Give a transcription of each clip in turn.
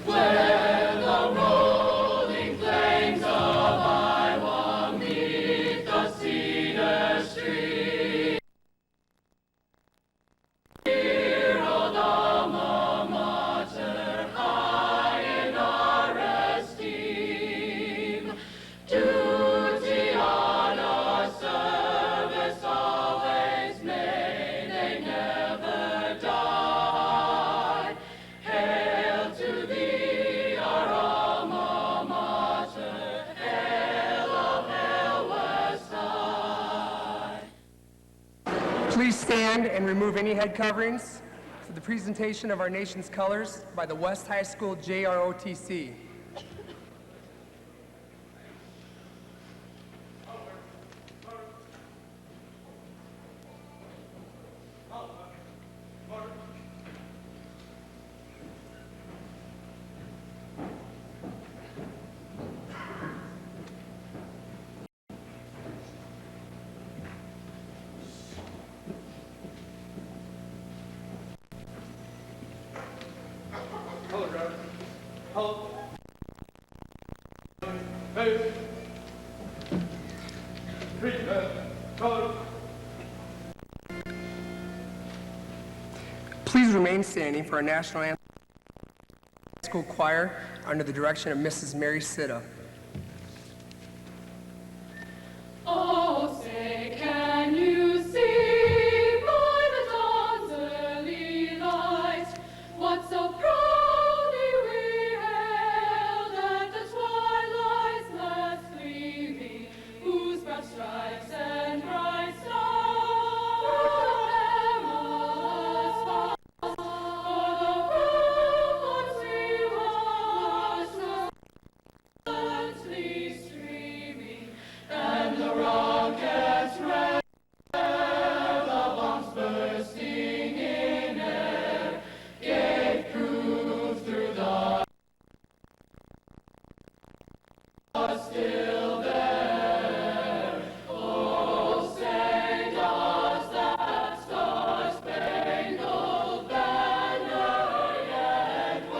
where the rolling flames of Iowa meet the cedar street. Dear old alma mater, high in our esteem, duty, honor, service always may, they never die. Hail to thee, our alma mater, hail, oh, hail, West High. Please stand and remove any head coverings for the presentation of our nation's colors by the West High School JROTC. Please remain standing for our national anthem. School choir under the direction of Mrs. Mary Sitta. Oh, say, can you see by the dawn's early light what so proudly we hailed at the twilight's last gleaming, whose broad stripes and bright stars o'er the ramparts we watched, silently streaming, and the rockets red, the bombs bursting in air, gave proof through the still there. Oh, say does that star-spangled banner yet wave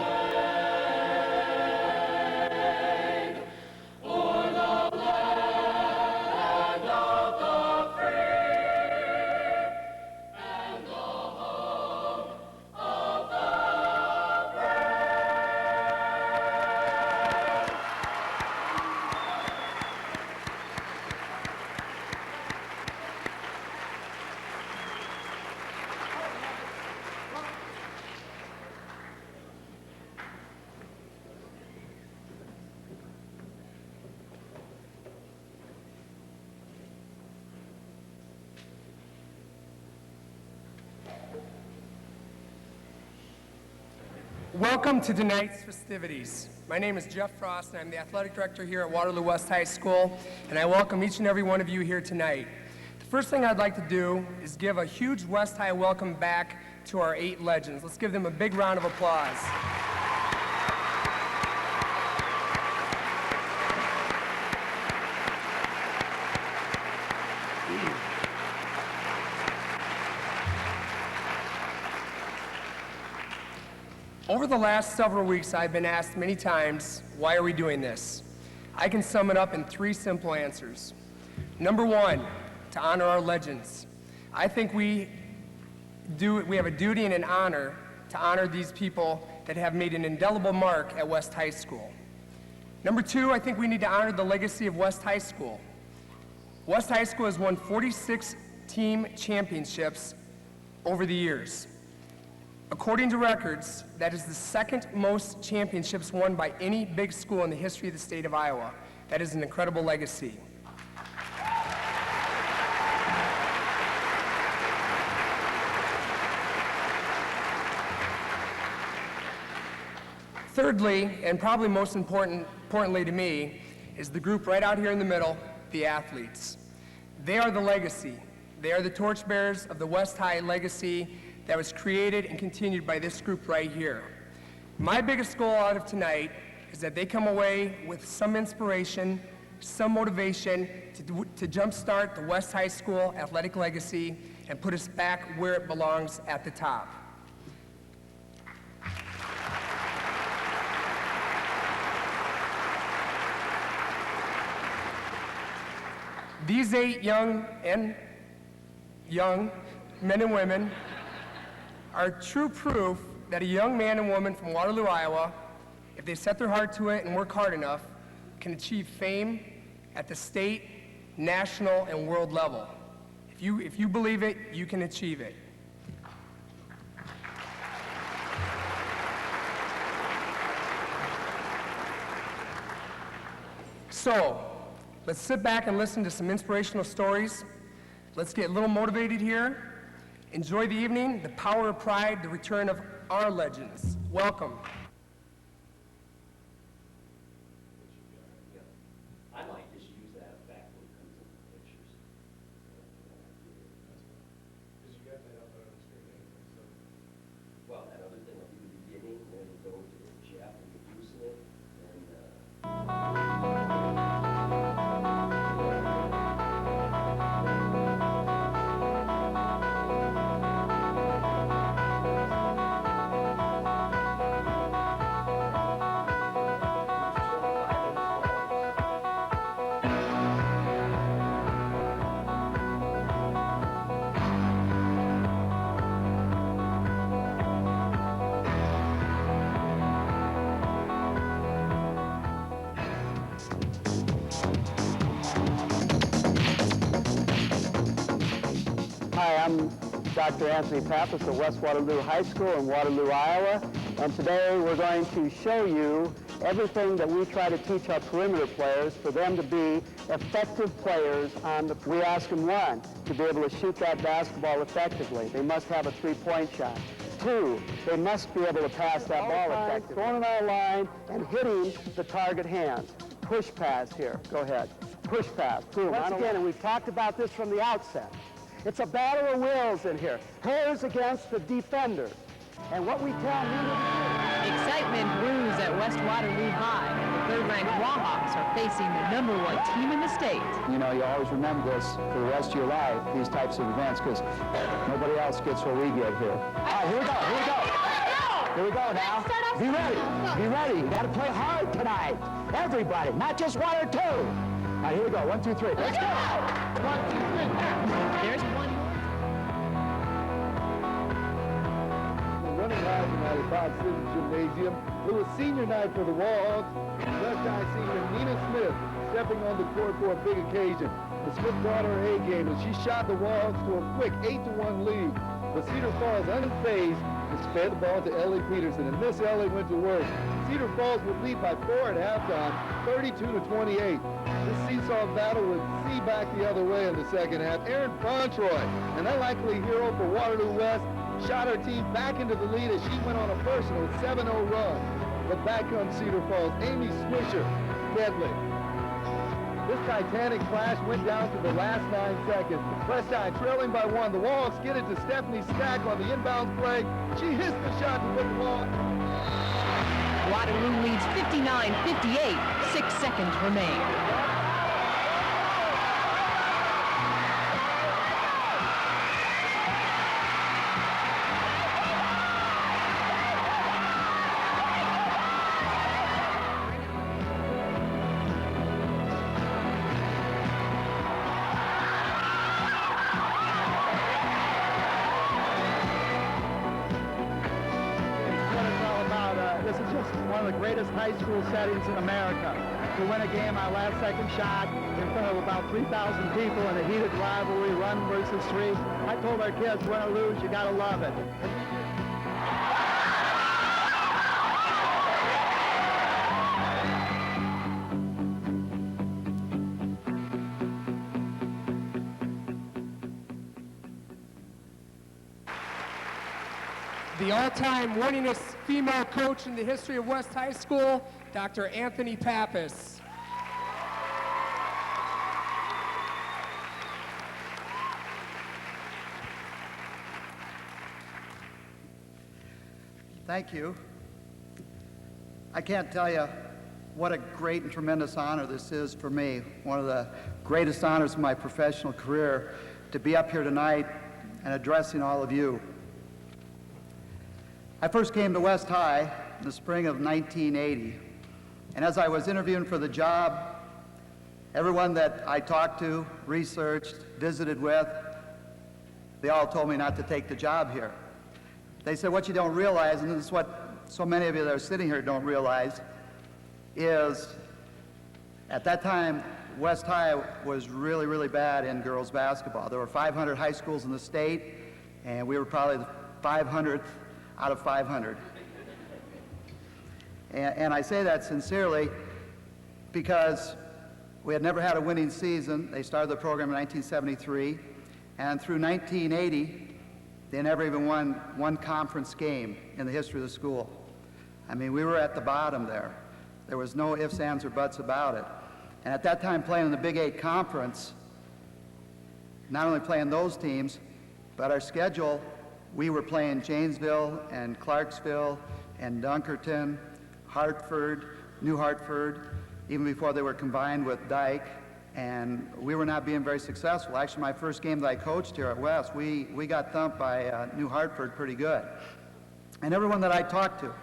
o'er the land of the free and the home of the Welcome to tonight's festivities. My name is Jeff Frost, and I'm the athletic director here at Waterloo West High School, and I welcome each and every one of you here tonight. The first thing I'd like to do is give a huge West High welcome back to our 8 legends. Let's give them a big round of applause. Over the last several weeks, I've been asked many times, why are we doing this? I can sum it up in 3 simple answers. Number 1, to honor our legends. I think we have a duty and an honor to honor these people that have made an indelible mark at West High School. Number 2, I think we need to honor the legacy of West High School. West High School has won 46 team championships over the years. According to records, that is the 2nd most championships won by any big school in the history of the state of Iowa. That is an incredible legacy. Thirdly, and probably most importantly to me, is the group right out here in the middle, the athletes. They are the legacy. They are the torchbearers of the West High legacy that was created and continued by this group right here. My biggest goal out of tonight is that they come away with some inspiration, some motivation to jumpstart the West High School athletic legacy and put us back where it belongs at the top. These 8 young men and women are true proof that a young man and woman from Waterloo, Iowa, if they set their heart to it and work hard enough, can achieve fame at the state, national, and world level. If you believe it, you can achieve it. So, let's sit back and listen to some inspirational stories. Let's get a little motivated here. Enjoy the evening, the power of pride, the return of our legends. Welcome. I might just use that effect when it comes in the pictures. Because you got that up on the screen anyway, so. Well, that other thing will be the beginning, then we go to Jeff and introducing it, and, Hi, I'm Dr. Anthony Pappas of West Waterloo High School in Waterloo, Iowa, and today we're going to show you everything that we try to teach our perimeter players for them to be effective players on the... We ask them, 1, to be able to shoot that basketball effectively. They must have a three-point shot. 2, they must be able to pass that ball effectively. Throwing it on the line and hitting the target hands. Push pass here. Go ahead. Push pass. Boom. Once again, and we've talked about this from the outset. It's a battle of wills in here. Players against the defenders. And what we tell them... Excitement brews at West Waterloo High. The third-ranked Wahawks are facing the #1 team in the state. You know, you always remember this for the rest of your life, these types of events, because nobody else gets what we get here. All right, here we go, here we go. Here we go now. Be ready, be ready. You got to play hard tonight. Everybody, not just 1 or 2. All right, here we go. 1, 2, 3. Let's go. 1, 2, 3. There's one more. Running live tonight at Bob City Gymnasium. It was senior night for the Wahawks. Left eye senior Nina Smith stepping on the court for a big occasion. The Smith brought her A game and she shot the Wahawks to a quick 8-1 lead. But Cedar Falls, unfazed, just fed the ball to Ellie Peterson, and Miss Ellie went to work. Cedar Falls would lead by 4 at halftime, 32-28. This seesaw battle would see back the other way in the second half. Erin Fontroy, an unlikely hero for Waterloo West, shot her team back into the lead as she went on a personal 7-0 run. But back comes Cedar Falls. Amy Swisher, deadly. This titanic clash went down to the last 9 seconds. Westside trailing by 1. The Wahawks get it to Stephanie Stack on the inbounds play. She hits the shot to put the ball. Waterloo leads 59-58. 6 seconds remain. This is just one of the greatest high school settings in America. To win a game on last second shot in front of about 3,000 people in a heated rivalry, run versus 3. I told our kids, win or lose, you gotta love it. The all-time winningest female coach in the history of West High School, Dr. Anthony Pappas. Thank you. I can't tell you what a great and tremendous honor this is for me. One of the greatest honors of my professional career to be up here tonight and addressing all of you. I first came to West High in the spring of 1980, and as I was interviewing for the job, Everyone that I talked to, researched, visited with, they all told me not to take the job here. They said, what you don't realize, and this is what so many of you that are sitting here don't realize, is at that time, West High was really, really bad in girls basketball. There were 500 high schools in the state, and we were probably the 500th out of 500. And I say that sincerely because we had never had a winning season. They started the program in 1973, and through 1980, they never even won one conference game in the history of the school. I mean, we were at the bottom there. There was no ifs, ands, or buts about it. And at that time, playing in the Big 8 Conference, not only playing those teams, but our schedule, we were playing Janesville and Clarksville and Dunkerton, Hartford, New Hartford, even before they were combined with Dyke, and we were not being very successful. Actually, my first game that I coached here at West, we got thumped by New Hartford pretty good. And everyone that I talked to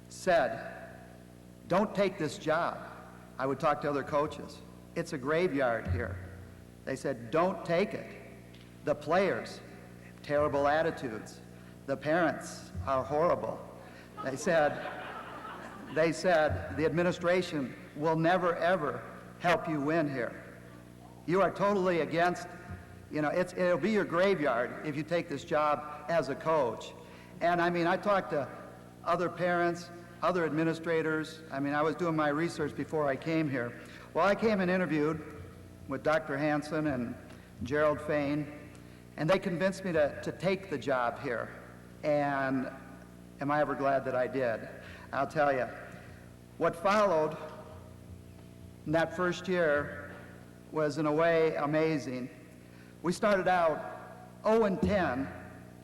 said, don't take this job. I would talk to other coaches. It's a graveyard here. They said, don't take it. The players, terrible attitudes. The parents are horrible. They said, the administration will never, ever help you win here. You are totally against, it'll be your graveyard if you take this job as a coach. And I mean, I talked to other parents, other administrators. I mean, I was doing my research before I came here. Well, I came and interviewed with Dr. Hansen and Gerald Fain, and they convinced me to take the job here. And am I ever glad that I did? I'll tell you. What followed in that first year was, in a way, amazing. We started out 0-10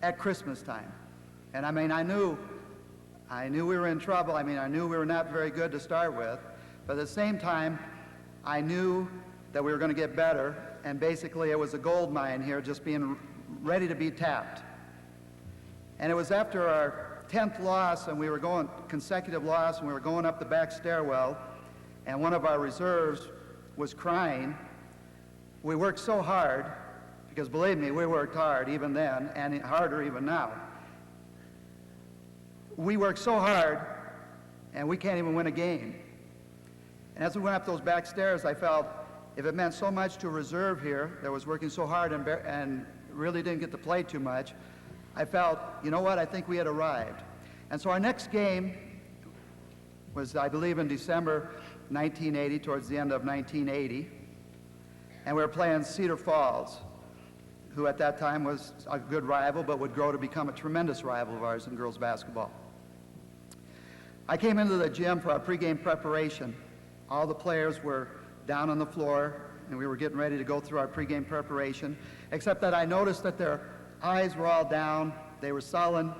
at Christmas time. And I mean, I knew we were in trouble. I mean, I knew we were not very good to start with. But at the same time, I knew that we were going to get better. And basically, it was a gold mine here, just being ready to be tapped. And it was after our 10th loss, and we were going, consecutive loss, and we were going up the back stairwell, and one of our reserves was crying. We worked so hard, because believe me, we worked hard even then, and harder even now. We worked so hard, and we can't even win a game. And as we went up those back stairs, I felt if it meant so much to a reserve here that was working so hard and really didn't get to play too much, I felt, you know what, I think we had arrived. And so our next game was, I believe, in December 1980, towards the end of 1980, and we were playing Cedar Falls, who at that time was a good rival, but would grow to become a tremendous rival of ours in girls basketball. I came into the gym for our pregame preparation. All the players were down on the floor, and we were getting ready to go through our pregame preparation, except that I noticed that their eyes were all down, they were sullen,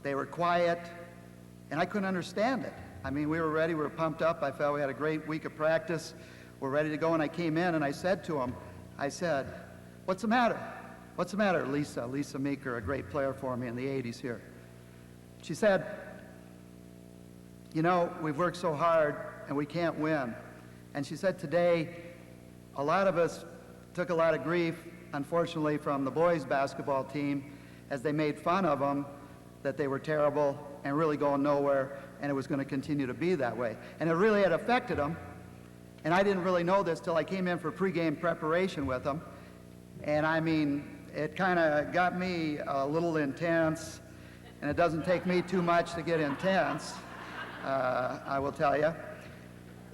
they were quiet, and I couldn't understand it. I mean, we were ready, we were pumped up, I felt we had a great week of practice, we're ready to go, and I came in and I said to them, I said, what's the matter? What's the matter, Lisa Meeker, a great player for me in the 80s here. She said, you know, we've worked so hard and we can't win. And she said today, a lot of us took a lot of grief, unfortunately, from the boys basketball team as they made fun of them, that they were terrible and really going nowhere, and it was going to continue to be that way. And it really had affected them, and I didn't really know this till I came in for pregame preparation with them. And I mean, it kind of got me a little intense, and it doesn't take me too much to get intense, I will tell you.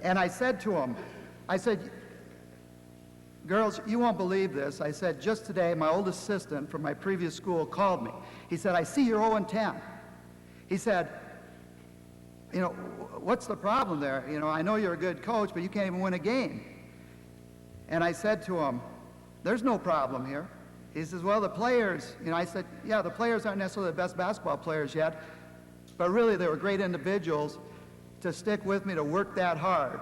And I said to them, I said, girls, you won't believe this. I said, just today, my old assistant from my previous school called me. He said, I see you're 0-10. He said, you know, what's the problem there? You know, I know you're a good coach, but you can't even win a game. And I said to him, there's no problem here. He says, well, the players, you know, I said, yeah, the players aren't necessarily the best basketball players yet, but really they were great individuals to stick with me, to work that hard,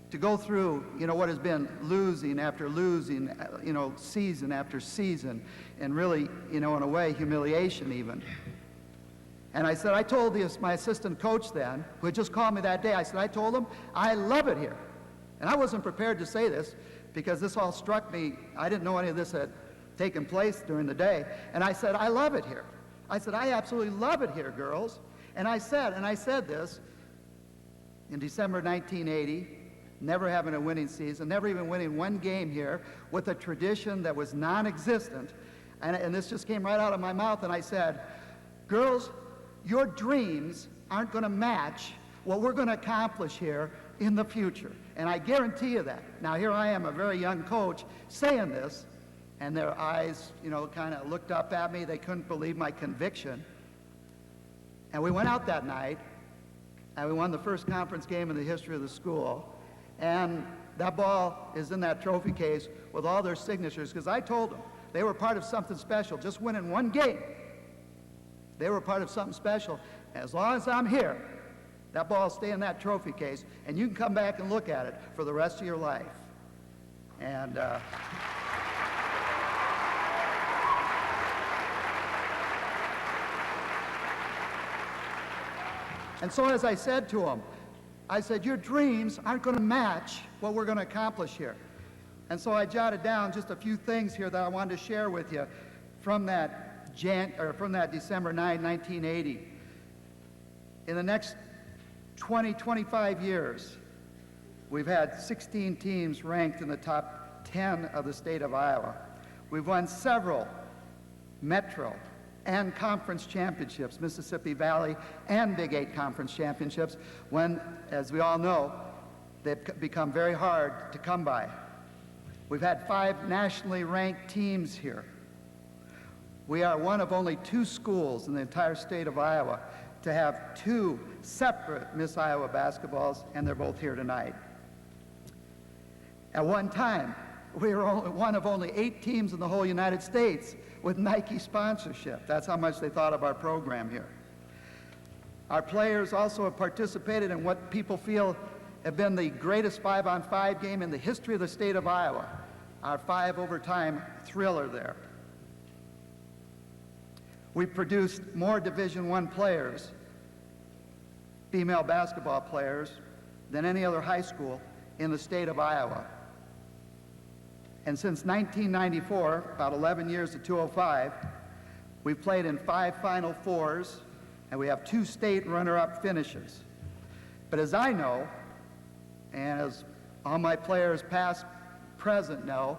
to go through, you know, what has been losing after losing, you know, season after season, and really, you know, in a way, humiliation even. And I said, I told my assistant coach then, who had just called me that day, I said, I told him, I love it here. And I wasn't prepared to say this because this all struck me. I didn't know any of this had taken place during the day. And I said, I love it here. I said, I absolutely love it here, girls. And I said this in December 1980, never having a winning season, never even winning one game here, with a tradition that was non-existent. And this just came right out of my mouth, and I said, girls, your dreams aren't going to match what we're going to accomplish here in the future. And I guarantee you that. Now, here I am, a very young coach, saying this, and their eyes, kind of looked up at me. They couldn't believe my conviction. And we went out that night, and we won the first conference game in the history of the school. And that ball is in that trophy case with all their signatures, because I told them they were part of something special. Just winning one game, they were part of something special. As long as I'm here, that ball will stay in that trophy case, and you can come back and look at it for the rest of your life. And so as I said to him, I said, your dreams aren't going to match what we're going to accomplish here. And so I jotted down just a few things here that I wanted to share with you from that December 9, 1980. In the next 20, 25 years, we've had 16 teams ranked in the top 10 of the state of Iowa. We've won several Metro and conference championships, Mississippi Valley and Big 8 conference championships, when, as we all know, they've become very hard to come by. We've had 5 nationally ranked teams here. We are one of only 2 schools in the entire state of Iowa to have 2 separate Miss Iowa basketballs, and they're both here tonight. At one time, we were one of only 8 teams in the whole United States with Nike sponsorship. That's how much they thought of our program here. Our players also have participated in what people feel have been the greatest 5-on-5 game in the history of the state of Iowa, our 5-overtime thriller there. We've produced more Division I players, female basketball players, than any other high school in the state of Iowa. And since 1994, about 11 years to 205, we've played in 5 Final Fours, and we have 2 state runner-up finishes. But as I know, and as all my players past, present know,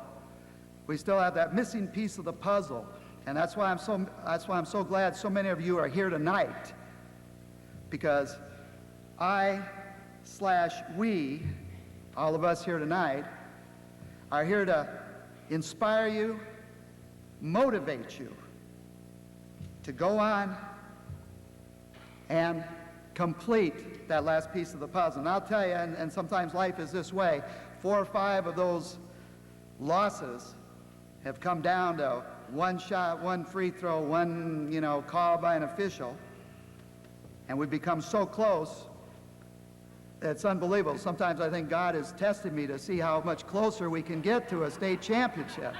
we still have that missing piece of the puzzle. And that's why I'm so glad so many of you are here tonight, because we, all of us here tonight, are here to inspire you, motivate you to go on and complete that last piece of the puzzle. And I'll tell you, and sometimes life is this way, 4 or 5 of those losses have come down to 1 shot, 1 free throw, 1 call by an official, and we've become so close. It's unbelievable. Sometimes I think God is testing me to see how much closer we can get to a state championship.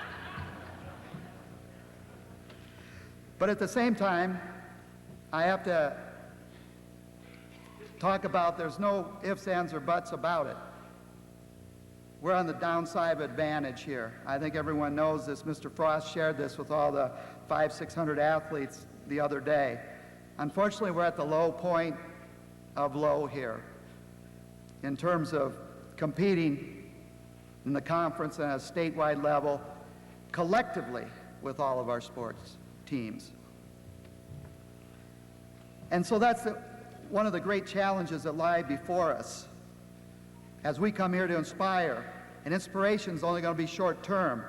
But at the same time, I have to talk about there's no ifs, ands, or buts about it. We're on the downside of advantage here. I think everyone knows this. Mr. Frost shared this with all the 500-600 athletes the other day. Unfortunately, we're at the low point of low here in terms of competing in the conference at a statewide level collectively with all of our sports teams. And so that's one of the great challenges that lie before us as we come here to inspire. And inspiration is only going to be short term.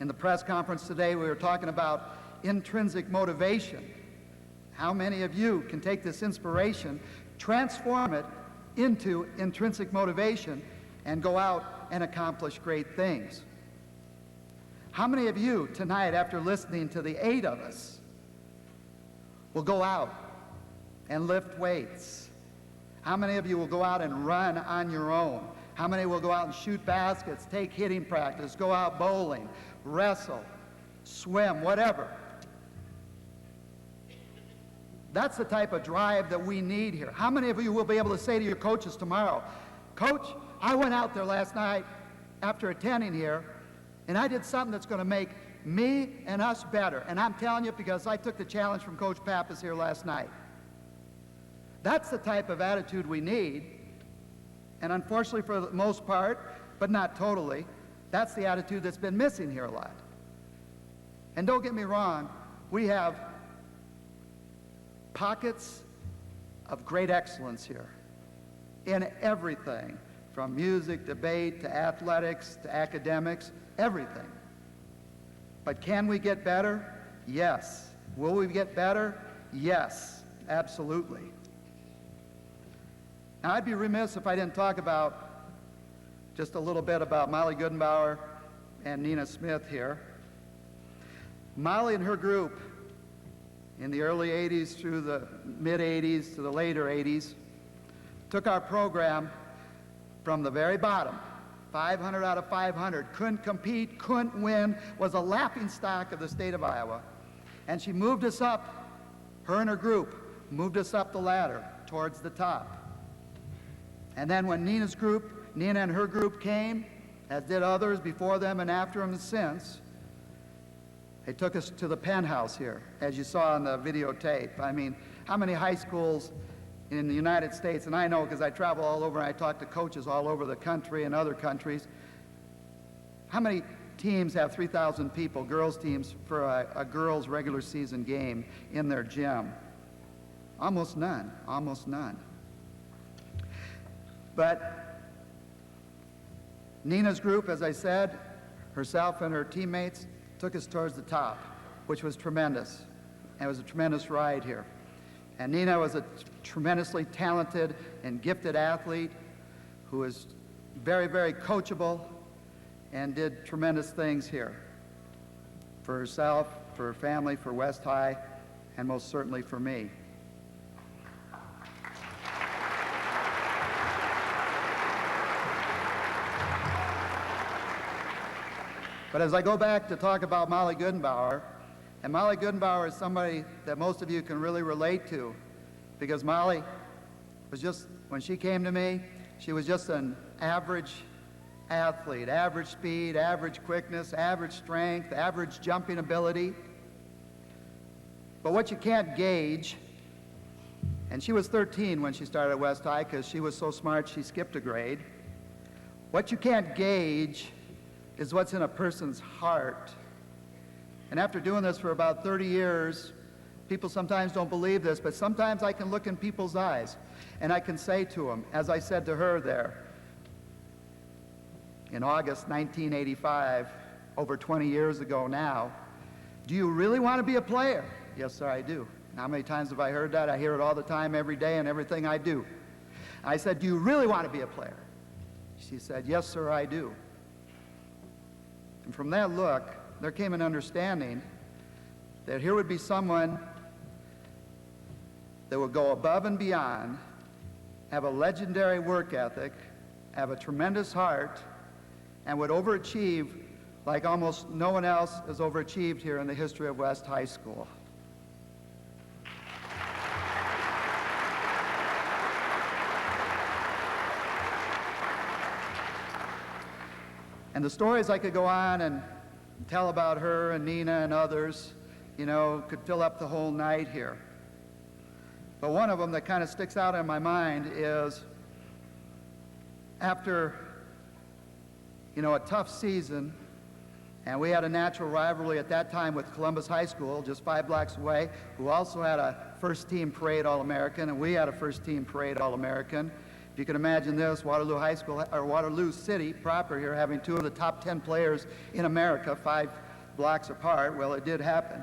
In the press conference today, we were talking about intrinsic motivation. How many of you can take this inspiration, transform it into intrinsic motivation, and go out and accomplish great things? How many of you tonight, after listening to the 8 of us, will go out and lift weights? How many of you will go out and run on your own? How many will go out and shoot baskets, take hitting practice, go out bowling, wrestle, swim, whatever? That's the type of drive that we need here. How many of you will be able to say to your coaches tomorrow, Coach, I went out there last night after attending here, and I did something that's going to make me and us better. And I'm telling you because I took the challenge from Coach Pappas here last night. That's the type of attitude we need. And unfortunately for the most part, but not totally, that's the attitude that's been missing here a lot. And don't get me wrong, we have pockets of great excellence here in everything, from music, debate, to athletics, to academics, everything. But can we get better? Yes. Will we get better? Yes, absolutely. Now, I'd be remiss if I didn't talk about just a little bit about Molly Goodenbauer and Nina Smith here. Molly and her group in the early 80s through the mid-80s to the later 80s took our program from the very bottom, 500 out of 500, couldn't compete, couldn't win, was a laughingstock of the state of Iowa. And she moved us up, her and her group, moved us up the ladder towards the top. And then when Nina and her group came, as did others before them and after them and since, they took us to the penthouse here, as you saw on the videotape. I mean, how many high schools in the United States, and I know because I travel all over and I talk to coaches all over the country and other countries, how many teams have 3,000 people, girls teams, for a girls' regular season game in their gym? Almost none, almost none. But Nina's group, as I said, herself and her teammates, took us towards the top, which was tremendous. And it was a tremendous ride here. And Nina was a tremendously talented and gifted athlete who was very, very coachable and did tremendous things here for herself, for her family, for West High, and most certainly for me. But as I go back to talk about Molly Goodenbauer, and Molly Goodenbauer is somebody that most of you can really relate to, because Molly was just, when she came to me, she was just an average athlete, average speed, average quickness, average strength, average jumping ability. But what you can't gauge, and she was 13 when she started at West High because she was so smart she skipped a grade. What you can't gauge is what's in a person's heart. And after doing this for about 30 years, people sometimes don't believe this, but sometimes I can look in people's eyes and I can say to them, as I said to her there in August 1985, over 20 years ago now, do you really want to be a player? Yes, sir, I do. How many times have I heard that? I hear it all the time, every day, and everything I do. I said, do you really want to be a player? She said, yes, sir, I do. And from that look, there came an understanding that here would be someone that would go above and beyond, have a legendary work ethic, have a tremendous heart, and would overachieve like almost no one else has overachieved here in the history of West High School. And the stories I could go on and tell about her and Nina and others, you know, could fill up the whole night here. But one of them that kind of sticks out in my mind is after, you know, a tough season, and we had a natural rivalry at that time with Columbus High School, just 5 blocks away, who also had a first-team parade All-American, and we had a first-team parade All-American. If you can imagine this, Waterloo High School, or Waterloo City proper here, having 2 of the top 10 players in America, 5 blocks apart. Well, it did happen.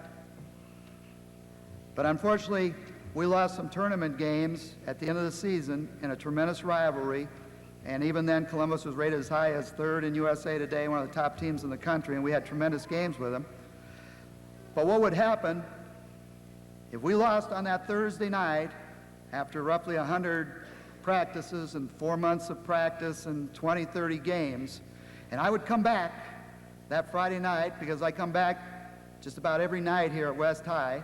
But unfortunately, we lost some tournament games at the end of the season in a tremendous rivalry. And even then, Columbus was rated as high as 3rd in USA Today, one of the top teams in the country, and we had tremendous games with them. But what would happen if we lost on that Thursday night after roughly 100 practices and 4 months of practice and 20, 30 games, and I would come back that Friday night, because I come back just about every night here at West High.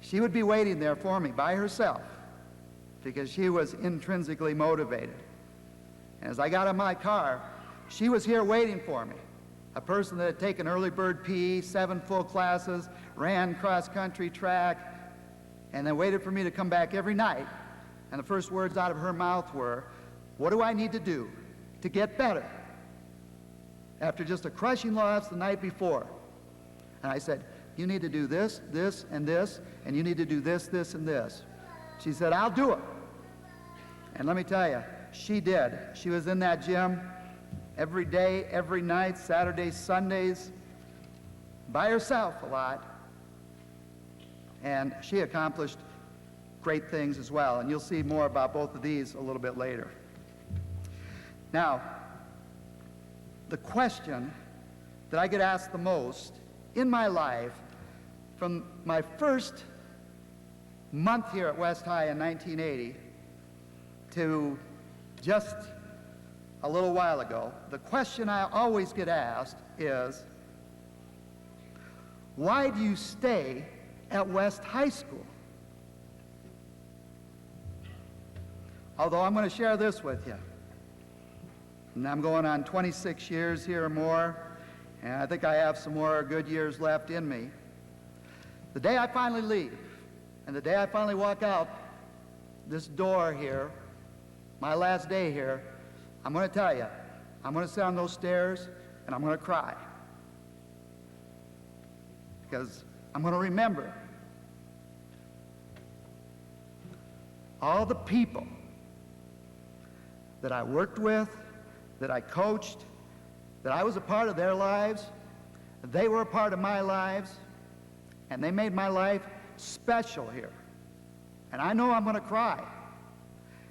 She would be waiting there for me by herself because she was intrinsically motivated. And as I got in my car, she was here waiting for me. A person that had taken early bird PE, 7 full classes, ran cross-country track, and then waited for me to come back every night. And the first words out of her mouth were, "What do I need to do to get better?" After just a crushing loss the night before. And I said, "You need to do this, this, and this, and you need to do this, this, and this." She said, "I'll do it." And let me tell you, she did. She was in that gym every day, every night, Saturdays, Sundays, by herself a lot. And she accomplished great things as well. And you'll see more about both of these a little bit later. Now, the question that I get asked the most in my life from my first month here at West High in 1980 to just a little while ago, the question I always get asked is, why do you stay at West High School? Although I'm going to share this with you. And I'm going on 26 years here or more, and I think I have some more good years left in me. The day I finally leave, and the day I finally walk out this door here, my last day here, I'm going to tell you, I'm going to sit on those stairs and I'm going to cry. Because I'm going to remember all the people that I worked with, that I coached, that I was a part of their lives, they were a part of my lives, and they made my life special here. And I know I'm going to cry.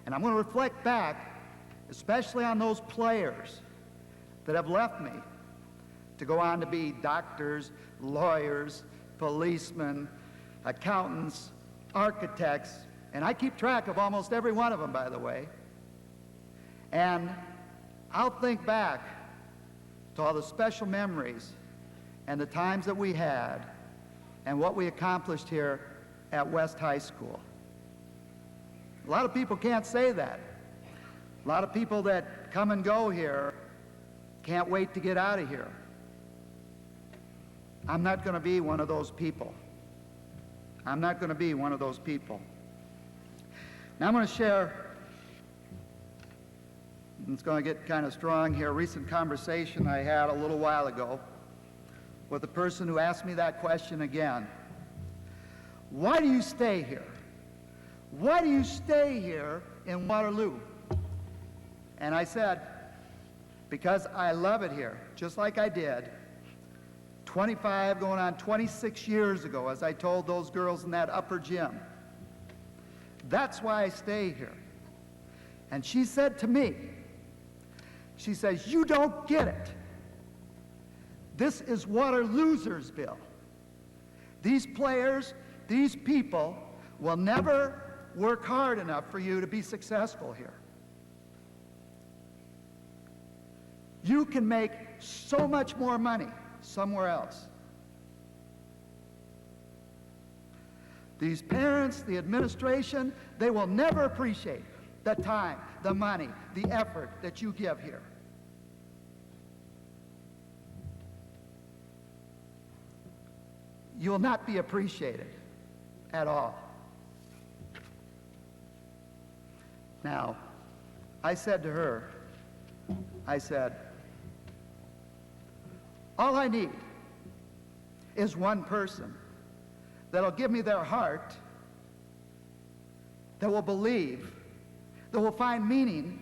And I'm going to reflect back, especially on those players that have left me to go on to be doctors, lawyers, policemen, accountants, architects, and I keep track of almost every one of them, by the way. And I'll think back to all the special memories and the times that we had and what we accomplished here at West High School. A lot of people can't say that. A lot of people that come and go here can't wait to get out of here. I'm not going to be one of those people. I'm not going to be one of those people. Now I'm going to share, and it's going to get kind of strong here, a recent conversation I had a little while ago with a person who asked me that question again. Why do you stay here? Why do you stay here in Waterloo? And I said, because I love it here, just like I did 25 going on 26 years ago, as I told those girls in that upper gym. That's why I stay here. And she said to me, she says, "You don't get it. This is Waterloos'sville. These players, these people will never work hard enough for you to be successful here. You can make so much more money somewhere else. These parents, the administration, they will never appreciate the time, the money, the effort that you give here. You will not be appreciated at all." Now, I said to her, I said, all I need is one person that'll give me their heart, that will believe, that will find meaning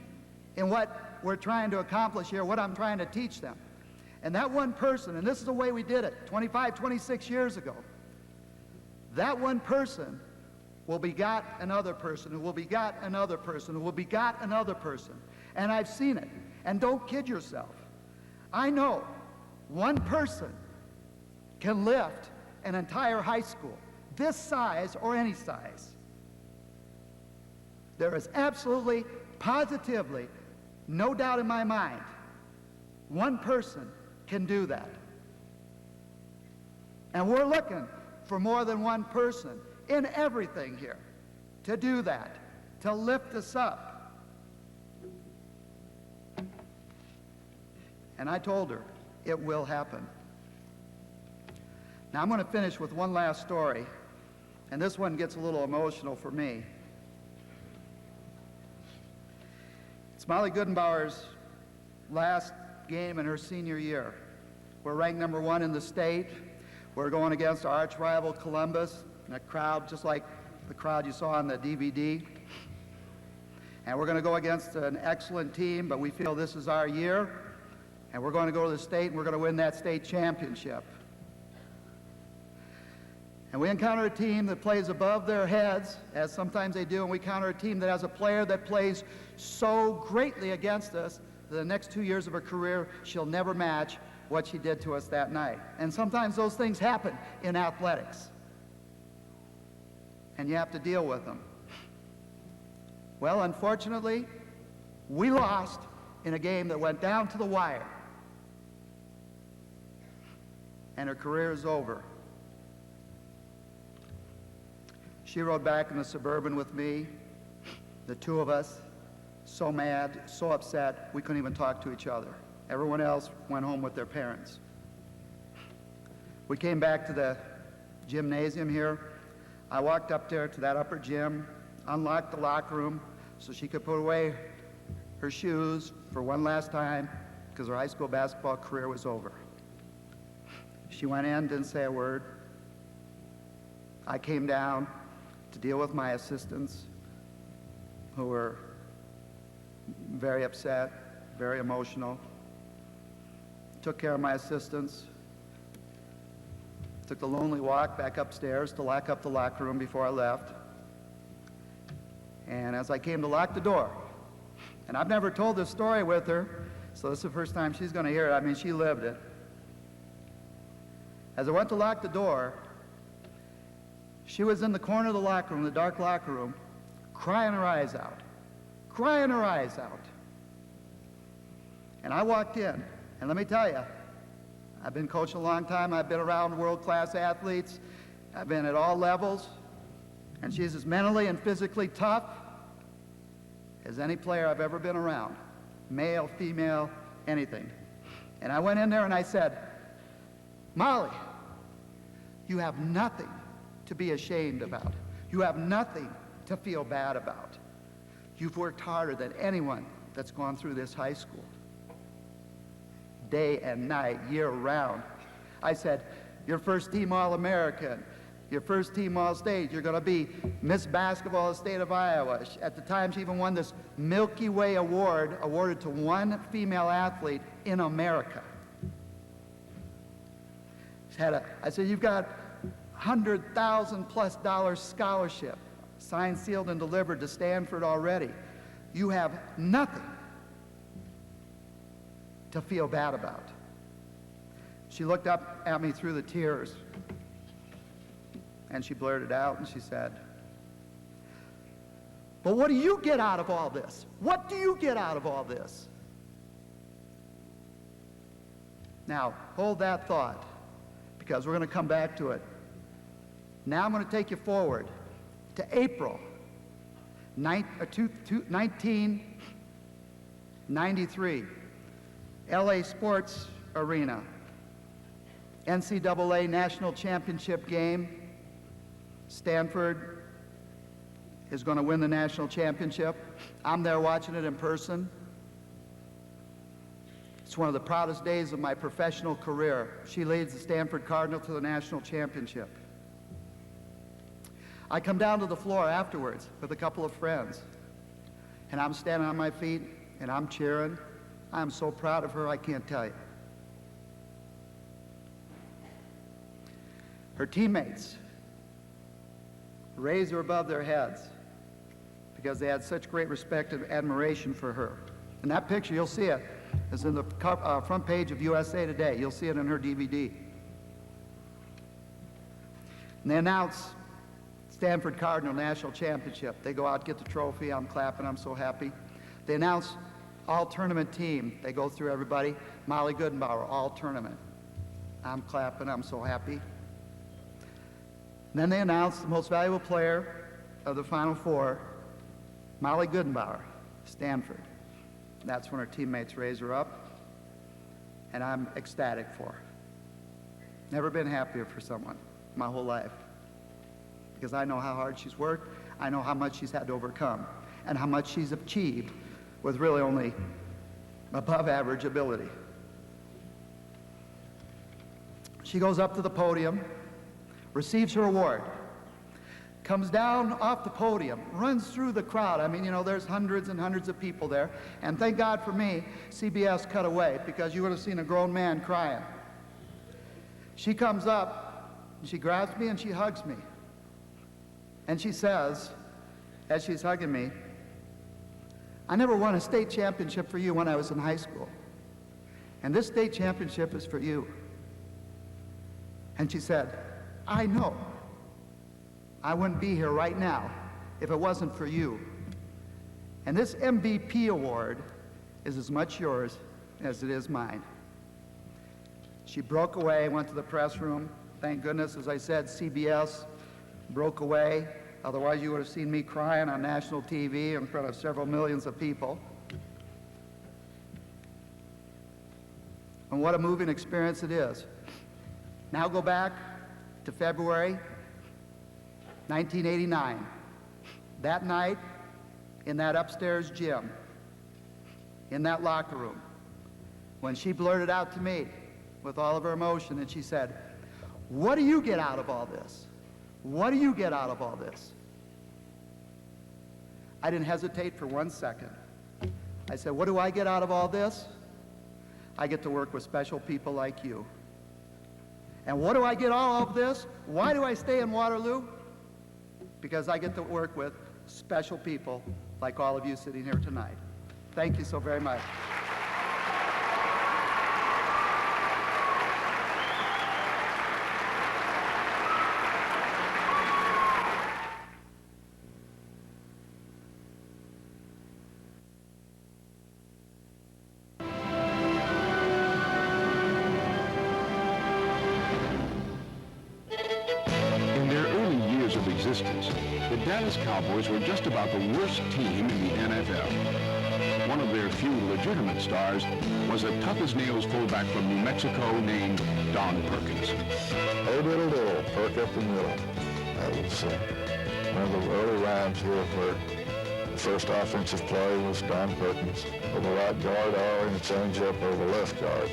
in what we're trying to accomplish here, what I'm trying to teach them. And that one person, and this is the way we did it 25, 26 years ago, that one person will begot another person, who will begot another person, who will begot another person. And I've seen it. And don't kid yourself. I know one person can lift an entire high school, this size or any size. There is absolutely, positively, no doubt in my mind, one person can do that. And we're looking for more than one person in everything here to do that, to lift us up. And I told her, it will happen. Now I'm going to finish with one last story, and this one gets a little emotional for me. It's Molly Goodenbauer's last game in her senior year. We're ranked number 1 in the state. We're going against our arch rival Columbus, and a crowd just like the crowd you saw on the DVD. And we're going to go against an excellent team, but we feel this is our year, and we're going to go to the state, and we're going to win that state championship. And we encounter a team that plays above their heads, as sometimes they do, and we encounter a team that has a player that plays so greatly against us that the next 2 years of her career, she'll never match what she did to us that night. And sometimes those things happen in athletics, and you have to deal with them. Well, unfortunately, we lost in a game that went down to the wire, and her career is over. She rode back in the Suburban with me, the two of us, so mad, so upset, we couldn't even talk to each other. Everyone else went home with their parents. We came back to the gymnasium here. I walked up there to that upper gym, unlocked the locker room so she could put away her shoes for one last time because her high school basketball career was over. She went in, didn't say a word. I came down to deal with my assistants who were very upset, very emotional. Took care of my assistants. Took the lonely walk back upstairs to lock up the locker room before I left. And as I came to lock the door, and I've never told this story with her, so this is the first time she's going to hear it. I mean, she lived it. As I went to lock the door, she was in the corner of the locker room, the dark locker room, crying her eyes out, crying her eyes out. And I walked in, and let me tell you, I've been coaching a long time. I've been around world-class athletes. I've been at all levels, and she's as mentally and physically tough as any player I've ever been around, male, female, anything. And I went in there and I said, Molly, you have nothing to be ashamed about. You have nothing to feel bad about. You've worked harder than anyone that's gone through this high school. Day and night, year-round. I said, you're first team All-American, you're first team All-State, you're going to be Miss Basketball of the state of Iowa. At the time, she even won this Milky Way Award, awarded to one female athlete in America. I said, you've got $100,000+ scholarship, signed, sealed, and delivered to Stanford already. You have nothing to feel bad about. She looked up at me through the tears, and she blurted out, and she said, but what do you get out of all this? What do you get out of all this? Now, hold that thought, because we're going to come back to it. Now I'm going to take you forward to April 1993, LA Sports Arena, NCAA National Championship game. Stanford is going to win the national championship. I'm there watching it in person. It's one of the proudest days of my professional career. She leads the Stanford Cardinal to the national championship. I come down to the floor afterwards with a couple of friends, and I'm standing on my feet, and I'm cheering. I'm so proud of her, I can't tell you. Her teammates raised her above their heads because they had such great respect and admiration for her. And that picture, you'll see it, is in the front page of USA Today. You'll see it in her DVD. And they announce Stanford Cardinal National Championship. They go out, get the trophy. I'm clapping. I'm so happy. They announce all-tournament team. They go through everybody. Molly Goodenbauer, all-tournament. I'm clapping. I'm so happy. And then they announce the most valuable player of the Final Four, Molly Goodenbauer, Stanford. That's when her teammates raise her up. and I'm ecstatic for her. Never been happier for someone my whole life, because I know how hard she's worked, I know how much she's had to overcome, and how much she's achieved with really only above average ability. She goes up to the podium, receives her award, comes down off the podium, runs through the crowd. I mean, you know, there's hundreds and hundreds of people there, and thank God for me, CBS cut away, because you would have seen a grown man crying. She comes up, and she grabs me and she hugs me. And she says, as she's hugging me, I never won a state championship for you when I was in high school. And this state championship is for you. And she said, I know. I wouldn't be here right now if it wasn't for you. And this MVP award is as much yours as it is mine. She broke away, went to the press room. Thank goodness, as I said, CBS broke away. Otherwise, you would have seen me crying on national TV in front of several millions of people. And what a moving experience it is. Now go back to February 1989. That night, in that upstairs gym, in that locker room, when she blurted out to me with all of her emotion, and she said, what do you get out of all this? What do you get out of all this? I didn't hesitate for 1 second. I said, what do I get out of all this? I get to work with special people like you. And what do I get all of this? Why do I stay in Waterloo? Because I get to work with special people like all of you sitting here tonight. Thank you so very much. The Dallas Cowboys were just about the worst team in the NFL. One of their few legitimate stars was a tough-as-nails fullback from New Mexico named Don Perkins. Hey, diddle, diddle, perk up the middle. That was one of the early rhymes here where the first offensive play was Don Perkins over right guard, or in the change-up over left guard.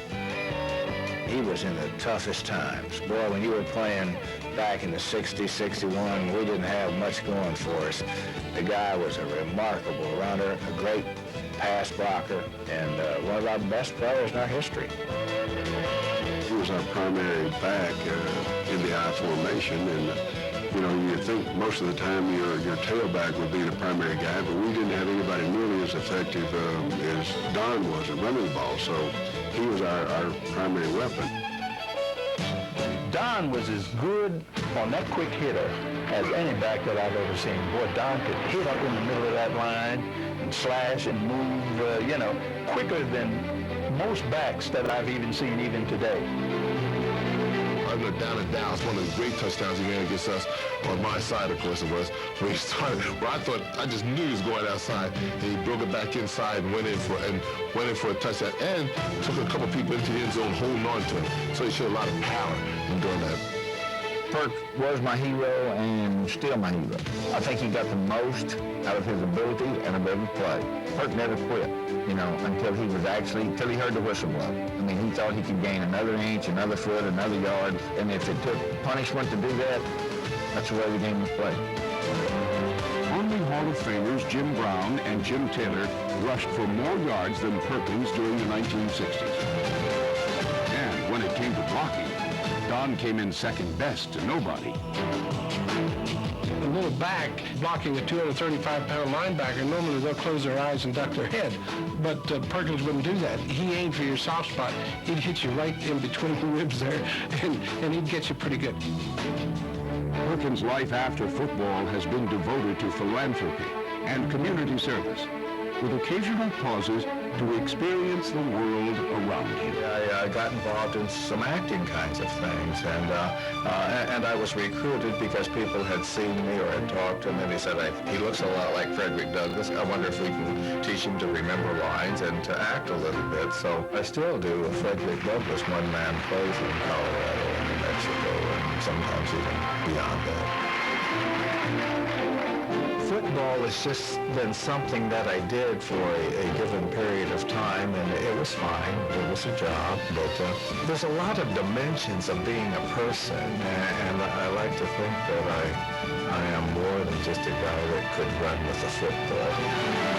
He was in the toughest times. Boy, when you were playing back in the 60s, 61, we didn't have much going for us. The guy was a remarkable runner, a great pass blocker, and one of our best players in our history. He was our primary back in the I formation, and you know, you think most of the time your tailback would be the primary guy, but we didn't have anybody nearly as effective as Don was at running the ball, so he was our primary weapon. Don was as good on that quick hitter as any back that I've ever seen. Boy, Don could hit up in the middle of that line and slash and move, you know, quicker than most backs that I've even seen even today. I looked down at Dallas, one of the great touchdowns he had against us on my side, of course it was, when he started, where I just knew he was going outside, and he broke it back inside and went in for a touchdown, and took a couple people into the end zone holding on to him. So he showed a lot of power in doing that. Perk was my hero and still my hero. I think he got the most out of his ability and of every play. Perk never quit, you know, until he heard the whistle blow. I mean, he thought he could gain another inch, another foot, another yard, and if it took punishment to do that, that's the way the game was played. Only Hall of Famers Jim Brown and Jim Taylor rushed for more yards than Perkins during the 1960s. And when it came to blocking, Don came in second best to nobody. A little back blocking a 235-pound linebacker, normally they'll close their eyes and duck their head. But Perkins wouldn't do that. He aimed for your soft spot. He'd hit you right in between the ribs there, and he'd get you pretty good. Perkins' life after football has been devoted to philanthropy and community service. with occasional pauses to experience the world around him. I got involved in some acting kinds of things, and I was recruited because people had seen me or had talked to him, and they said, he looks a lot like Frederick Douglass. I wonder if we can teach him to remember lines and to act a little bit. So I still do a Frederick Douglass one-man plays in Colorado and New Mexico, and sometimes even beyond that. Football has just been something that I did for a given period of time, and it was fine. It was a job, but there's a lot of dimensions of being a person, and I like to think that I am more than just a guy that could run with a football.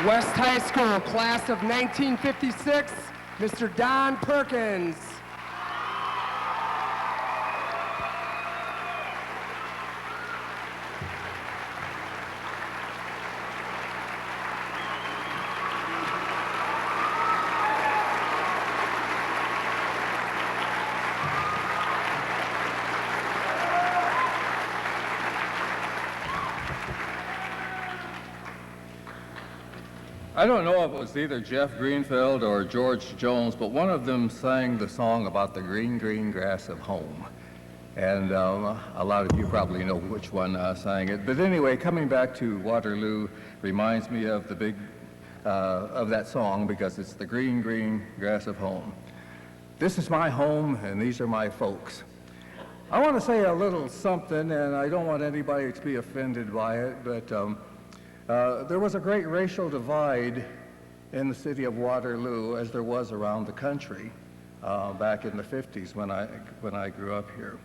West High School, class of 1956, Mr. Don Perkins. I don't know if it was either Jeff Greenfield or George Jones, but one of them sang the song about the green, green grass of home. And a lot of you probably know which one sang it. But anyway, coming back to Waterloo reminds me of the big, of that song because it's the green, green grass of home. This is my home and these are my folks. I want to say a little something, and I don't want anybody to be offended by it, but there was a great racial divide in the city of Waterloo, as there was around the country back in the 50s when I grew up here.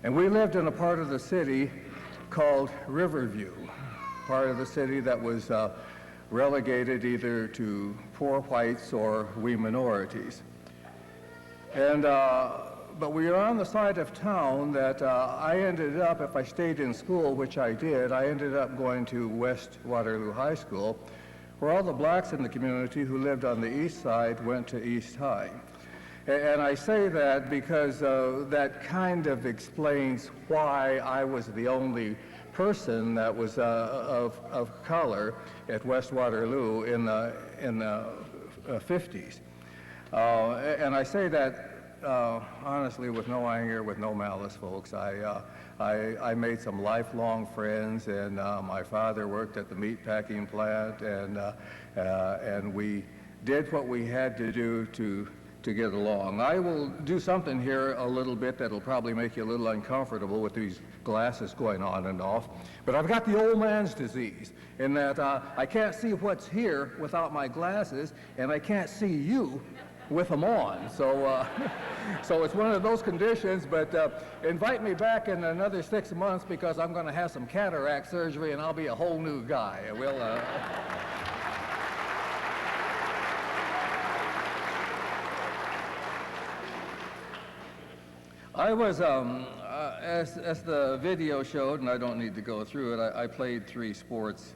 And we lived in a part of the city called Riverview, part of the city that was relegated either to poor whites or we minorities. And but we were on the side of town that I ended up, if I stayed in school, which I did, I ended up going to West Waterloo High School, where all the blacks in the community who lived on the east side went to East High. And I say that because that kind of explains why I was the only person that was of color at West Waterloo in the 50s. And I say that honestly, with no anger, with no malice, folks. I made some lifelong friends, and my father worked at the meatpacking plant, and we did what we had to do to get along. I will do something here a little bit that'll probably make you a little uncomfortable with these glasses going on and off, but I've got the old man's disease in that I can't see what's here without my glasses, and I can't see you with them on. So so it's one of those conditions, but invite me back in another 6 months because I'm going to have some cataract surgery and I'll be a whole new guy. I was, as the video showed, and I don't need to go through it, I played 3 sports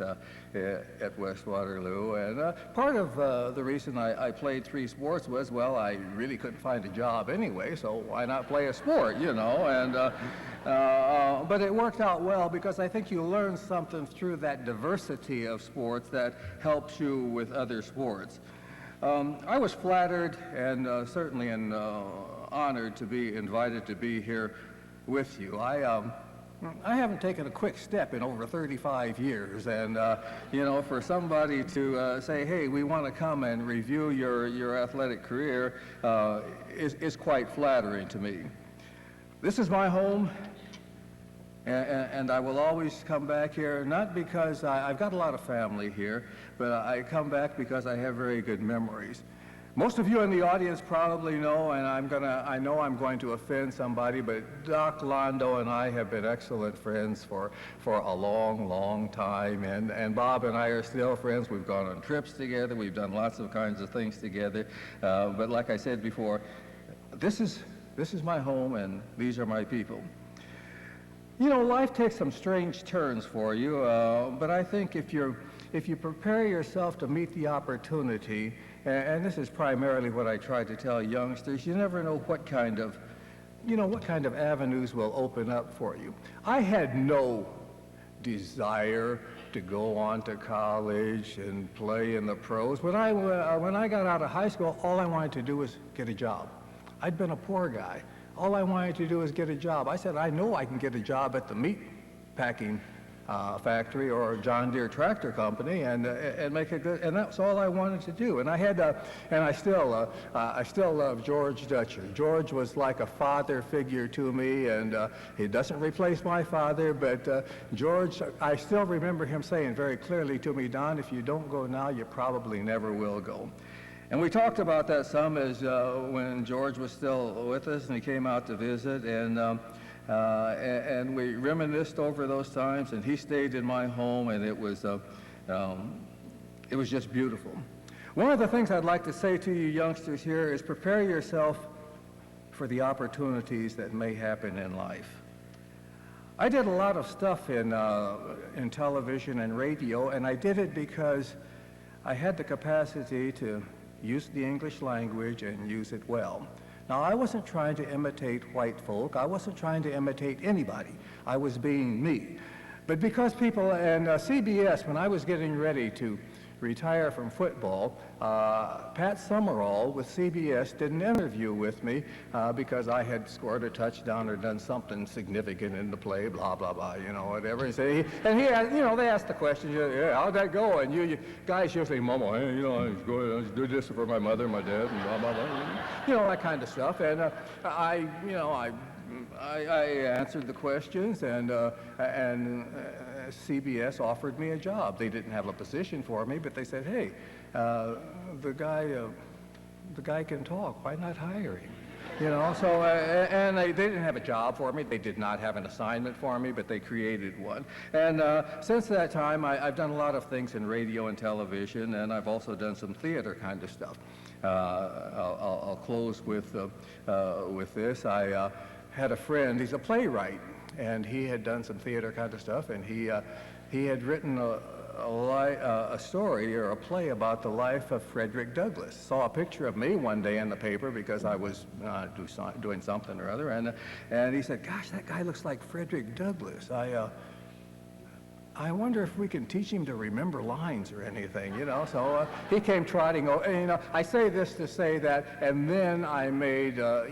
at West Waterloo, and part of the reason I played 3 sports was, well, I really couldn't find a job anyway, so why not play a sport, you know, and but it worked out well because I think you learn something through that diversity of sports that helps you with other sports. I was flattered and certainly honored to be invited to be here with you. I haven't taken a quick step in over 35 years, and you know, for somebody to say, hey, we want to come and review your athletic career is quite flattering to me. This is my home, and I will always come back here, not because I've got a lot of family here, but I come back because I have very good memories. Most of you in the audience probably know, and I know I'm going to offend somebody, but Doc Londo and I have been excellent friends for a long, long time, and Bob and I are still friends. We've gone on trips together, we've done lots of kinds of things together, but like I said before, this is my home and these are my people. You know, life takes some strange turns for you, but I think if you prepare yourself to meet the opportunity, and this is primarily what I try to tell youngsters, you never know what kind of avenues will open up for you. I had no desire to go on to college and play in the pros. When I got out of high school, all I wanted to do was get a job. I'd been a poor guy. All I wanted to do was get a job. I said, I know I can get a job at the meat packing factory or John Deere tractor company and make a good, and that's all I wanted to do. And I had, and I still love George Dutcher. George was like a father figure to me, and he doesn't replace my father, but George, I still remember him saying very clearly to me, Don, if you don't go now, you probably never will go. And we talked about that some as when George was still with us and he came out to visit, and we reminisced over those times, and he stayed in my home, and it was just beautiful. One of the things I'd like to say to you youngsters here is prepare yourself for the opportunities that may happen in life. I did a lot of stuff in television and radio, and I did it because I had the capacity to use the English language and use it well. Now, I wasn't trying to imitate white folk. I wasn't trying to imitate anybody. I was being me. But because people, and CBS, when I was getting ready to retire from football, Pat Summerall with CBS did an interview with me because I had scored a touchdown or done something significant in the play, blah, blah, blah, you know, whatever. And they asked the question, yeah, how'd that go? And you guys usually mumble, hey, you know, I did this for my mother, my dad, and blah, blah, blah, you know, that kind of stuff. And I answered the questions, and CBS offered me a job. They didn't have a position for me, but they said, hey, the guy can talk. Why not hire him? You know, so, and they didn't have a job for me. They did not have an assignment for me, but they created one. And since that time, I've done a lot of things in radio and television, and I've also done some theater kind of stuff. I'll close with this. I had a friend, he's a playwright, and he had done some theater kind of stuff, and he had written a story or a play about the life of Frederick Douglass. Saw a picture of me one day in the paper because I was doing something or other, and he said, gosh, that guy looks like Frederick Douglass. I wonder if we can teach him to remember lines or anything, you know. So he came trotting over, and, you know, I say this to say that, and then I made, a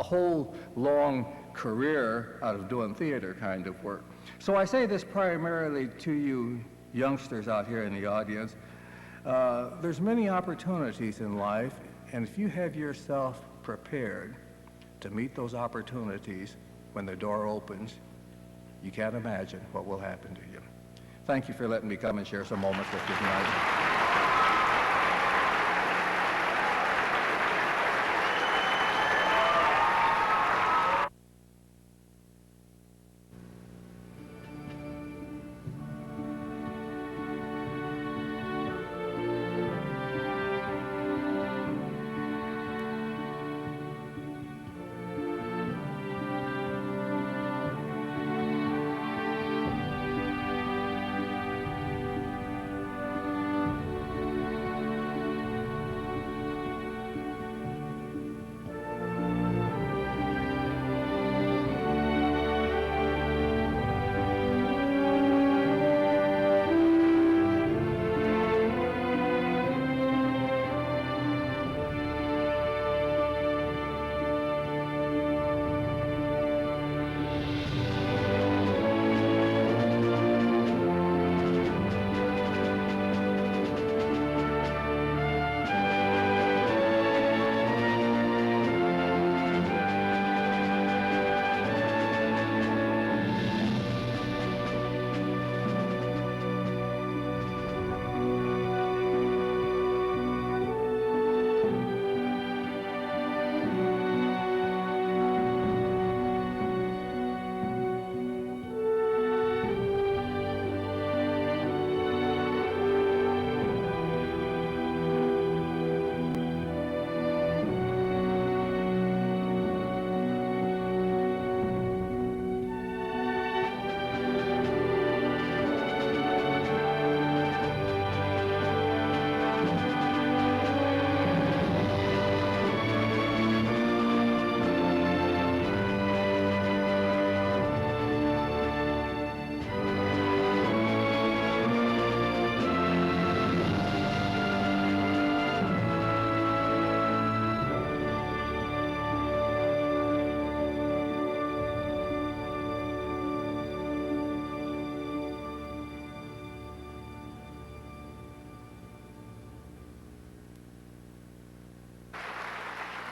whole long career out of doing theater kind of work. So I say this primarily to you youngsters out here in the audience. There's many opportunities in life, and if you have yourself prepared to meet those opportunities when the door opens, you can't imagine what will happen to you. Thank you for letting me come and share some moments with you tonight.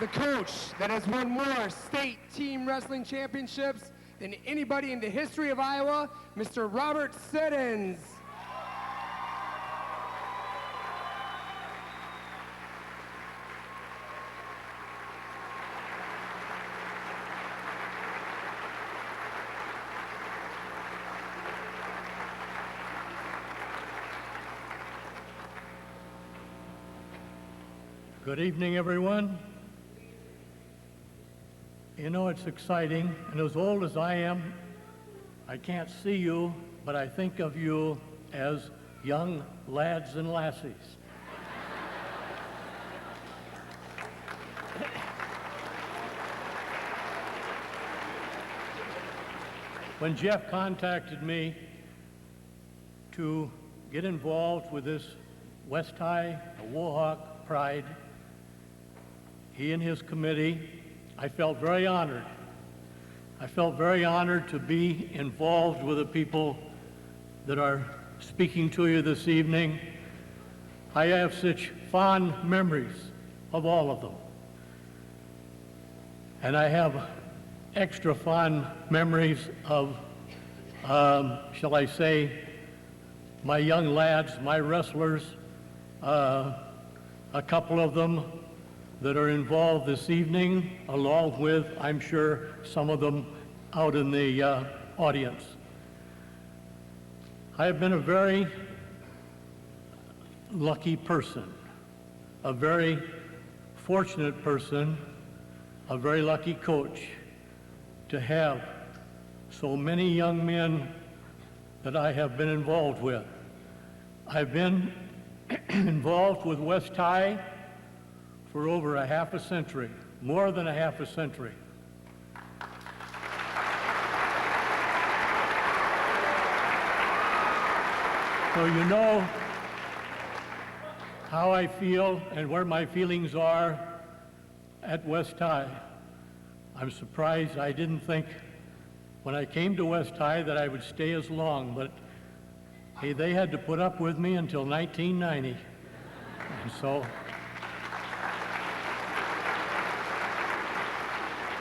the coach that has won more state team wrestling championships than anybody in the history of Iowa, Mr. Robert Siddons. Good evening, everyone. You know, it's exciting, and as old as I am, I can't see you, but I think of you as young lads and lassies. When Jeff contacted me to get involved with this West High Wahawk Pride, he and his committee, I felt very honored. I felt very honored to be involved with the people that are speaking to you this evening. I have such fond memories of all of them. And I have extra fond memories of, shall I say, my young lads, my wrestlers, a couple of them that are involved this evening, along with, I'm sure, some of them out in the audience. I have been a very lucky person, a very fortunate person, a very lucky coach to have so many young men that I have been involved with. I've been involved with West High for over a half a century, more than a half a century. So you know how I feel and where my feelings are at West High. I'm surprised. I didn't think when I came to West High that I would stay as long, but hey, they had to put up with me until 1990. And so,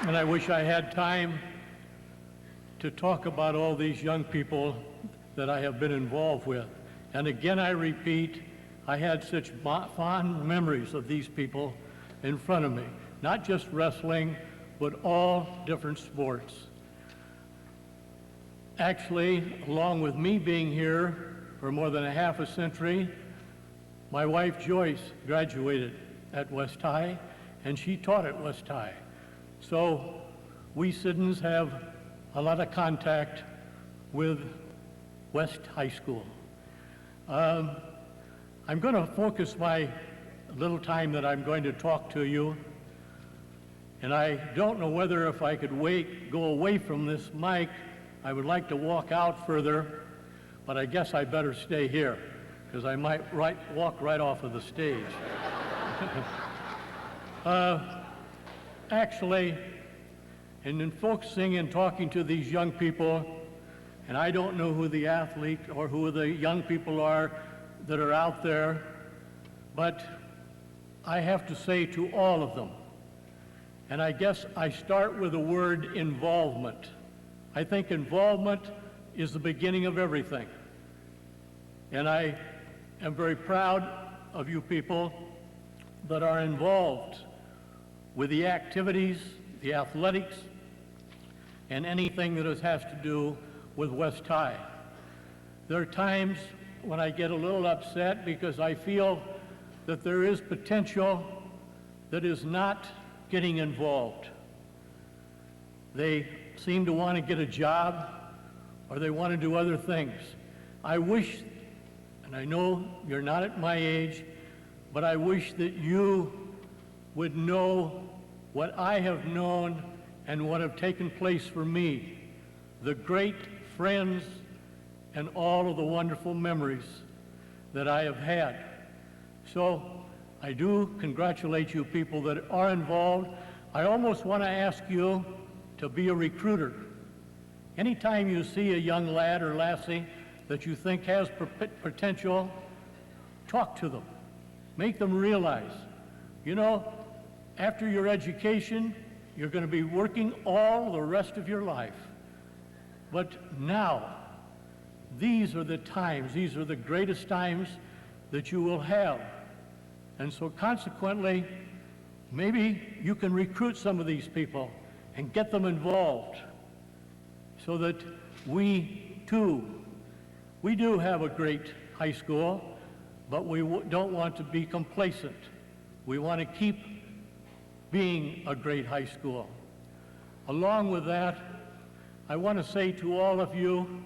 and I wish I had time to talk about all these young people that I have been involved with. And again, I repeat, I had such fond memories of these people in front of me. Not just wrestling, but all different sports. Actually, along with me being here for more than a half a century, my wife Joyce graduated at West High, and she taught at West High. So we Siddons have a lot of contact with West High School. I'm going to focus my little time that I'm going to talk to you, and I don't know whether if I could go away from this mic. I would like to walk out further, but I guess I better stay here because I might walk right off of the stage. Actually, and in focusing and talking to these young people, and I don't know who the athlete or who the young people are that are out there, but I have to say to all of them, and I guess I start with the word involvement. I think involvement is the beginning of everything. And I am very proud of you people that are involved with the activities, the athletics, and anything that has to do with West High. There are times when I get a little upset because I feel that there is potential that is not getting involved. They seem to want to get a job or they want to do other things. I wish, and I know you're not at my age, but I wish that you would know what I have known and what have taken place for me, the great friends and all of the wonderful memories that I have had. So I do congratulate you people that are involved. I almost want to ask you to be a recruiter. Anytime you see a young lad or lassie that you think has potential, talk to them. Make them realize, you know, after your education, you're going to be working all the rest of your life. But now, these are the times, these are the greatest times that you will have. And so consequently, maybe you can recruit some of these people and get them involved so that we do have a great high school, but we don't want to be complacent. We want to keep being a great high school. Along with that, I want to say to all of you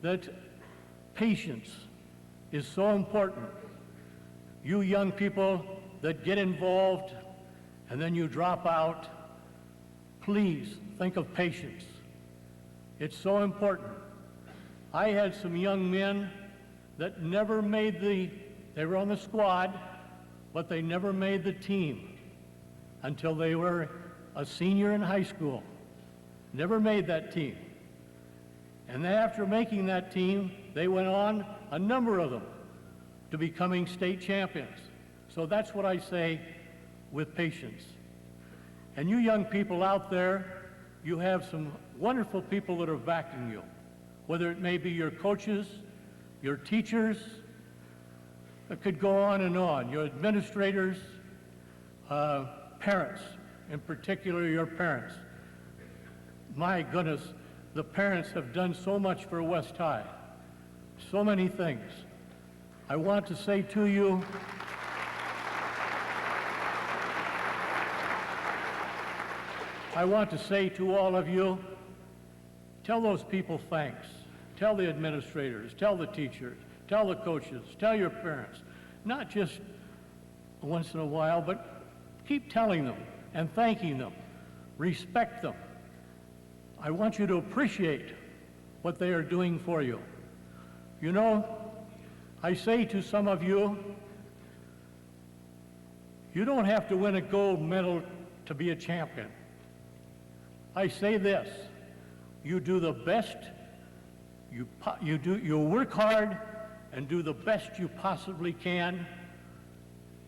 that patience is so important. You young people that get involved and then you drop out, please think of patience. It's so important. I had some young men that never made they were on the squad, but they never made the team until they were a senior in high school. Never made that team. And then after making that team, they went on, a number of them, to becoming state champions. So that's what I say with patience. And you young people out there, you have some wonderful people that are backing you, whether it may be your coaches, your teachers, it could go on and on, your administrators, parents, in particular your parents. My goodness, the parents have done so much for West High, so many things. I want to say to you, I want to say to all of you, tell those people thanks. Tell the administrators, tell the teachers, tell the coaches, tell your parents. Not just once in a while, but keep telling them and thanking them. Respect them. I want you to appreciate what they are doing for you. You know, I say to some of you, you don't have to win a gold medal to be a champion. I say this, you do the best, you work hard and do the best you possibly can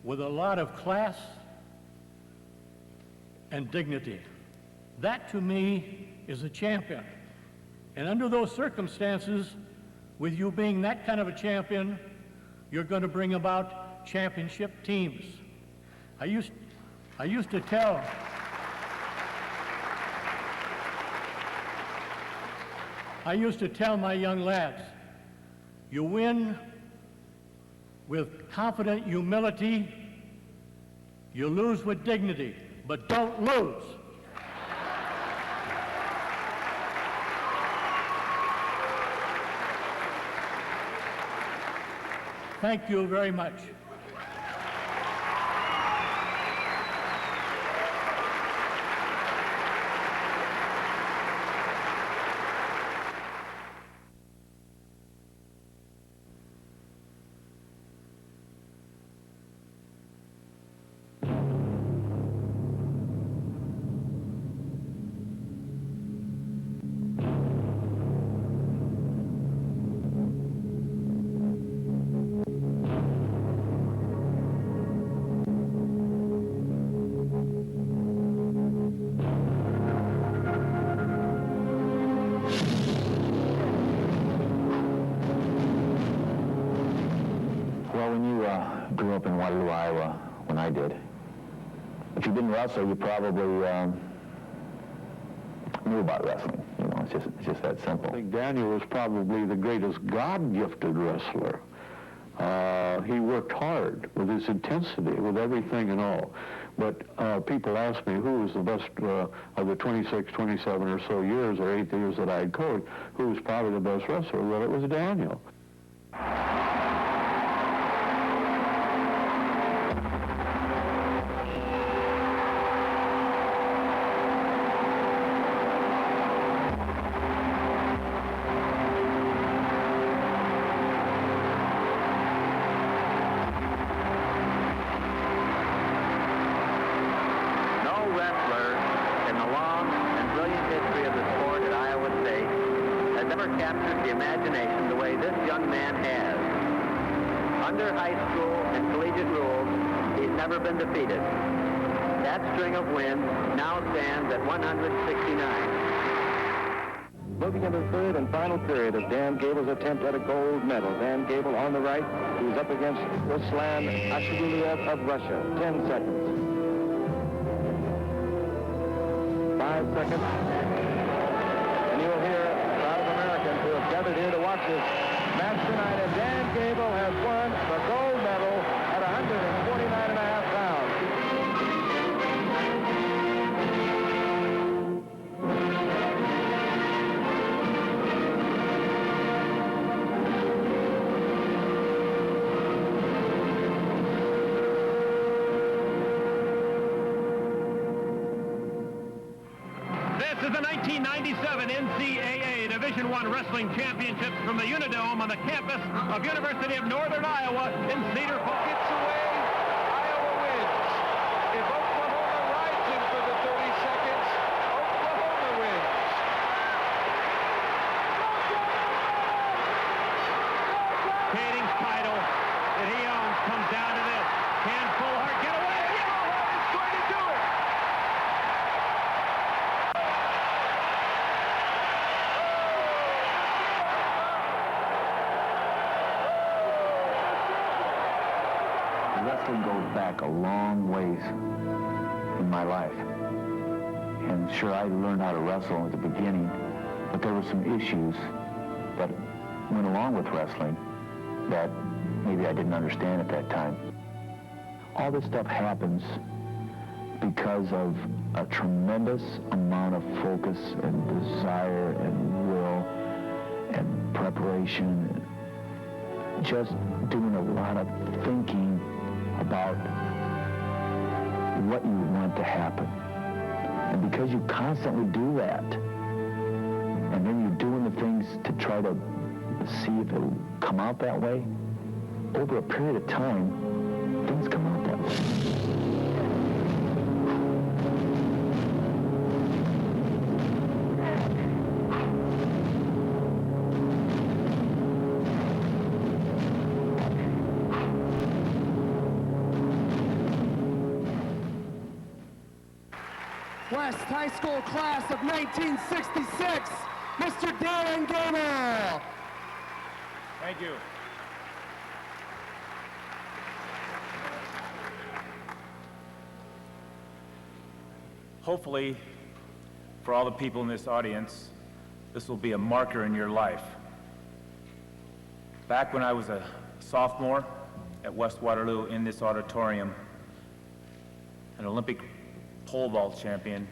with a lot of class and dignity. That to me is a champion. And under those circumstances, with you being that kind of a champion, you're going to bring about championship teams. I used to tell my young lads, you win with confident humility, you lose with dignity, but don't lose. Thank you very much. Grew up in Waterloo, Iowa, when I did. If you didn't wrestle, you probably knew about wrestling. You know, it's just that simple. I think Daniel was probably the greatest God-gifted wrestler. He worked hard with his intensity, with everything and all. But people ask me who was the best of the 26, 27 or so years, or 8 years that I had coached, who was probably the best wrestler. Well, it was Daniel. captured the imagination the way this young man has. Under high school and collegiate rules, he's never been defeated. That string of wins now stands at 169. Moving into the third and final period of Dan Gable's attempt at a gold medal. Dan Gable on the right, who's up against Ruslan Ashaduliev of Russia. 10 seconds. 5 seconds. And you'll hear a crowd of Americans who have gathered here to watch this match tonight. And Dan Gable has won the gold medal at 149.5 pounds. This is the 1997 NCAA Division I Wrestling Championships from the Unidome on the campus of University of Northern Iowa in Cedar Falls. Gets away, Iowa wins. If Oklahoma rides him for the 30 seconds, Oklahoma wins. Kading's title that he owns comes down to this. Can Fullhart get away? Fullhart is going to do it! Wrestling goes back a long ways in my life. And sure, I learned how to wrestle at the beginning, but there were some issues that went along with wrestling that maybe I didn't understand at that time. All this stuff happens because of a tremendous amount of focus and desire and will and preparation, and just doing a lot of thinking about what you want to happen. And because you constantly do that, and then you're doing the things to try to see if it'll come out that way, over a period of time, things come out that way. West High School class of 1966, Mr. Dan Gable. Thank you. Hopefully, for all the people in this audience, this will be a marker in your life. Back when I was a sophomore at West Waterloo in this auditorium, an Olympic pole vault champion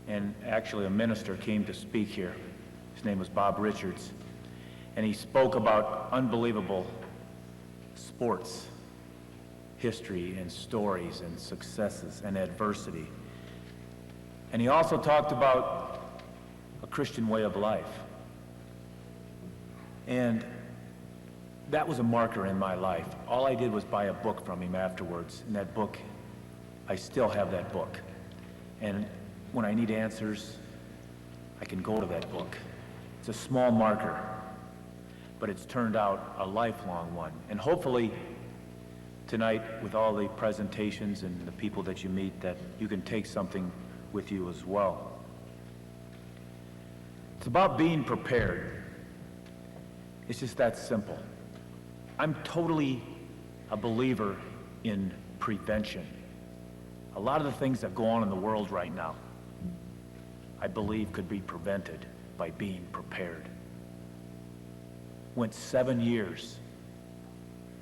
and actually a minister came to speak here. His name was Bob Richards, and he spoke about unbelievable sports history and stories and successes and adversity. And he also talked about a Christian way of life. And that was a marker in my life. All I did was buy a book from him afterwards, and that book, I still have that book. And when I need answers, I can go to that book. It's a small marker, but it's turned out a lifelong one. And hopefully, tonight, with all the presentations and the people that you meet, that you can take something with you as well. It's about being prepared. It's just that simple. I'm totally a believer in prevention. A lot of the things that go on in the world right now, I believe could be prevented by being prepared. Went 7 years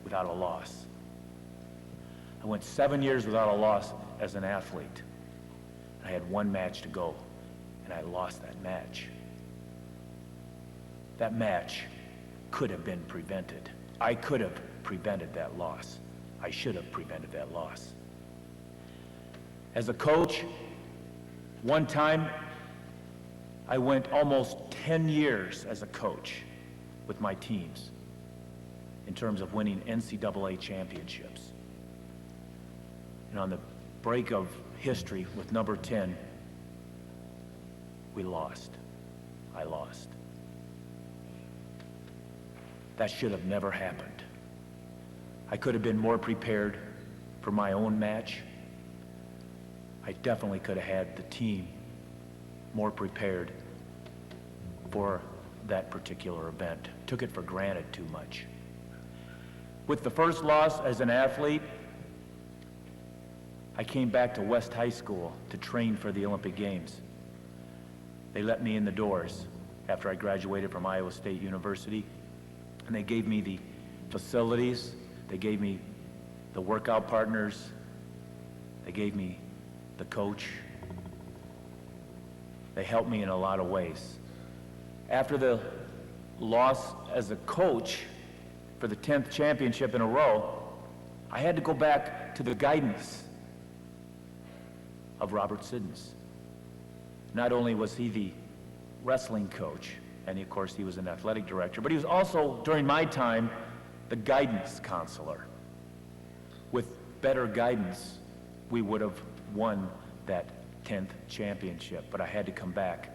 without a loss. I went 7 years without a loss as an athlete. I had one match to go, and I lost that match. That match could have been prevented. I could have prevented that loss. I should have prevented that loss. As a coach, one time, I went almost 10 years as a coach with my teams in terms of winning NCAA championships. And on the break of history with number 10, we lost. I lost. That should have never happened. I could have been more prepared for my own match. I definitely could have had the team more prepared for that particular event. Took it for granted too much. With the first loss as an athlete, I came back to West High School to train for the Olympic Games. They let me in the doors after I graduated from Iowa State University, and they gave me the facilities, they gave me the workout partners, they gave me the coach. They helped me in a lot of ways. After the loss as a coach for the 10th championship in a row, I had to go back to the guidance of Robert Siddons. Not only was he the wrestling coach, and of course he was an athletic director, but he was also, during my time, the guidance counselor. With better guidance, we would have won that 10th championship, but I had to come back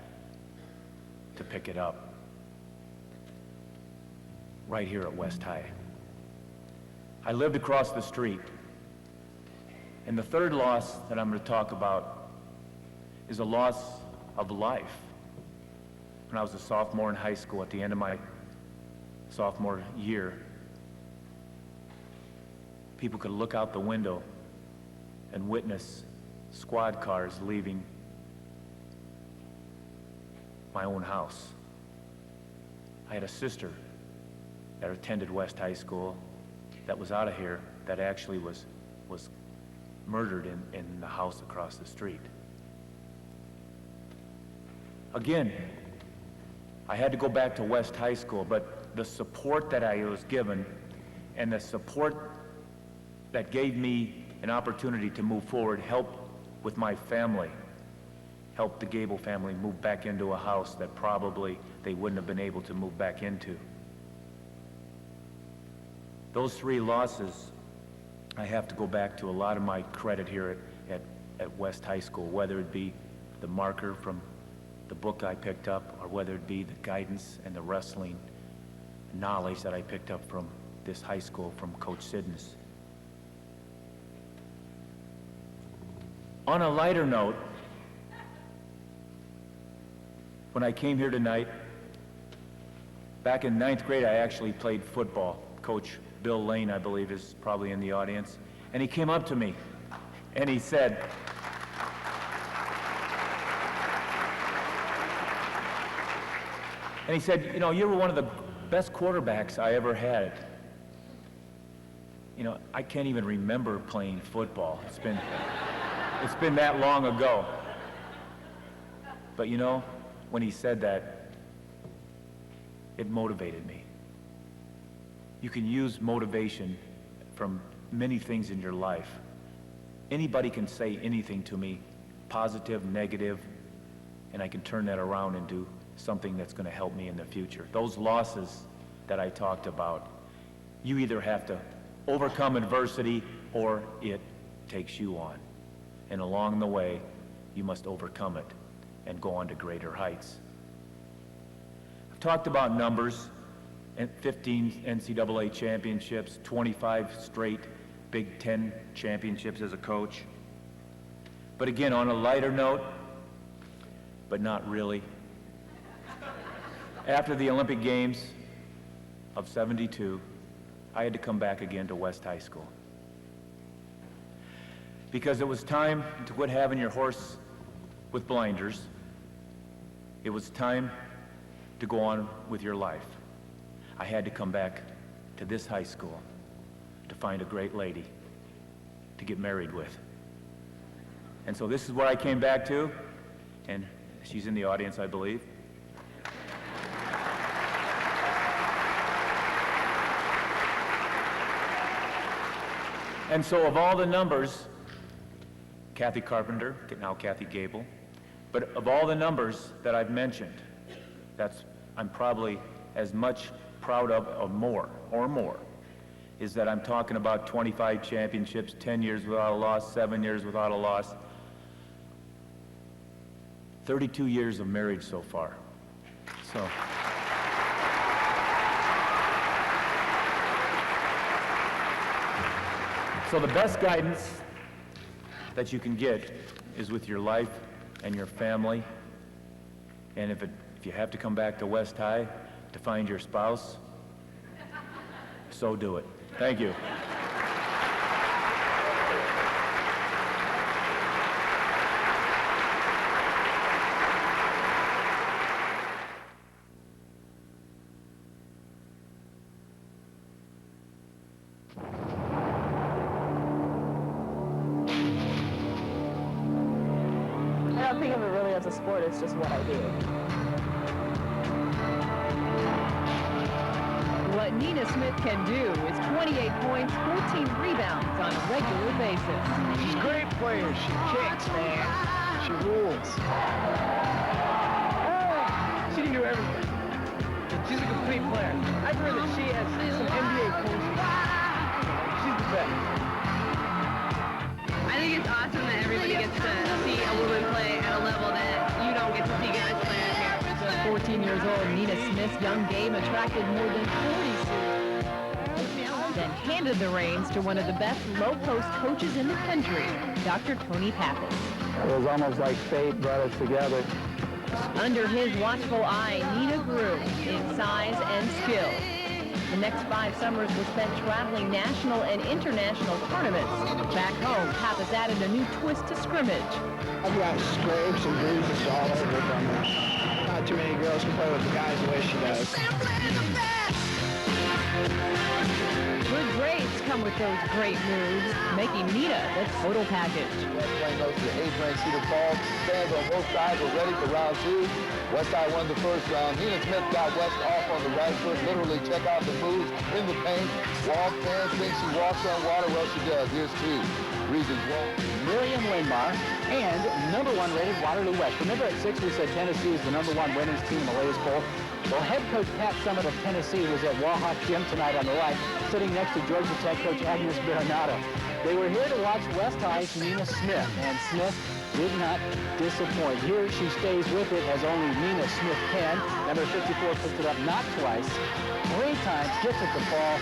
to pick it up right here at West High. I lived across the street, and the third loss that I'm going to talk about is a loss of life. When I was a sophomore in high school, at the end of my sophomore year, people could look out the window and witness squad cars leaving my own house. I had a sister that attended West High School that was out of here that actually was murdered in the house across the street. Again, I had to go back to West High School, but the support that I was given and the support that gave me an opportunity to move forward helped with my family, helped the Gable family move back into a house that probably they wouldn't have been able to move back into. Those three losses, I have to go back to a lot of my credit here at West High School, whether it be the marker from the book I picked up, or whether it be the guidance and the wrestling knowledge that I picked up from this high school from Coach Siddons. On a lighter note, when I came here tonight, back in 9th grade, I actually played football. Coach Bill Lane, I believe, is probably in the audience. And he came up to me and he said, you know, you were one of the best quarterbacks I ever had. You know, I can't even remember playing football. It's been that long ago. But you know, when he said that, it motivated me. You can use motivation from many things in your life. Anybody can say anything to me, positive, negative, and I can turn that around and do something that's going to help me in the future. Those losses that I talked about, you either have to overcome adversity or it takes you on. And along the way, you must overcome it and go on to greater heights. I've talked about numbers, 15 NCAA championships, 25 straight Big Ten championships as a coach. But again, on a lighter note, but not really, after the Olympic Games of '72, I had to come back again to West High School. Because it was time to quit having your horse with blinders. It was time to go on with your life. I had to come back to this high school to find a great lady to get married with. And so this is what I came back to, and she's in the audience, I believe. And so of all the numbers, Kathy Carpenter, now Kathy Gable, but of all the numbers that I've mentioned, I'm probably as much proud of or more, is that I'm talking about 25 championships, 10 years without a loss, 7 years without a loss, 32 years of marriage so far. So the best guidance that you can get is with your life and your family. And if you have to come back to West High to find your spouse, so do it. Thank you. I don't think of it really as a sport, it's just what I do. What Nina Smith can do is 28 points, 14 rebounds on a regular basis. She's a great player. She kicks, man. She rules. She can do everything. She's a complete player. I've heard that she has some NBA coaching. She's the best. I think it's awesome that everybody gets to see a woman play at a level that you don't get to see guys play at here. 14 years old, Nina Smith's young game attracted more than 40 students. Then handed the reins to one of the best low-post coaches in the country, Dr. Tony Pappas. It was almost like fate brought us together. Under his watchful eye, Nina grew in size and skill. The next 5 summers were spent traveling national and international tournaments. Back home, Pappas added a new twist to scrimmage. I've got scrapes and bruises all over from her. Not too many girls can play with the guys the way she does. Good grades come with those great moves, making Nina the total package. West playing goes to the 8th-ranked Cedar Falls. Fans on both sides were ready for round 2. West Side won the first round. Nina Smith got West off on the right foot. Literally, check out the moves in the paint. Wahawk fans think she walks on water. Well, she does. Here's 2. Regions 1. Miriam Lindmar and #1 rated Waterloo West. Remember at 6 we said Tennessee is the #1 women's team in the latest poll? Well, head coach Pat Summitt of Tennessee was at Wahawk Gym tonight on the right, sitting next to Georgia Tech coach Agnes Baronato. They were here to watch West High's Nina Smith, and Smith did not disappoint. Here she stays with it as only Nina Smith can. Number 54 puts it up not twice, 3 times, gets it to fall.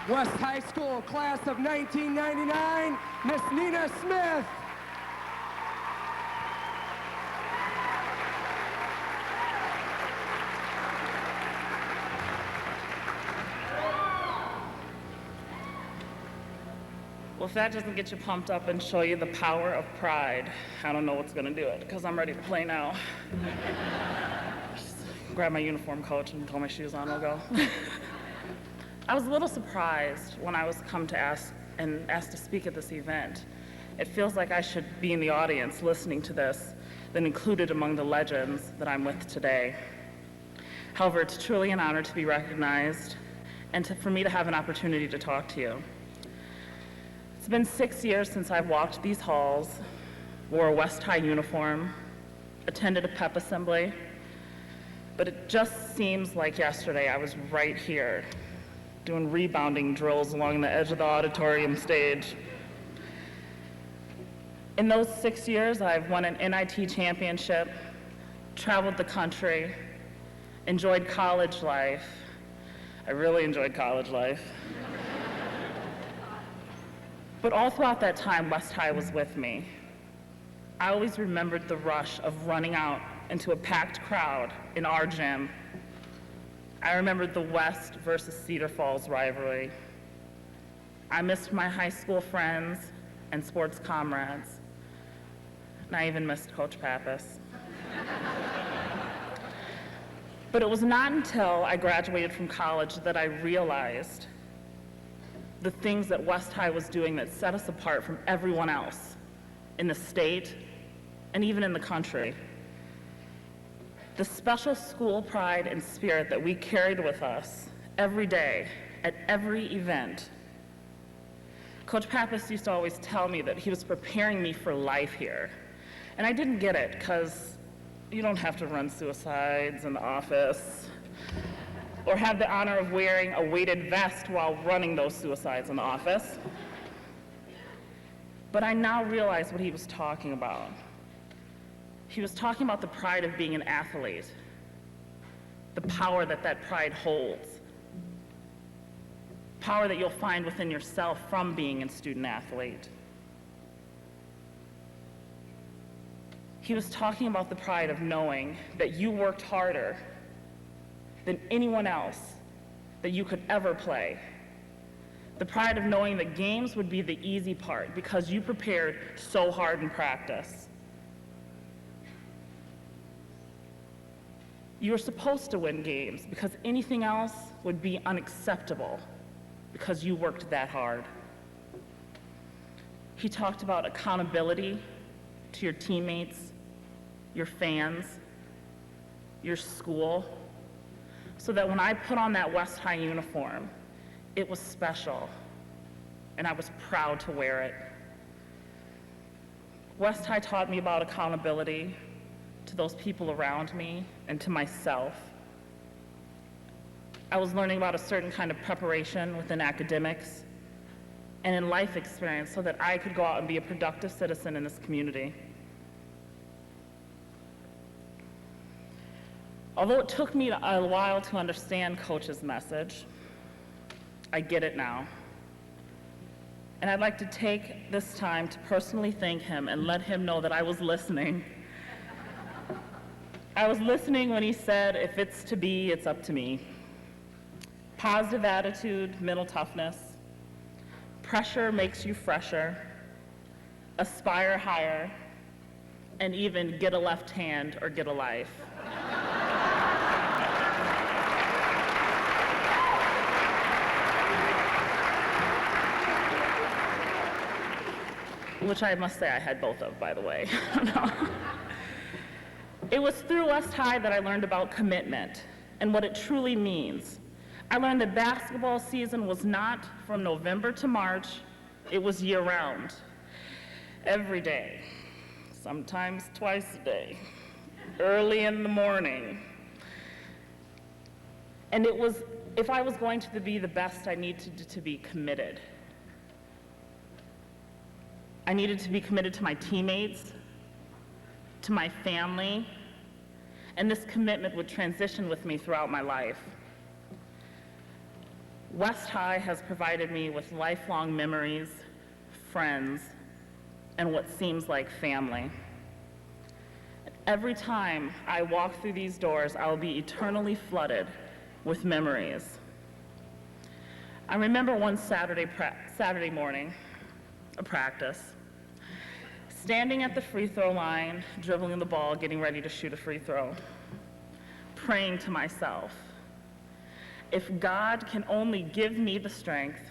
West High School class of 1999, Miss Nina Smith. Well, if that doesn't get you pumped up and show you the power of pride, I don't know what's gonna do it, because I'm ready to play now. Just grab my uniform, coach, and throw my shoes on, we'll go. I was a little surprised when I was asked to speak at this event. It feels like I should be in the audience listening to this than included among the legends that I'm with today. However, it's truly an honor to be recognized and for me to have an opportunity to talk to you. It's been 6 years since I've walked these halls, wore a West High uniform, attended a pep assembly, but it just seems like yesterday I was right here, doing rebounding drills along the edge of the auditorium stage. In those 6 years, I've won an NIT championship, traveled the country, enjoyed college life. I really enjoyed college life. But all throughout that time, West High was with me. I always remembered the rush of running out into a packed crowd in our gym. I remembered the West versus Cedar Falls rivalry. I missed my high school friends and sports comrades. And I even missed Coach Pappas. But it was not until I graduated from college that I realized the things that West High was doing that set us apart from everyone else in the state and even in the country. The special school pride and spirit that we carried with us every day, at every event. Coach Pappas used to always tell me that he was preparing me for life here. And I didn't get it, because you don't have to run suicides in the office or have the honor of wearing a weighted vest while running those suicides in the office. But I now realize what he was talking about. He was talking about the pride of being an athlete, the power that that pride holds, power that you'll find within yourself from being a student athlete. He was talking about the pride of knowing that you worked harder than anyone else that you could ever play. The pride of knowing that games would be the easy part because you prepared so hard in practice. You were supposed to win games because anything else would be unacceptable because you worked that hard. He talked about accountability to your teammates, your fans, your school, so that when I put on that West High uniform, it was special, and I was proud to wear it. West High taught me about accountability to those people around me and to myself. I was learning about a certain kind of preparation within academics and in life experience so that I could go out and be a productive citizen in this community. Although it took me a while to understand Coach's message, I get it now. And I'd like to take this time to personally thank him and let him know that I was listening. I was listening when he said, if it's to be, it's up to me. Positive attitude, mental toughness. Pressure makes you fresher. Aspire higher. And even get a left hand or get a life. Which I must say I had both of, by the way. It was through West High that I learned about commitment and what it truly means. I learned that basketball season was not from November to March, it was year-round. Every day, sometimes twice a day, early in the morning. And it was, if I was going to be the best, I needed to be committed. I needed to be committed to my teammates, to my family, and this commitment would transition with me throughout my life. West High has provided me with lifelong memories, friends, and what seems like family. Every time I walk through these doors, I will be eternally flooded with memories. I remember one Saturday morning, a practice, standing at the free throw line, dribbling the ball, getting ready to shoot a free throw, praying to myself, if God can only give me the strength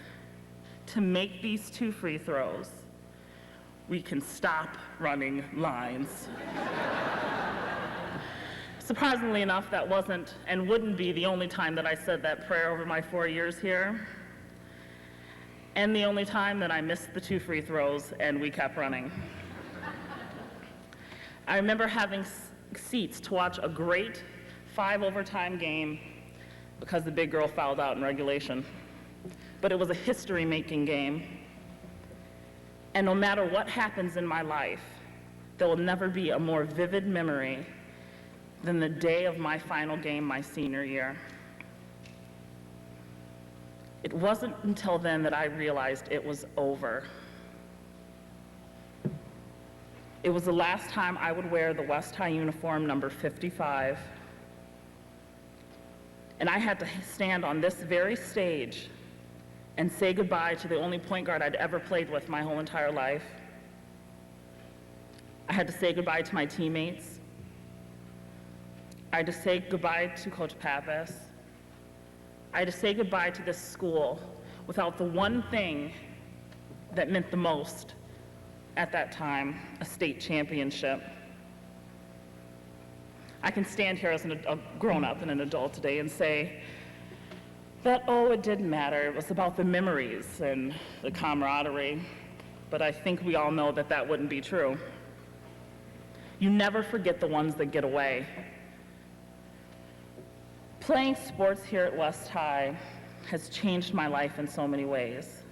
to make these 2 free throws, we can stop running lines. Surprisingly enough, that wasn't and wouldn't be the only time that I said that prayer over my 4 years here, and the only time that I missed the 2 free throws and we kept running. I remember having seats to watch a great 5 overtime game because the big girl fouled out in regulation. But it was a history-making game. And no matter what happens in my life, there will never be a more vivid memory than the day of my final game my senior year. It wasn't until then that I realized it was over. It was the last time I would wear the West High uniform number 55. And I had to stand on this very stage and say goodbye to the only point guard I'd ever played with my whole entire life. I had to say goodbye to my teammates. I had to say goodbye to Coach Pappas. I had to say goodbye to this school without the one thing that meant the most at that time, a state championship. I can stand here as a grown-up and an adult today and say, That, oh, it didn't matter. It was about the memories and the camaraderie. But I think we all know that that wouldn't be true. You never forget the ones that get away. Playing sports here at West High has changed my life in so many ways.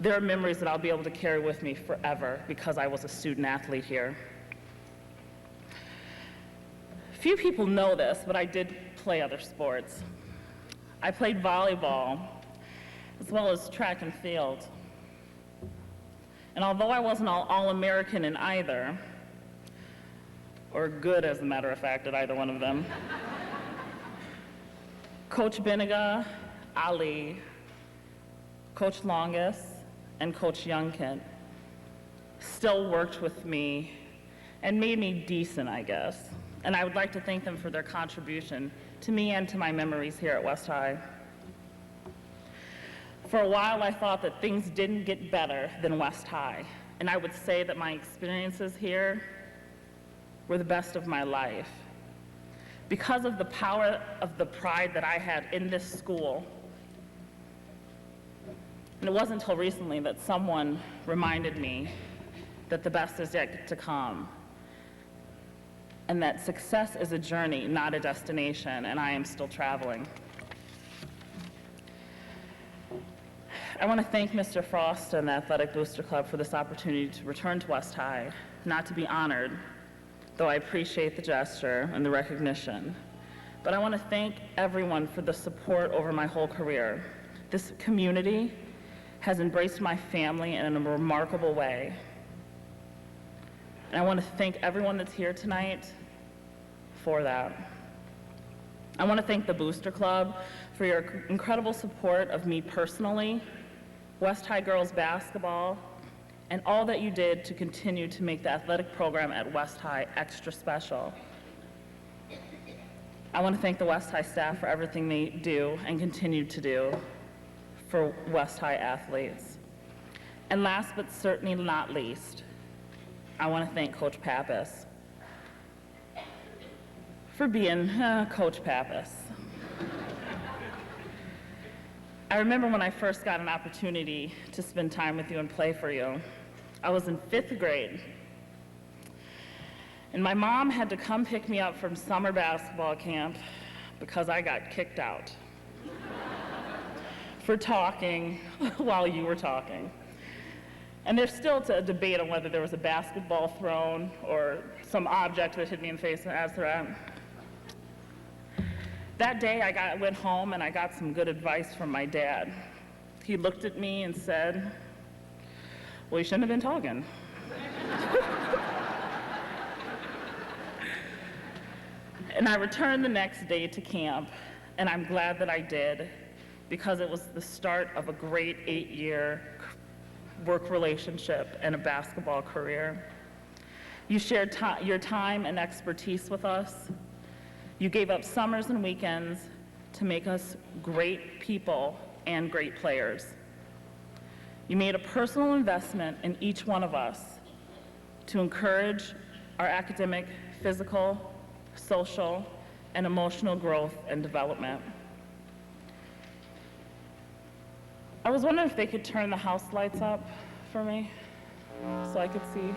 There are memories that I'll be able to carry with me forever because I was a student athlete here. Few people know this, but I did play other sports. I played volleyball, as well as track and field. And although I wasn't all-American in either, or good, as a matter of fact, at either one of them, Coach Beniga, Ali, Coach Longus, and Coach Youngkin still worked with me and made me decent, I guess. And I would like to thank them for their contribution to me and to my memories here at West High. For a while, I thought that things didn't get better than West High, and I would say that my experiences here were the best of my life. Because of the power of the pride that I had in this school, and it wasn't until recently that someone reminded me that the best is yet to come, and that success is a journey, not a destination, and I am still traveling. I want to thank Mr. Frost and the Athletic Booster Club for this opportunity to return to West High, not to be honored, though I appreciate the gesture and the recognition. But I want to thank everyone for the support over my whole career. This community has embraced my family in a remarkable way. And I want to thank everyone that's here tonight for that. I want to thank the Booster Club for your incredible support of me personally, West High girls basketball, and all that you did to continue to make the athletic program at West High extra special. I want to thank the West High staff for everything they do and continue to do for West High athletes. And last but certainly not least, I want to thank Coach Pappas for being Coach Pappas. I remember when I first got an opportunity to spend time with you and play for you. I was in 5th grade, and my mom had to come pick me up from summer basketball camp because I got kicked out for talking while you were talking. And there's still a debate on whether there was a basketball thrown or some object that hit me in the face as threat. That day, I went home and I got some good advice from my dad. He looked at me and said, "Well, you shouldn't have been talking." And I returned the next day to camp, and I'm glad that I did, because it was the start of a great 8-year work relationship and a basketball career. You shared your time and expertise with us. You gave up summers and weekends to make us great people and great players. You made a personal investment in each one of us to encourage our academic, physical, social, and emotional growth and development. I was wondering if they could turn the house lights up for me so I could see.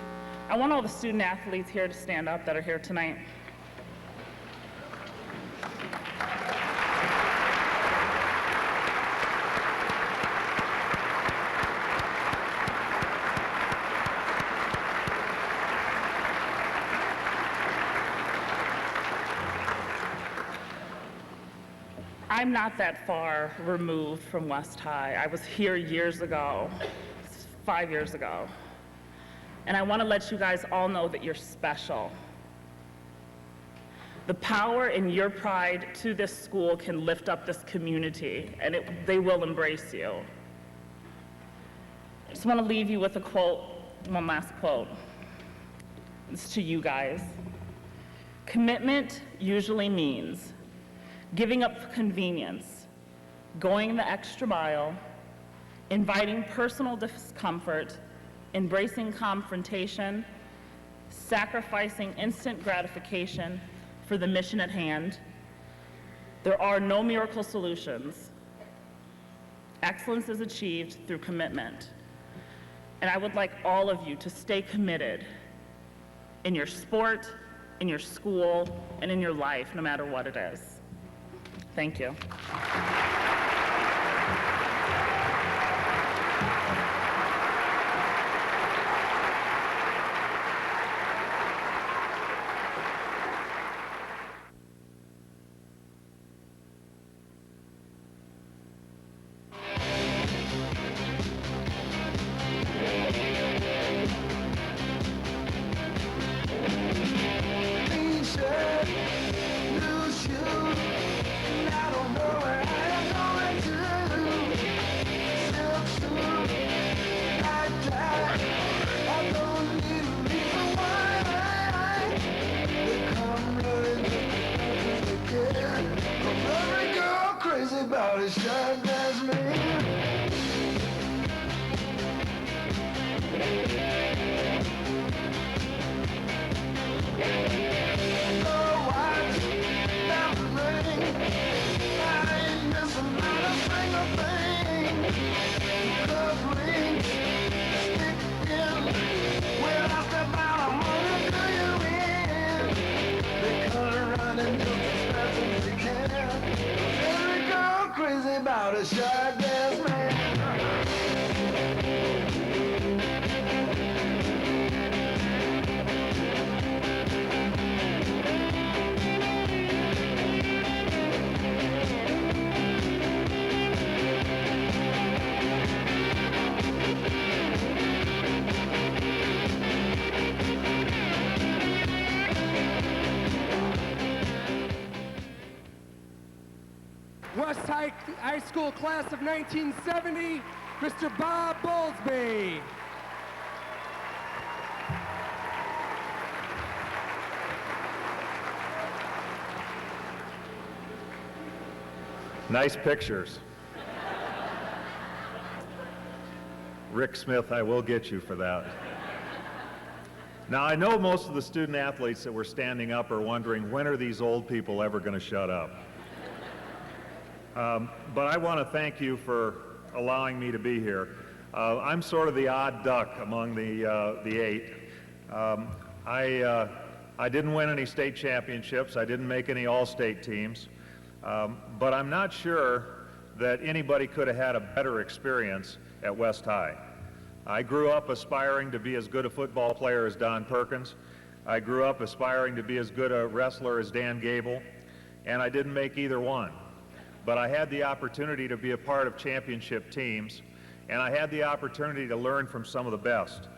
I want all the student athletes here to stand up that are here tonight. I'm not that far removed from West High. I was here years ago, 5 years ago. And I want to let you guys all know that you're special. The power and your pride to this school can lift up this community, and they will embrace you. I just want to leave you with a quote, one last quote. It's to you guys. Commitment usually means giving up convenience, going the extra mile, inviting personal discomfort, embracing confrontation, sacrificing instant gratification for the mission at hand. There are no miracle solutions. Excellence is achieved through commitment. And I would like all of you to stay committed in your sport, in your school, and in your life, no matter what it is. Thank you. West High School class of 1970, Mr. Bob Bowlesby. Nice pictures. Rick Smith, I will get you for that. Now, I know most of the student athletes that were standing up are wondering, when are these old people ever going to shut up? But I want to thank you for allowing me to be here. I'm sort of the odd duck among the eight. I didn't win any state championships. I didn't make any all-state teams. But I'm not sure that anybody could have had a better experience at West High. I grew up aspiring to be as good a football player as Don Perkins. I grew up aspiring to be as good a wrestler as Dan Gable, and I didn't make either one. But I had the opportunity to be a part of championship teams, and I had the opportunity to learn from some of the best.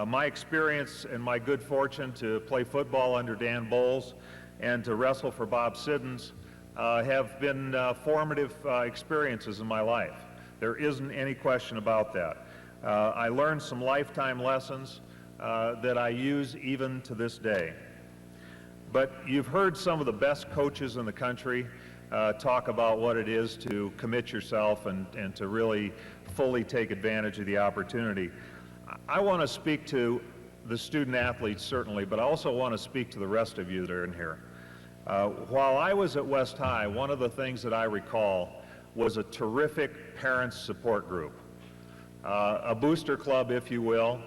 My experience and my good fortune to play football under Dan Bowles and to wrestle for Bob Siddons have been formative experiences in my life. There isn't any question about that. I learned some lifetime lessons that I use even to this day. But you've heard some of the best coaches in the country talk about what it is to commit yourself and to really fully take advantage of the opportunity. I want to speak to the student athletes certainly, but I also want to speak to the rest of you that are in here. While I was at West High, one of the things that I recall was a terrific parents support group. A booster club, if you will,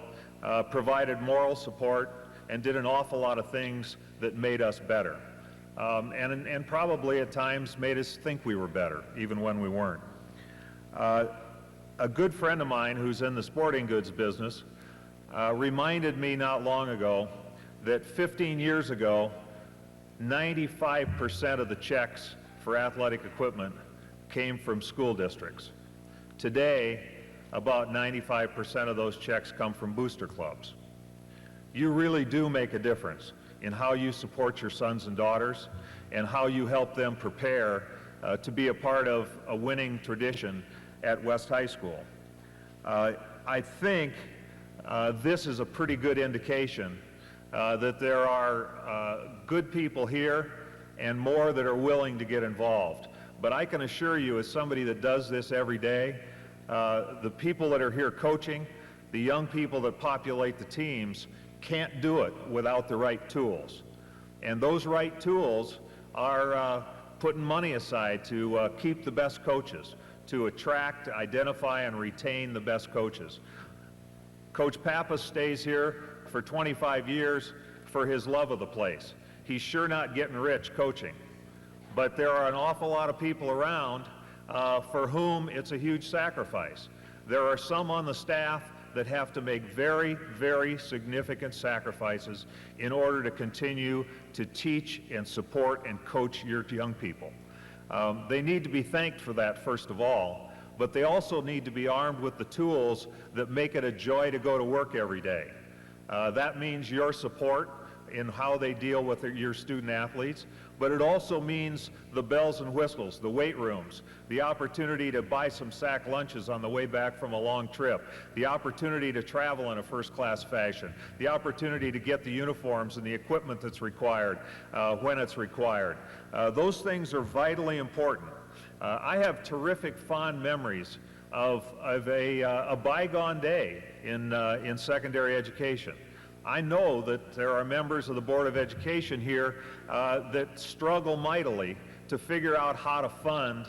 provided moral support and did an awful lot of things that made us better. And probably at times made us think we were better, even when we weren't. A good friend of mine who's in the sporting goods business reminded me not long ago that 15 years ago, 95% of the checks for athletic equipment came from school districts. Today, about 95% of those checks come from booster clubs. You really do make a difference in how you support your sons and daughters and how you help them prepare to be a part of a winning tradition at West High School. I think this is a pretty good indication that there are good people here and more that are willing to get involved. But I can assure you, as somebody that does this every day, the people that are here coaching, the young people that populate the teams, can't do it without the right tools. And those right tools are putting money aside to keep the best coaches, to attract, identify, and retain the best coaches. Coach Pappas stays here for 25 years for his love of the place. He's sure not getting rich coaching, but there are an awful lot of people around for whom it's a huge sacrifice. There are some on the staff that have to make very, very significant sacrifices in order to continue to teach and support and coach your young people. They need to be thanked for that, first of all, but they also need to be armed with the tools that make it a joy to go to work every day. That means your support in how they deal with your student athletes, but it also means the bells and whistles, the weight rooms, the opportunity to buy some sack lunches on the way back from a long trip, the opportunity to travel in a first-class fashion, the opportunity to get the uniforms and the equipment that's required when it's required. Those things are vitally important. I have terrific fond memories of a bygone day in secondary education. I know that there are members of the Board of Education here that struggle mightily to figure out how to fund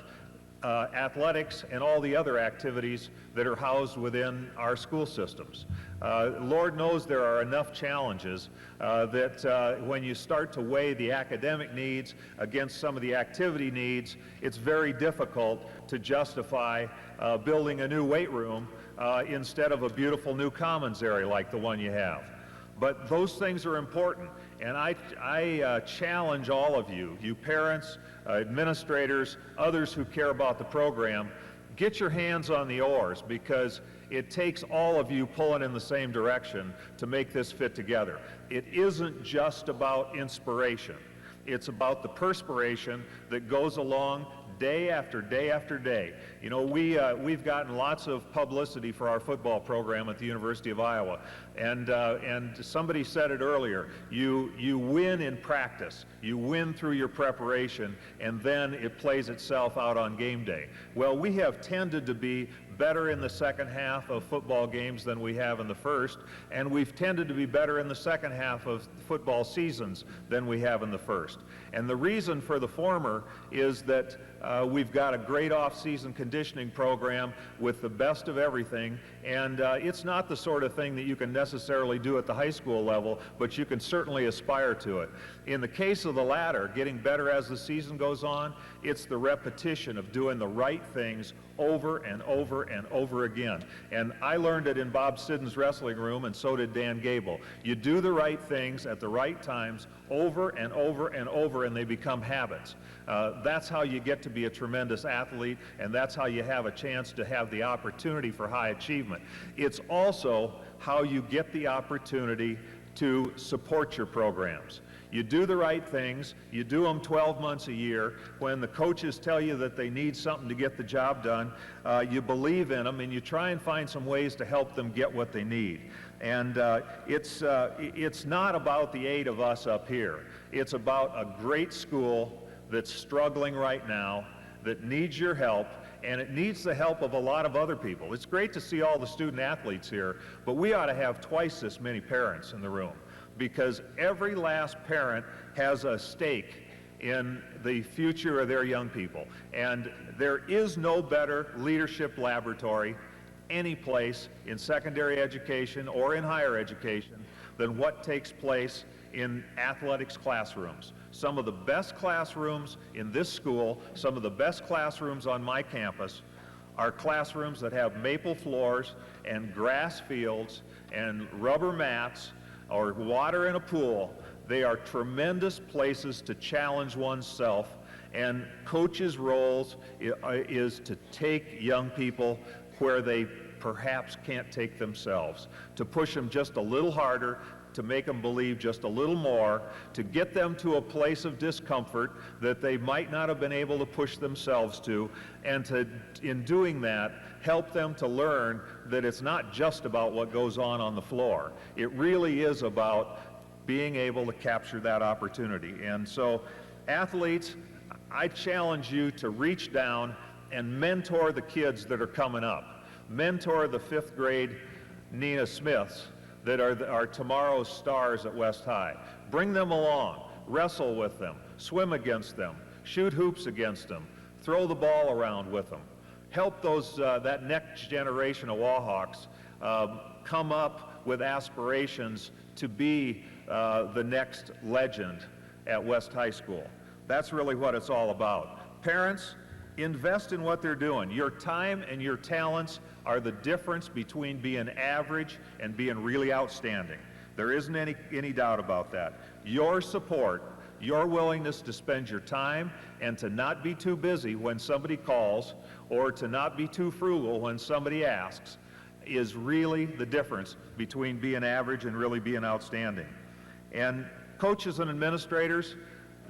athletics and all the other activities that are housed within our school systems. Lord knows there are enough challenges that when you start to weigh the academic needs against some of the activity needs, it's very difficult to justify building a new weight room instead of a beautiful new commons area like the one you have. But those things are important, and I challenge all of you, you parents, administrators, others who care about the program, get your hands on the oars, because it takes all of you pulling in the same direction to make this fit together. It isn't just about inspiration. It's about the perspiration that goes along day after day after day. You know, we've gotten lots of publicity for our football program at the University of Iowa, and somebody said it earlier, you win in practice, you win through your preparation, and then it plays itself out on game day. Well, we have tended to be better in the second half of football games than we have in the first, and we've tended to be better in the second half of football seasons than we have in the first. And the reason for the former is that we've got a great off-season conditioning program with the best of everything, and it's not the sort of thing that you can necessarily do at the high school level, but you can certainly aspire to it. In the case of the latter, getting better as the season goes on, it's the repetition of doing the right things over and over and over again. And I learned it in Bob Sidden's wrestling room, and so did Dan Gable. You do the right things at the right times over and over and over, and they become habits. That's how you get to be a tremendous athlete, and that's how you have a chance to have the opportunity for high achievement. It's also how you get the opportunity to support your programs. You do the right things, you do them 12 months a year. When the coaches tell you that they need something to get the job done, you believe in them, and you try and find some ways to help them get what they need. And it's not about the 8 of us up here. It's about a great school that's struggling right now, that needs your help, and it needs the help of a lot of other people. It's great to see all the student athletes here, but we ought to have twice this many parents in the room, because every last parent has a stake in the future of their young people. And there is no better leadership laboratory any place in secondary education or in higher education than what takes place in athletics classrooms. Some of the best classrooms in this school, some of the best classrooms on my campus, are classrooms that have maple floors and grass fields and rubber mats or water in a pool. They are tremendous places to challenge oneself, and coaches' roles is to take young people where they perhaps can't take themselves, to push them just a little harder, to make them believe just a little more, to get them to a place of discomfort that they might not have been able to push themselves to, and to, in doing that, help them to learn that it's not just about what goes on the floor. It really is about being able to capture that opportunity. And so, athletes, I challenge you to reach down and mentor the kids that are coming up. Mentor the 5th grade Nina Smiths that are tomorrow's stars at West High. Bring them along, wrestle with them, swim against them, shoot hoops against them, throw the ball around with them, help those that next generation of Wahawks come up with aspirations to be the next legend at West High School. That's really what it's all about. Parents, invest in what they're doing. Your time and your talents are the difference between being average and being really outstanding. There isn't any doubt about that. Your support, your willingness to spend your time and to not be too busy when somebody calls or to not be too frugal when somebody asks is really the difference between being average and really being outstanding. And coaches and administrators,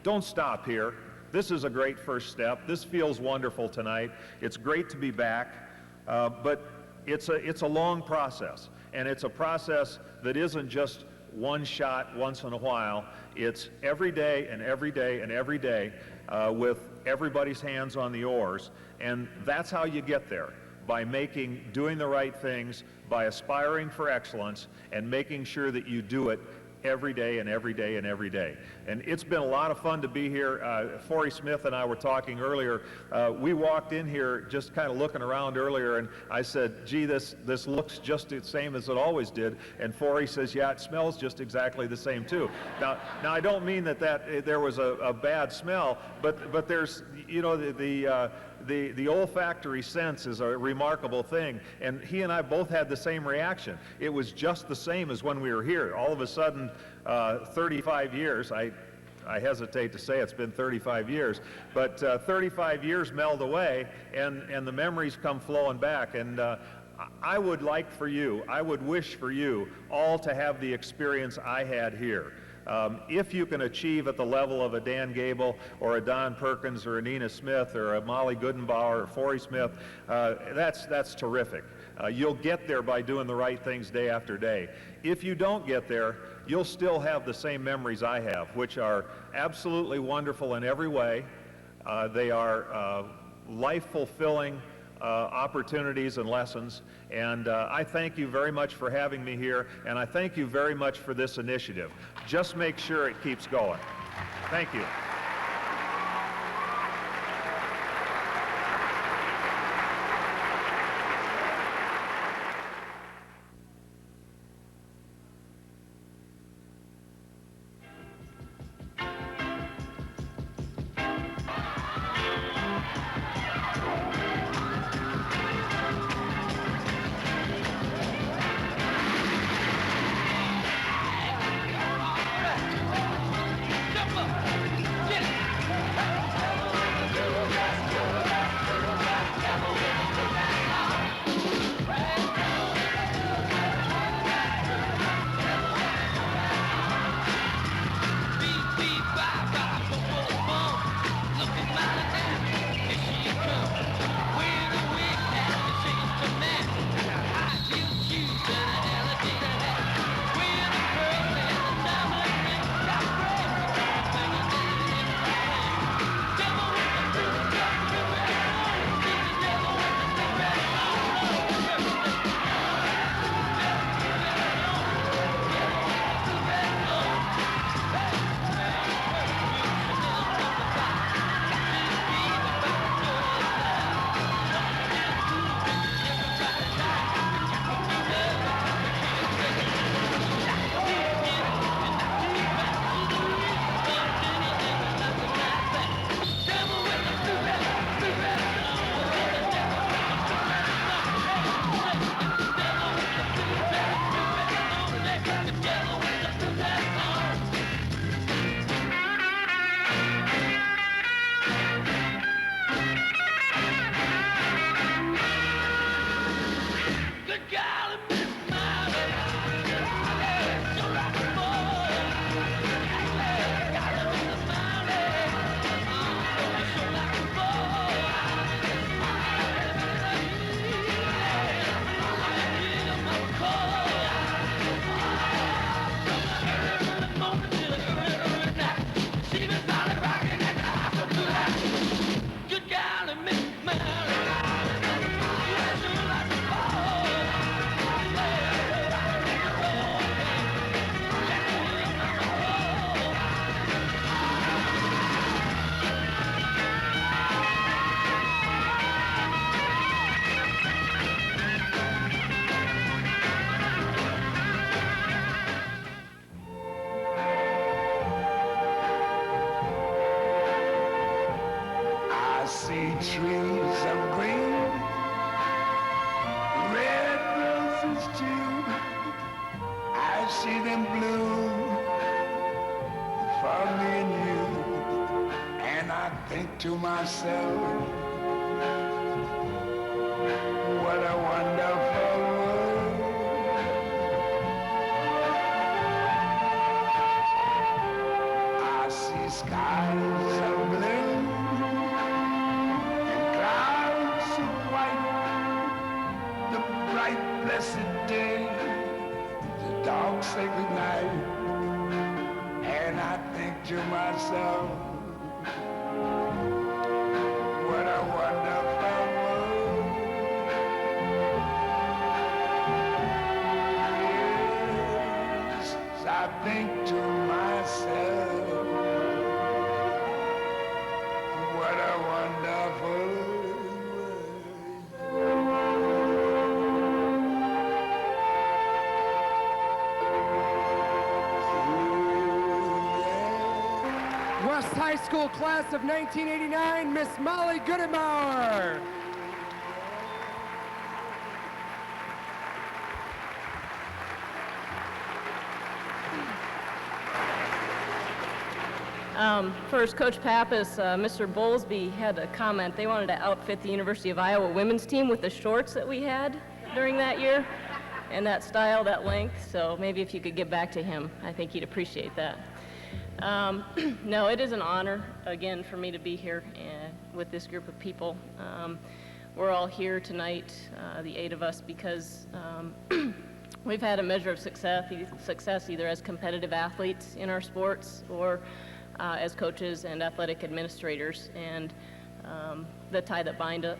don't stop here. This is a great first step. This feels wonderful tonight. It's great to be back, but it's a long process, and it's a process that isn't just one shot once in a while. It's every day and every day and every day with everybody's hands on the oars, and that's how you get there, by doing the right things, by aspiring for excellence, and making sure that you do it every day and every day and every day. And it's been a lot of fun to be here. Forey Smith and I were talking earlier. We walked in here just kind of looking around earlier, and I said, gee, this looks just the same as it always did. And Forey says, yeah, it smells just exactly the same too. Now I don't mean that there was a bad smell, but there's, you know, the olfactory sense is a remarkable thing, and he and I both had the same reaction. It was just the same as when we were here. All of a sudden, 35 years, I hesitate to say it's been 35 years, but 35 years meld away, and the memories come flowing back. And I would like for you, I would wish for you all to have the experience I had here. If you can achieve at the level of a Dan Gable or a Don Perkins or a Nina Smith or a Molly Goodenbauer or Forey Smith, that's terrific. You'll get there by doing the right things day after day. If you don't get there, you'll still have the same memories I have, which are absolutely wonderful in every way. They are life-fulfilling opportunities and lessons, and I thank you very much for having me here, and I thank you very much for this initiative. Just make sure it keeps going. Thank you. Jump up! to myself, what a wonderful world. I see skies of blue and clouds of white, the bright blessed day, the dark sacred night, and I think to myself, what a wonderful world. Yes, I think to myself, what a wonderful West High School class of 1989, Miss Molly Goodenbauer. First, Coach Pappas, Mr. Bowlesby had a comment. They wanted to outfit the University of Iowa women's team with the shorts that we had during that year, and that style, that length. So maybe if you could get back to him, I think he'd appreciate that. No, it is an honor, again, for me to be here with this group of people. We're all here tonight, the 8 of us, because we've had a measure of success either as competitive athletes in our sports or as coaches and athletic administrators. And the tie that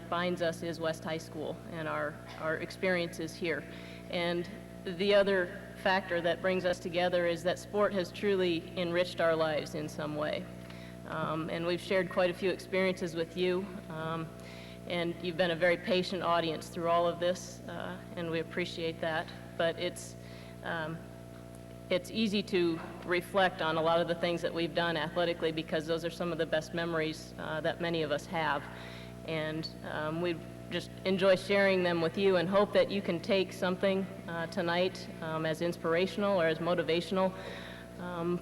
binds us is West High School and our experiences here. And the other factor that brings us together is that sport has truly enriched our lives in some way. And we've shared quite a few experiences with you, and you've been a very patient audience through all of this, and we appreciate that. But it's easy to reflect on a lot of the things that we've done athletically because those are some of the best memories that many of us have. And we just enjoy sharing them with you and hope that you can take something tonight as inspirational or as motivational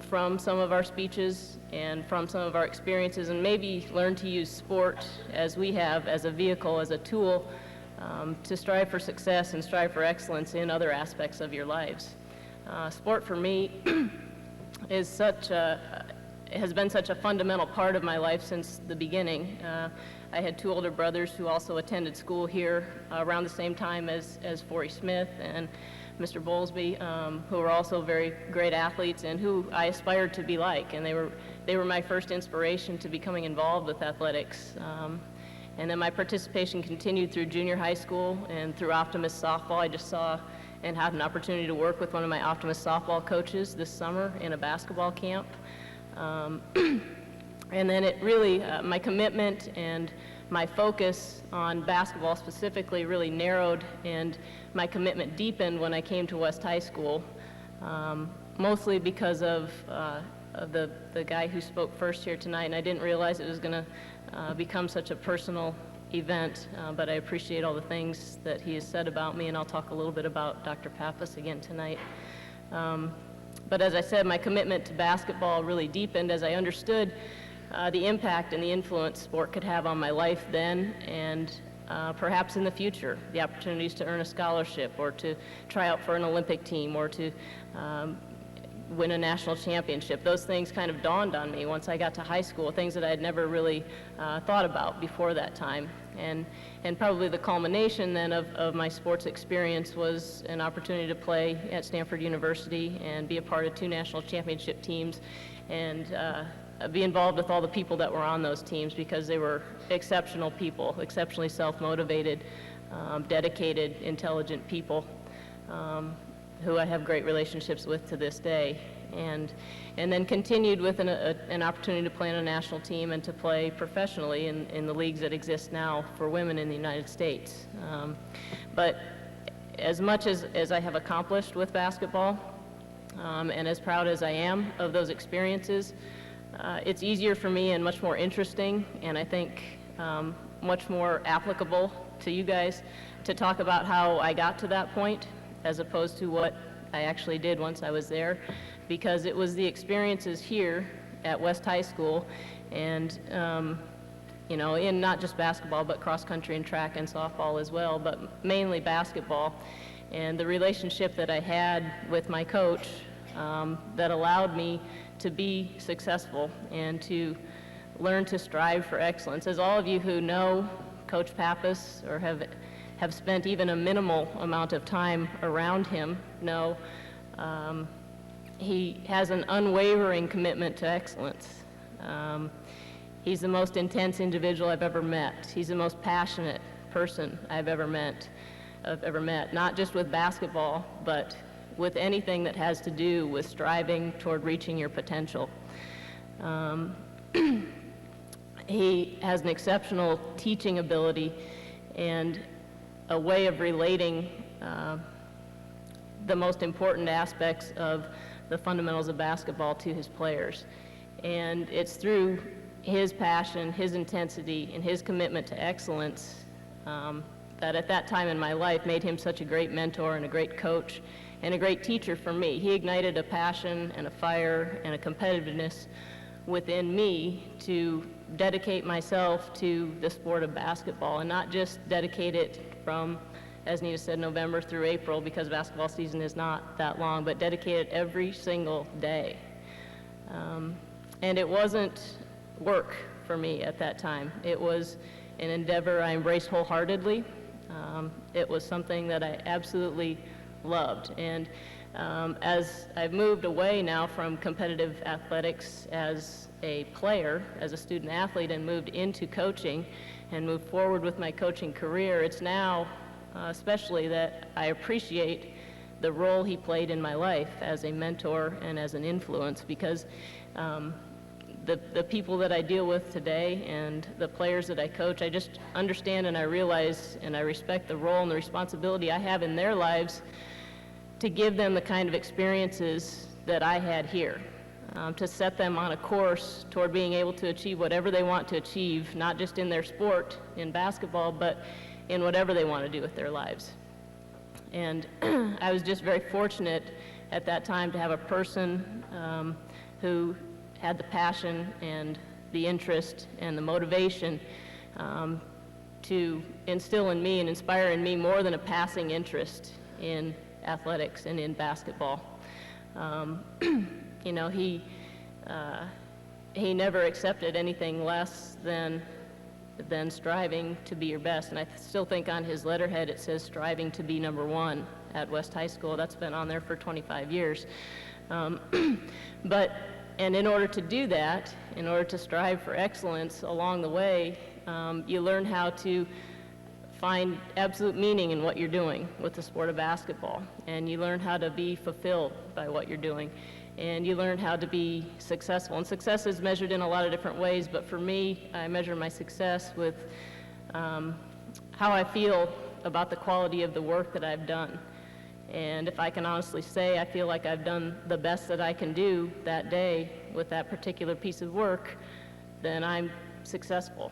from some of our speeches and from some of our experiences, and maybe learn to use sport as we have, as a vehicle, as a tool to strive for success and strive for excellence in other aspects of your lives. Sport for me is has been such a fundamental part of my life since the beginning. I had 2 older brothers who also attended school here around the same time as Forey Smith and Mr. Bowlesby, who were also very great athletes and who I aspired to be like. And they were my first inspiration to becoming involved with athletics. And then my participation continued through junior high school and through Optimist softball. I just saw and had an opportunity to work with one of my Optimist softball coaches this summer in a basketball camp. And then it really, my commitment and my focus on basketball specifically really narrowed, and my commitment deepened when I came to West High School, mostly because of the guy who spoke first here tonight, and I didn't realize it was going to become such a personal event, but I appreciate all the things that he has said about me, and I'll talk a little bit about Dr. Pappas again tonight. But as I said, my commitment to basketball really deepened as I understood the impact and the influence sport could have on my life then and perhaps in the future, the opportunities to earn a scholarship or to try out for an Olympic team or to win a national championship. Those things kind of dawned on me once I got to high school, things that I had never really thought about before that time. And probably the culmination then of my sports experience was an opportunity to play at Stanford University and be a part of 2 national championship teams and be involved with all the people that were on those teams because they were exceptional people, exceptionally self-motivated, dedicated, intelligent people who I have great relationships with to this day. And then continued with an opportunity to play on a national team and to play professionally in the leagues that exist now for women in the United States. But as much as I have accomplished with basketball, and as proud as I am of those experiences, it's easier for me and much more interesting, and I think much more applicable to you guys to talk about how I got to that point as opposed to what I actually did once I was there, because it was the experiences here at West High School and you know, in not just basketball, but cross country and track and softball as well, but mainly basketball. And the relationship that I had with my coach that allowed me to be successful and to learn to strive for excellence. As all of you who know Coach Pappas or have spent even a minimal amount of time around him know, he has an unwavering commitment to excellence. He's the most intense individual I've ever met. He's the most passionate person I've ever met, not just with basketball, but with anything that has to do with striving toward reaching your potential. He has an exceptional teaching ability and a way of relating the most important aspects of the fundamentals of basketball to his players. And it's through his passion, his intensity, and his commitment to excellence that at that time in my life made him such a great mentor and a great coach and a great teacher for me. He ignited a passion and a fire and a competitiveness within me to dedicate myself to the sport of basketball, and not just dedicate it from, as Nina said, November through April, because basketball season is not that long, but dedicate it every single day. And it wasn't work for me at that time. It was an endeavor I embraced wholeheartedly. It was something that I absolutely loved. And as I've moved away now from competitive athletics as a player, as a student athlete, and moved into coaching and moved forward with my coaching career, it's now especially that I appreciate the role he played in my life as a mentor and as an influence, because the people that I deal with today and the players that I coach, I just understand and I realize and I respect the role and the responsibility I have in their lives to give them the kind of experiences that I had here, to set them on a course toward being able to achieve whatever they want to achieve, not just in their sport, in basketball, but in whatever they want to do with their lives. And I was just very fortunate at that time to have a person who had the passion and the interest and the motivation to instill in me and inspire in me more than a passing interest in athletics and in basketball. You know, he never accepted anything less than striving to be your best. And I still think on his letterhead it says striving to be #1 at West High School. That's been on there for 25 years. And in order to do that, in order to strive for excellence along the way, you learn how to find absolute meaning in what you're doing with the sport of basketball. And you learn how to be fulfilled by what you're doing. And you learn how to be successful. And success is measured in a lot of different ways, but for me, I measure my success with how I feel about the quality of the work that I've done. And if I can honestly say I feel like I've done the best that I can do that day with that particular piece of work, then I'm successful.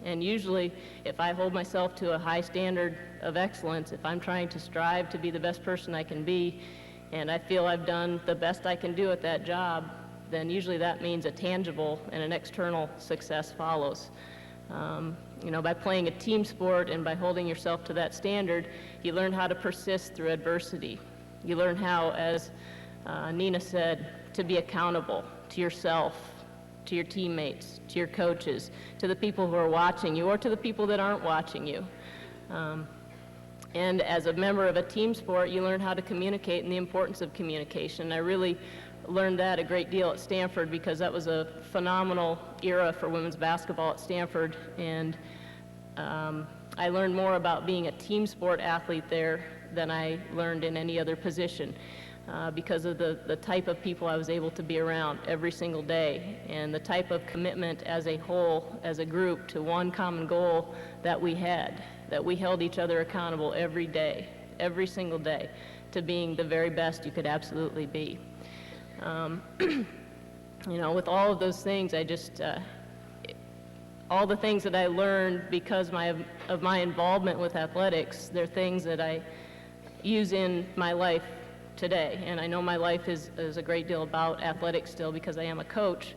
And usually, if I hold myself to a high standard of excellence, if I'm trying to strive to be the best person I can be, and I feel I've done the best I can do at that job, then usually that means a tangible and an external success follows. You know, by playing a team sport and by holding yourself to that standard, you learn how to persist through adversity. You learn how, as Nina said, to be accountable to yourself, to your teammates, to your coaches, to the people who are watching you, or to the people that aren't watching you. And as a member of a team sport, you learn how to communicate and the importance of communication. I really learned that a great deal at Stanford, because that was a phenomenal era for women's basketball at Stanford. And I learned more about being a team sport athlete there than I learned in any other position, because of the type of people I was able to be around every single day, and the type of commitment as a whole, as a group, to one common goal that we had, that we held each other accountable every day, every single day, to being the very best you could absolutely be. You know, with all of those things, I just, all the things that I learned because of my involvement with athletics, they're things that I use in my life today. And I know my life is a great deal about athletics still, because I am a coach.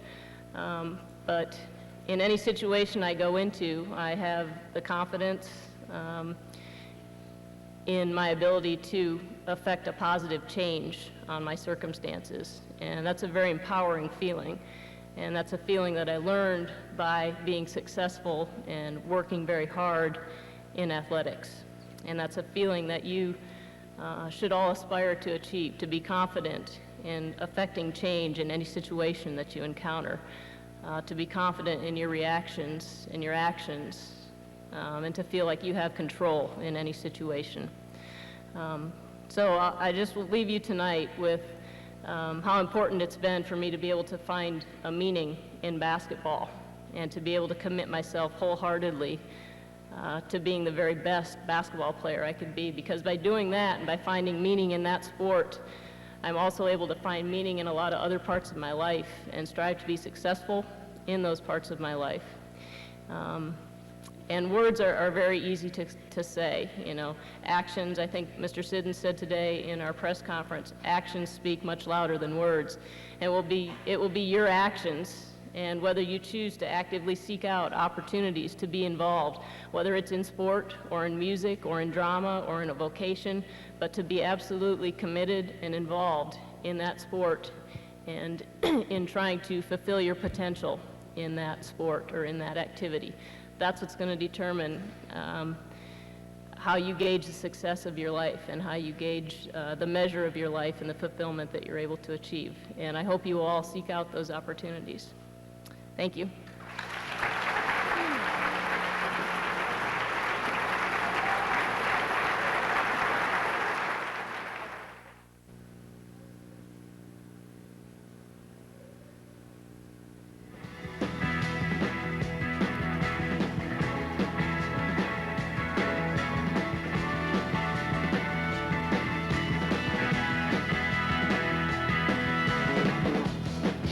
But in any situation I go into, I have the confidence in my ability to affect a positive change on my circumstances. And that's a very empowering feeling. And that's a feeling that I learned by being successful and working very hard in athletics. And that's a feeling that you should all aspire to achieve, to be confident in affecting change in any situation that you encounter, to be confident in your reactions and your actions, and to feel like you have control in any situation. So I just will leave you tonight with how important it's been for me to be able to find a meaning in basketball and to be able to commit myself wholeheartedly to being the very best basketball player I could be, because by doing that and by finding meaning in that sport, I'm also able to find meaning in a lot of other parts of my life and strive to be successful in those parts of my life. And words are very easy to say, you know. Actions, I think Mr. Siddons said today in our press conference, actions speak much louder than words. And it will be your actions, and whether you choose to actively seek out opportunities to be involved, whether it's in sport or in music or in drama or in a vocation, but to be absolutely committed and involved in that sport and in trying to fulfill your potential in that sport or in that activity. That's what's going to determine how you gauge the success of your life and how you gauge the measure of your life and the fulfillment that you're able to achieve. And I hope you will all seek out those opportunities. Thank you.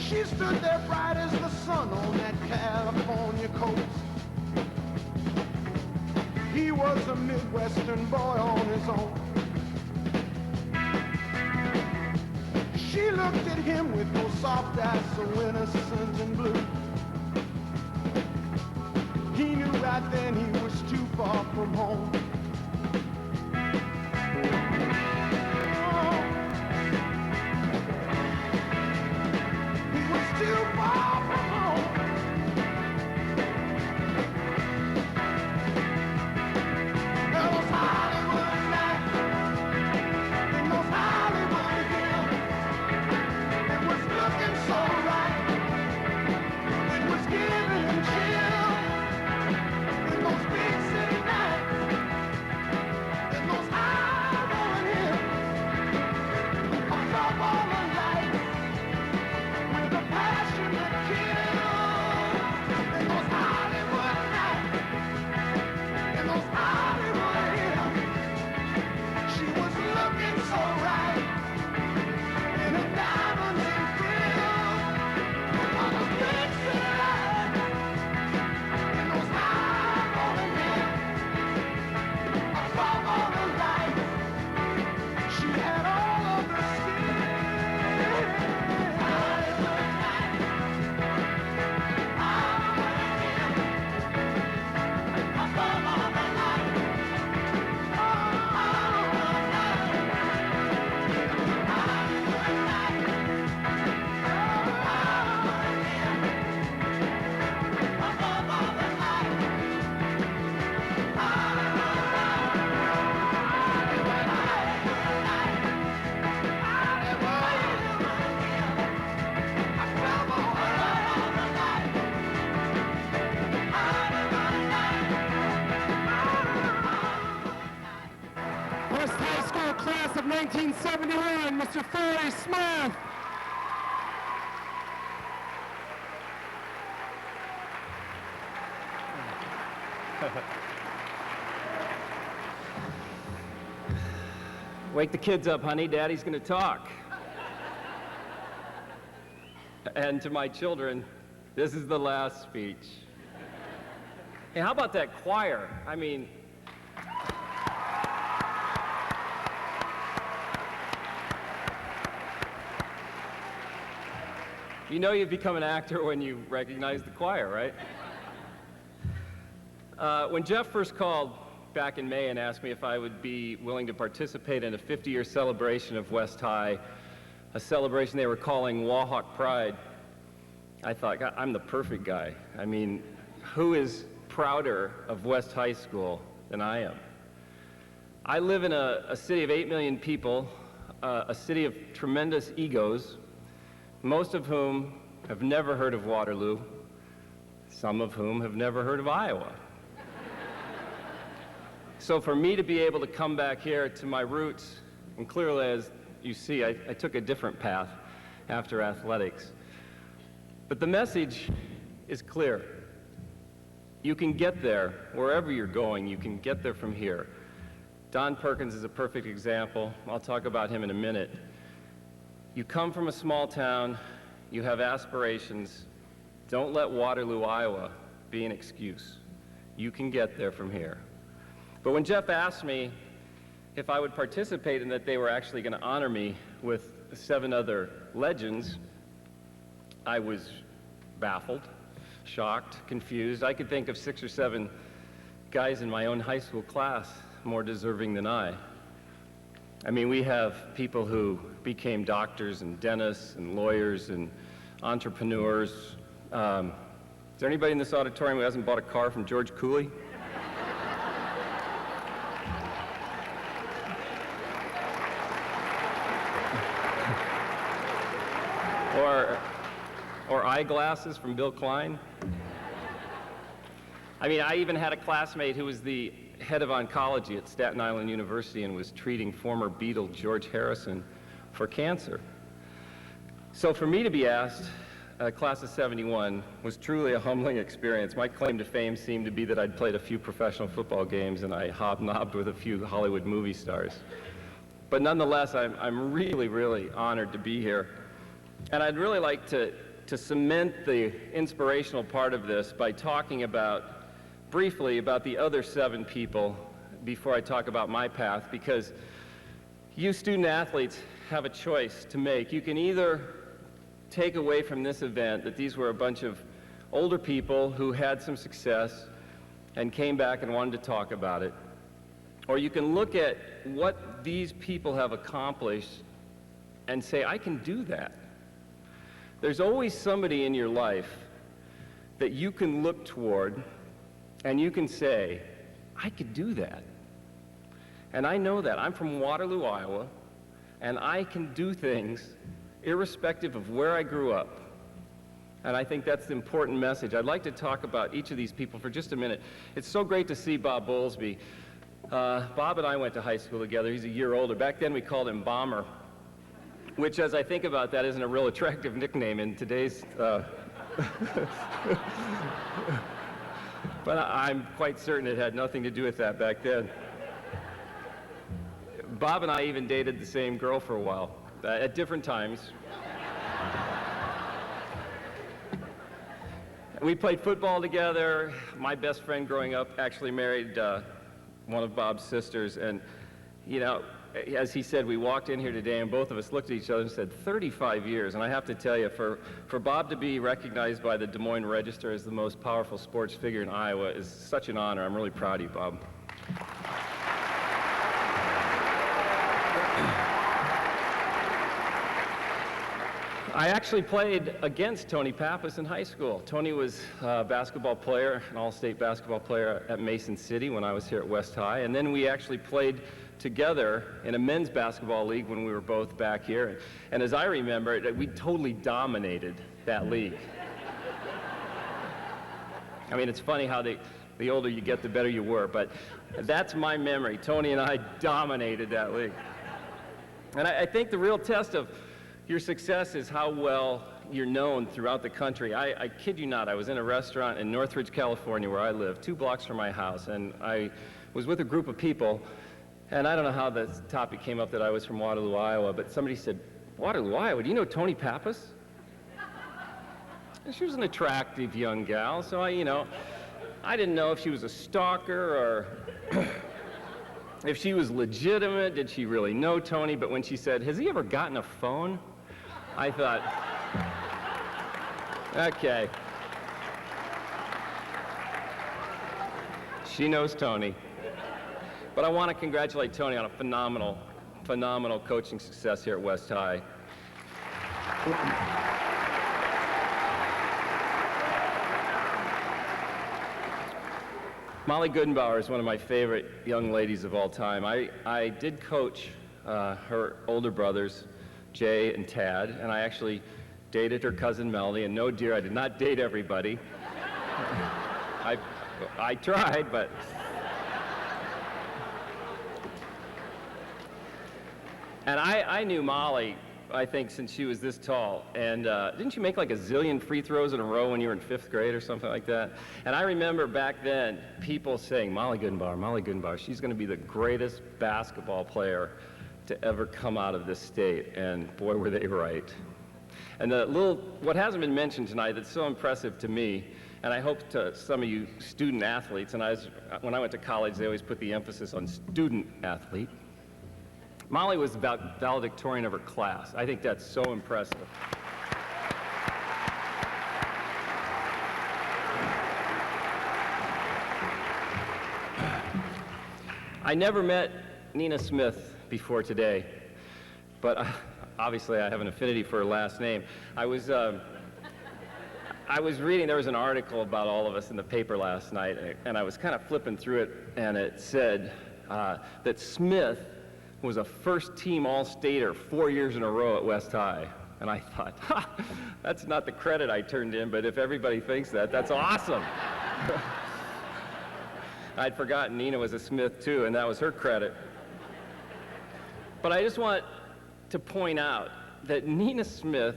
She stood there bright as the sun on that California coast. He was a Midwestern boy on his own. She looked at him with those soft eyes so innocent and blue. He knew right then he was too far from home. Too far from home. Those Hollywood nights and those Hollywood hills, it was looking so right. It was giving him chills in those big city nights and those high rolling hills. On top of all the lights, with a passion that kills, in those Hollywood nights, in those Hollywood hills, she was looking so right, in her diamonds and frills, on those big city lights, in those high rolling hills, above all the lights, she had all of the skill. West High School class of 1971, Mr. Foley Smith. Wake the kids up, honey. Daddy's going to talk. And to my children, this is the last speech. Hey, how about that choir? I mean, you know you've become an actor when you recognize the choir, right? When Jeff first called back in May and asked me if I would be willing to participate in a 50-year celebration of West High, a celebration they were calling Wahawk Pride, I thought, God, I'm the perfect guy. I mean, who is prouder of West High School than I am? I live in a city of 8 million people, a city of tremendous egos, most of whom have never heard of Waterloo, some of whom have never heard of Iowa. So for me to be able to come back here to my roots, and clearly, as you see, I took a different path after athletics. But the message is clear. You can get there wherever you're going. You can get there from here. Don Perkins is a perfect example. I'll talk about him in a minute. You come from a small town. You have aspirations. Don't let Waterloo, Iowa be an excuse. You can get there from here. But when Jeff asked me if I would participate and that they were actually going to honor me with 7 other legends, I was baffled, shocked, confused. I could think of 6 or 7 guys in my own high school class more deserving than I. I mean, we have people who became doctors and dentists and lawyers and entrepreneurs. Is there anybody in this auditorium who hasn't bought a car from George Cooley? Or eyeglasses from Bill Klein? I mean, I even had a classmate who was the head of oncology at Staten Island University and was treating former Beatle George Harrison for cancer. So for me to be asked, class of 71, was truly a humbling experience. My claim to fame seemed to be that I'd played a few professional football games and I hobnobbed with a few Hollywood movie stars. But nonetheless, I'm really, really honored to be here. And I'd really like to cement the inspirational part of this by talking briefly about the other 7 people before I talk about my path, because you student athletes have a choice to make. You can either take away from this event that these were a bunch of older people who had some success and came back and wanted to talk about it, or you can look at what these people have accomplished and say, I can do that. There's always somebody in your life that you can look toward and you can say, I could do that. And I know that. I'm from Waterloo, Iowa, and I can do things irrespective of where I grew up. And I think that's the important message. I'd like to talk about each of these people for just a minute. It's so great to see Bob Bowlesby. Bob and I went to high school together. He's a year older. Back then we called him Bomber, which, as I think about that, isn't a real attractive nickname in today's... But I'm quite certain it had nothing to do with that back then. Bob and I even dated the same girl for a while, at different times. We played football together. My best friend growing up actually married one of Bob's sisters, and, you know, as he said, we walked in here today and both of us looked at each other and said, 35 years. And I have to tell you, for Bob to be recognized by the Des Moines Register as the most powerful sports figure in Iowa is such an honor. I'm really proud of you, Bob. I actually played against Tony Pappas in high school. Tony was a basketball player, an all-state basketball player at Mason City when I was here at West High. And then we actually played together in a men's basketball league when we were both back here. And as I remember it, we totally dominated that league. I mean, it's funny how the older you get, the better you were, but that's my memory. Tony and I dominated that league. And I think the real test of your success is how well you're known throughout the country. I kid you not, I was in a restaurant in Northridge, California, where I live, 2 blocks from my house, and I was with a group of people. And I don't know how the topic came up that I was from Waterloo, Iowa, but somebody said, Waterloo, Iowa, do you know Tony Pappas? And she was an attractive young gal, so I didn't know if she was a stalker or if she was legitimate, did she really know Tony? But when she said, has he ever gotten a phone? I thought, okay. She knows Tony. But I want to congratulate Tony on a phenomenal, phenomenal coaching success here at West High. Molly Goodenbauer is one of my favorite young ladies of all time. I did coach her older brothers, Jay and Tad, and I actually dated her cousin Melody, and no, dear, I did not date everybody. I tried, but... And I knew Molly, I think, since she was this tall. And didn't you make like a zillion free throws in a row when you were in 5th grade or something like that? And I remember back then people saying, Molly Goodenbauer, she's going to be the greatest basketball player to ever come out of this state. And boy, were they right. And what hasn't been mentioned tonight that's so impressive to me, and I hope to some of you student athletes, and when I went to college, they always put the emphasis on student athlete. Molly was about valedictorian of her class. I think that's so impressive. I never met Nina Smith before today, but obviously I have an affinity for her last name. I was reading, there was an article about all of us in the paper last night, and I was kind of flipping through it, and it said that Smith was a first-team All-Stater 4 years in a row at West High. And I thought, that's not the credit I turned in, but if everybody thinks that, that's awesome. I'd forgotten Nina was a Smith too, and that was her credit. But I just want to point out that Nina Smith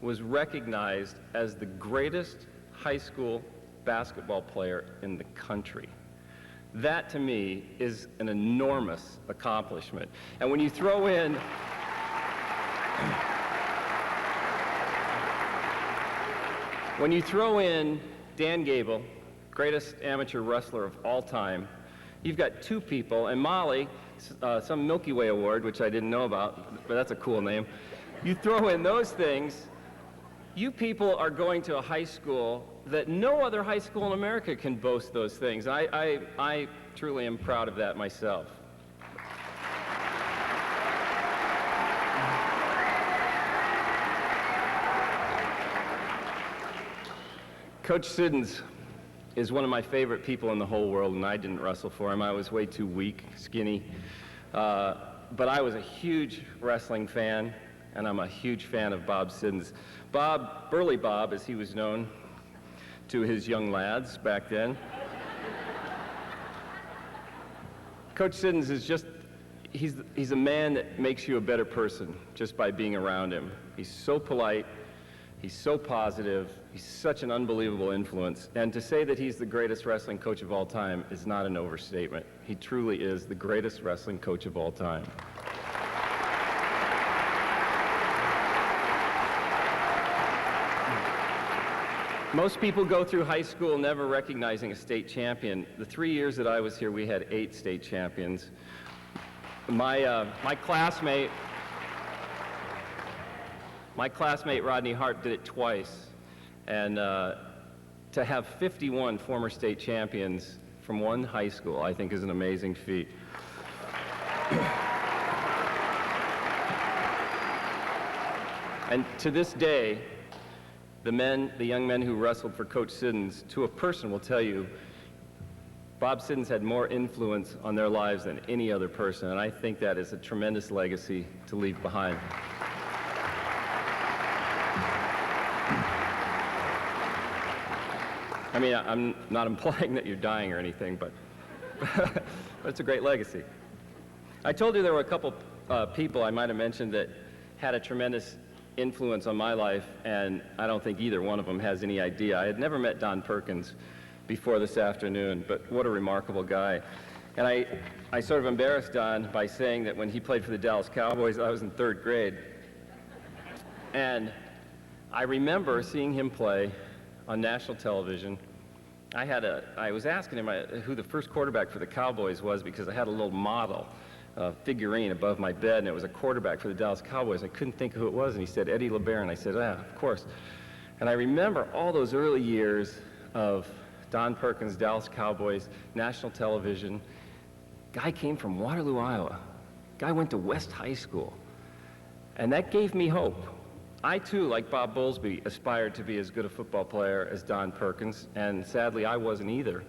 was recognized as the greatest high school basketball player in the country. That, to me, is an enormous accomplishment. And when you throw in... when you throw in Dan Gable, greatest amateur wrestler of all time, you've got two people, and Molly, some Milky Way award, which I didn't know about, but that's a cool name. You throw in those things, you people are going to a high school that no other high school in America can boast those things. I truly am proud of that myself. Coach Siddons is one of my favorite people in the whole world, and I didn't wrestle for him. I was way too weak, skinny. But I was a huge wrestling fan, and I'm a huge fan of Bob Siddons. Bob, Burly Bob, as he was known to his young lads back then. Coach Siddons is just, he's a man that makes you a better person just by being around him. He's so polite, he's so positive, he's such an unbelievable influence. And to say that he's the greatest wrestling coach of all time is not an overstatement. He truly is the greatest wrestling coach of all time. Most people go through high school never recognizing a state champion. The 3 years that I was here, we had 8 state champions. My classmate Rodney Hart did it twice. And to have 51 former state champions from one high school, I think is an amazing feat. And to this day, the young men who wrestled for Coach Siddons, to a person will tell you, Bob Siddons had more influence on their lives than any other person, and I think that is a tremendous legacy to leave behind. I mean, I'm not implying that you're dying or anything, but, but it's a great legacy. I told you there were a couple people I might have mentioned that had a tremendous influence on my life, and I don't think either one of them has any idea. I had never met Don Perkins before this afternoon, but what a remarkable guy. And I sort of embarrassed Don by saying that when he played for the Dallas Cowboys, I was in 3rd grade. And I remember seeing him play on national television. I was asking him who the first quarterback for the Cowboys was because I had a little model figurine above my bed, and it was a quarterback for the Dallas Cowboys. I couldn't think of who it was, and he said, Eddie LeBaron. I said, of course. And I remember all those early years of Don Perkins, Dallas Cowboys, national television. Guy came from Waterloo, Iowa. Guy went to West High School. And that gave me hope. I too, like Bob Bowlesby, aspired to be as good a football player as Don Perkins, and sadly I wasn't either.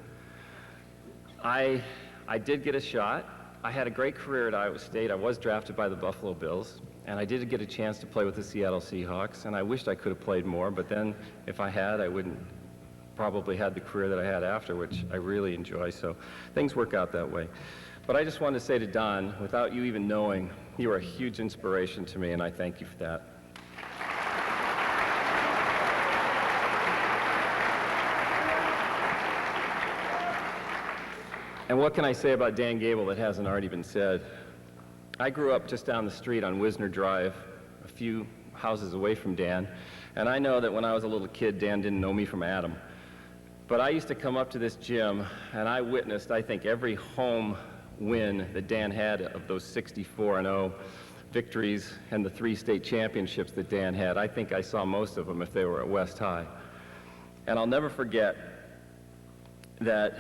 I did get a shot. I had a great career at Iowa State. I was drafted by the Buffalo Bills, and I did get a chance to play with the Seattle Seahawks, and I wished I could have played more, but then if I had, I wouldn't probably had the career that I had after, which I really enjoy, so things work out that way. But I just wanted to say to Don, without you even knowing, you were a huge inspiration to me, and I thank you for that. And what can I say about Dan Gable that hasn't already been said? I grew up just down the street on Wisner Drive, a few houses away from Dan, and I know that when I was a little kid, Dan didn't know me from Adam. But I used to come up to this gym, and I witnessed, I think, every home win that Dan had of those 64-0 victories and the 3 state championships that Dan had. I think I saw most of them if they were at West High. And I'll never forget that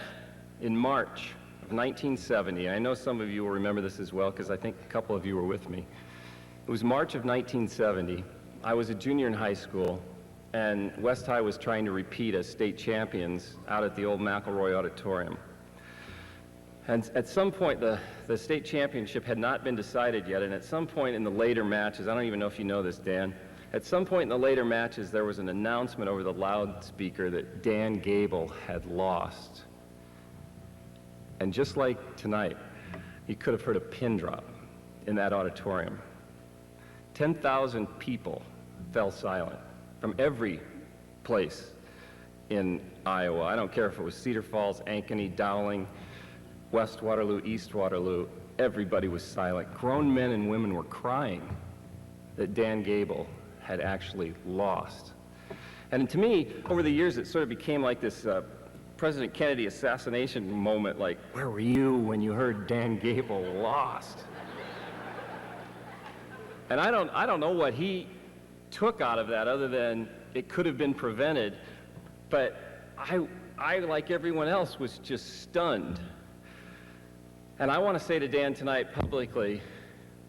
in March of 1970, and I know some of you will remember this as well because I think a couple of you were with me. It was March of 1970. I was a junior in high school, and West High was trying to repeat as state champions out at the old McElroy Auditorium. And at some point, the state championship had not been decided yet, and at some point in the later matches, I don't even know if you know this, Dan, at some point in the later matches, there was an announcement over the loudspeaker that Dan Gable had lost. And just like tonight, you could have heard a pin drop in that auditorium. 10,000 people fell silent from every place in Iowa. I don't care if it was Cedar Falls, Ankeny, Dowling, West Waterloo, East Waterloo. Everybody was silent. Grown men and women were crying that Dan Gable had actually lost. And to me, over the years, it sort of became like this President Kennedy assassination moment, like, where were you when you heard Dan Gable lost? And I don't know what he took out of that other than it could have been prevented, but I, like everyone else, was just stunned. And I want to say to Dan tonight publicly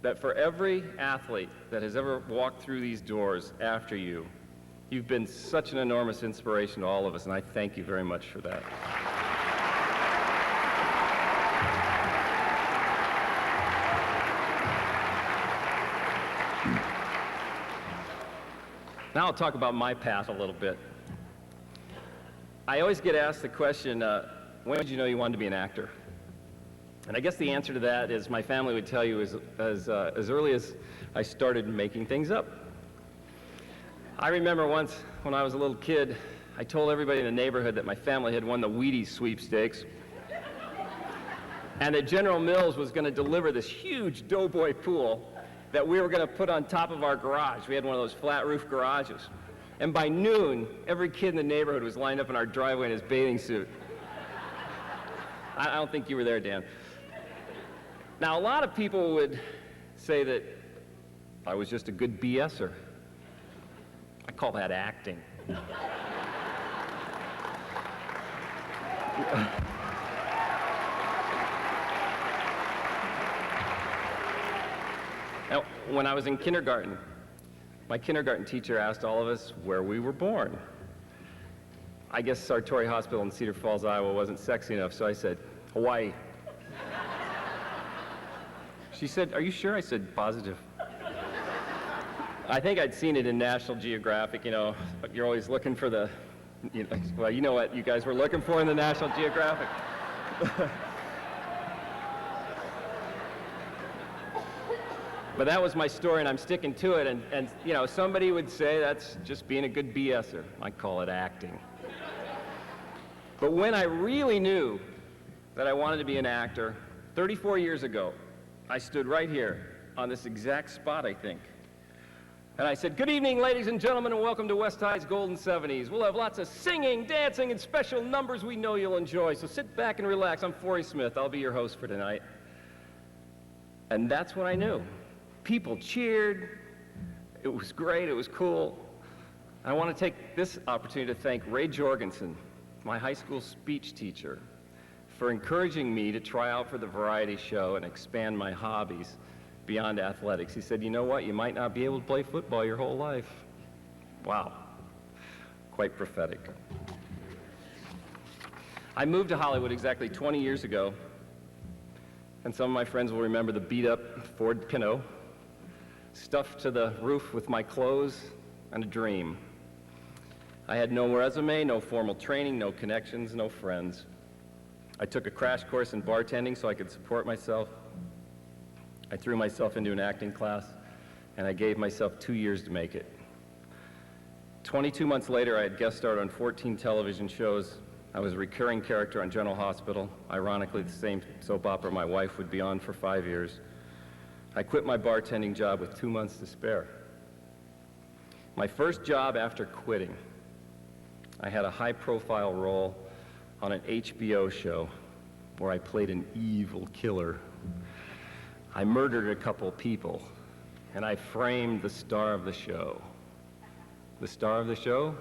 that for every athlete that has ever walked through these doors after you, you've been such an enormous inspiration to all of us, and I thank you very much for that. Now I'll talk about my path a little bit. I always get asked the question, when did you know you wanted to be an actor? And I guess the answer to that is my family would tell you as early as I started making things up. I remember once when I was a little kid, I told everybody in the neighborhood that my family had won the Wheaties sweepstakes and that General Mills was going to deliver this huge doughboy pool that we were going to put on top of our garage. We had one of those flat roof garages. And by noon, every kid in the neighborhood was lined up in our driveway in his bathing suit. I don't think you were there, Dan. Now, a lot of people would say that I was just a good BSer. I call that acting. Now, when I was in kindergarten, my kindergarten teacher asked all of us where we were born. I guess Sartori Hospital in Cedar Falls, Iowa wasn't sexy enough, so I said, Hawaii. She said, are you sure? I said, positive. I think I'd seen it in National Geographic, you know, you're always looking for the, well, you know what you guys were looking for in the National Geographic. But that was my story, and I'm sticking to it, and you know, somebody would say that's just being a good BSer. I call it acting. But when I really knew that I wanted to be an actor, 34 years ago, I stood right here on this exact spot, I think. And I said, good evening, ladies and gentlemen, and welcome to West High's Golden 70s. We'll have lots of singing, dancing, and special numbers we know you'll enjoy. So sit back and relax. I'm Forey Smith. I'll be your host for tonight. And that's when I knew. People cheered. It was great. It was cool. I want to take this opportunity to thank Ray Jorgensen my high school speech teacher, for encouraging me to try out for the variety show and expand my hobbies beyond athletics. He said, you know what, you might not be able to play football your whole life. Wow, quite prophetic. I moved to Hollywood exactly 20 years ago, and some of my friends will remember the beat-up Ford Pinto, stuffed to the roof with my clothes and a dream. I had no resume, no formal training, no connections, no friends. I took a crash course in bartending so I could support myself. I threw myself into an acting class, and I gave myself 2 years to make it. 22 months later, I had guest starred on 14 television shows. I was a recurring character on General Hospital, ironically the same soap opera my wife would be on for 5 years. I quit my bartending job with 2 months to spare. My first job after quitting, I had a high-profile role on an HBO show where I played an evil killer. I murdered a couple people, and I framed the star of the show. The star of the show?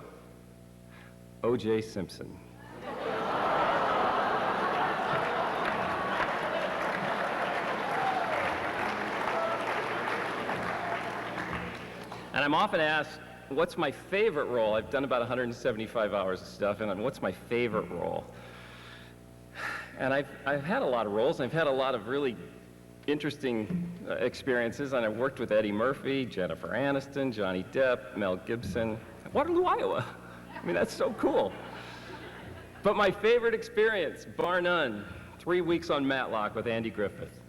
O.J. Simpson. And I'm often asked, what's my favorite role? I've done about 175 hours of stuff, and what's my favorite role? And I've had a lot of roles, and I've had a lot of really interesting experiences, and I've worked with Eddie Murphy, Jennifer Aniston, Johnny Depp, Mel Gibson, Waterloo, Iowa. I mean, that's so cool. But my favorite experience, bar none, 3 weeks on Matlock with Andy Griffith.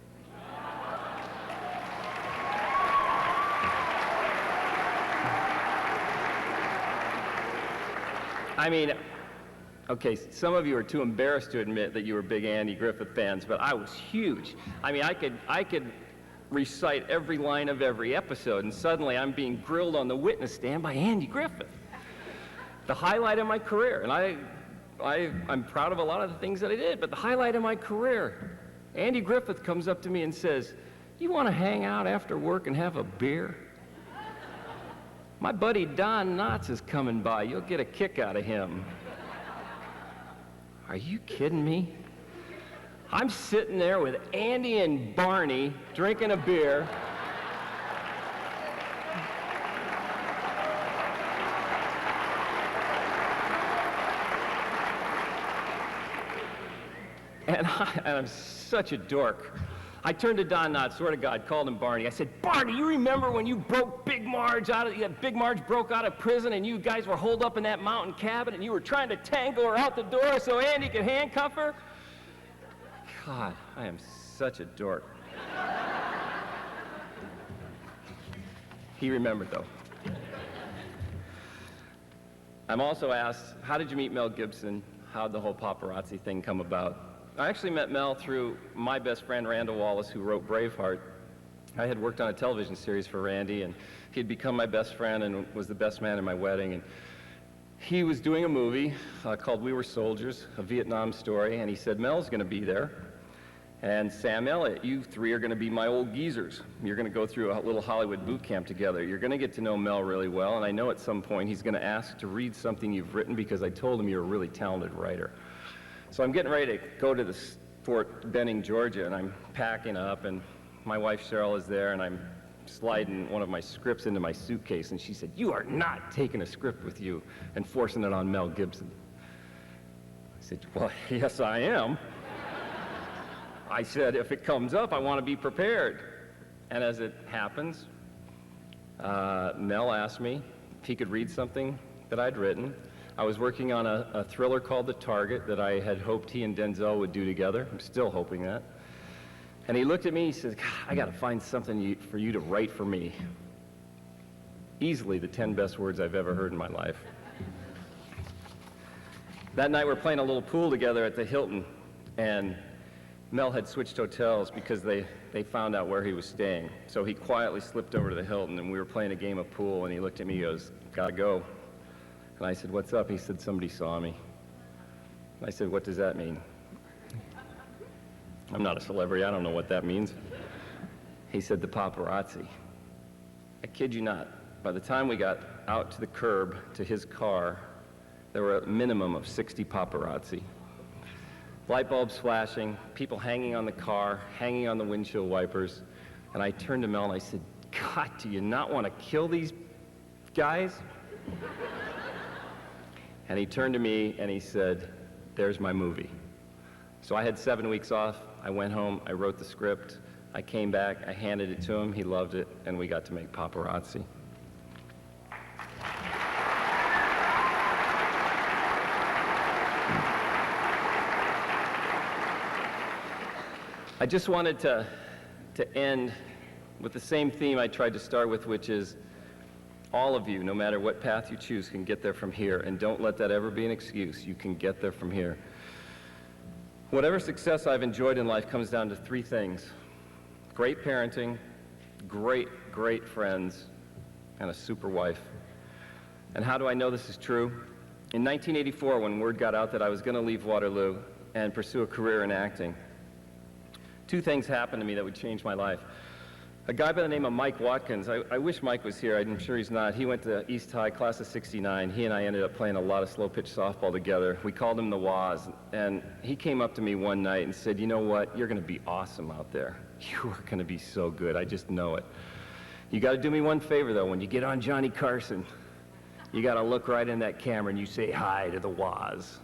I mean, okay, some of you are too embarrassed to admit that you were big Andy Griffith fans, but I was huge. I mean, I could recite every line of every episode, and suddenly I'm being grilled on the witness stand by Andy Griffith. The highlight of my career, and I'm proud of a lot of the things that I did, but the highlight of my career, Andy Griffith comes up to me and says, "You want to hang out after work and have a beer? My buddy Don Knotts is coming by. You'll get a kick out of him." Are you kidding me? I'm sitting there with Andy and Barney drinking a beer. And I'm such a dork. I turned to Don Knotts, swear to God, called him Barney. I said, "Barney, you remember when you broke Big Marge out of, Big Marge broke out of prison and you guys were holed up in that mountain cabin and you were trying to tangle her out the door so Andy could handcuff her?" God, I am such a dork. He remembered, though. I'm also asked, how did you meet Mel Gibson? How'd the whole paparazzi thing come about? I actually met Mel through my best friend, Randall Wallace, who wrote Braveheart. I had worked on a television series for Randy, and he'd become my best friend and was the best man at my wedding. And he was doing a movie called We Were Soldiers, a Vietnam story, and he said, "Mel's going to be there. And Sam Elliott, you three are going to be my old geezers. You're going to go through a little Hollywood boot camp together. You're going to get to know Mel really well, and I know at some point he's going to ask to read something you've written because I told him you're a really talented writer." So I'm getting ready to go to Fort Benning, Georgia, and I'm packing up, and my wife Cheryl is there, and I'm sliding one of my scripts into my suitcase, and she said, "You are not taking a script with you and forcing it on Mel Gibson." I said, "Well, yes, I am." I said, "If it comes up, I want to be prepared." And as it happens, Mel asked me if he could read something that I'd written. I was working on a thriller called The Target that I had hoped he and Denzel would do together. I'm still hoping that. And he looked at me, he said, "God, I got to find something for you to write for me." Easily the 10 best words I've ever heard in my life. That night we're playing a little pool together at the Hilton, and Mel had switched hotels because they found out where he was staying. So he quietly slipped over to the Hilton, and we were playing a game of pool, and he looked at me, he goes, "Gotta go." And I said, "What's up?" He said, "Somebody saw me." And I said, "What does that mean?" I'm not a celebrity, I don't know what that means. He said, "The paparazzi." I kid you not, by the time we got out to the curb to his car, there were a minimum of 60 paparazzi. Light bulbs flashing, people hanging on the car, hanging on the windshield wipers. And I turned to Mel and I said, God, do you not want to kill these guys? And he turned to me and he said, there's my movie. So I had 7 weeks off. I went home, I wrote the script, I came back, I handed it to him, he loved it, and we got to make Paparazzi. I just wanted to end with the same theme I tried to start with, which is all of you, no matter what path you choose, can get there from here, and don't let that ever be an excuse. You can get there from here. Whatever success I've enjoyed in life comes down to 3 things: great parenting, great friends, and a super wife. And how do I know this is true? In 1984, when word got out that I was going to leave Waterloo and pursue a career in acting, 2 things happened to me that would change my life. A guy by the name of Mike Watkins, I wish Mike was here, I'm sure he's not. He went to East High, class of '69. He and I ended up playing a lot of slow-pitch softball together. We called him the Waz, and he came up to me one night and said, you know what, you're gonna be awesome out there. You are gonna be so good, I just know it. You gotta do me one favor though, when you get on Johnny Carson, you gotta look right in that camera and you say hi to the Waz.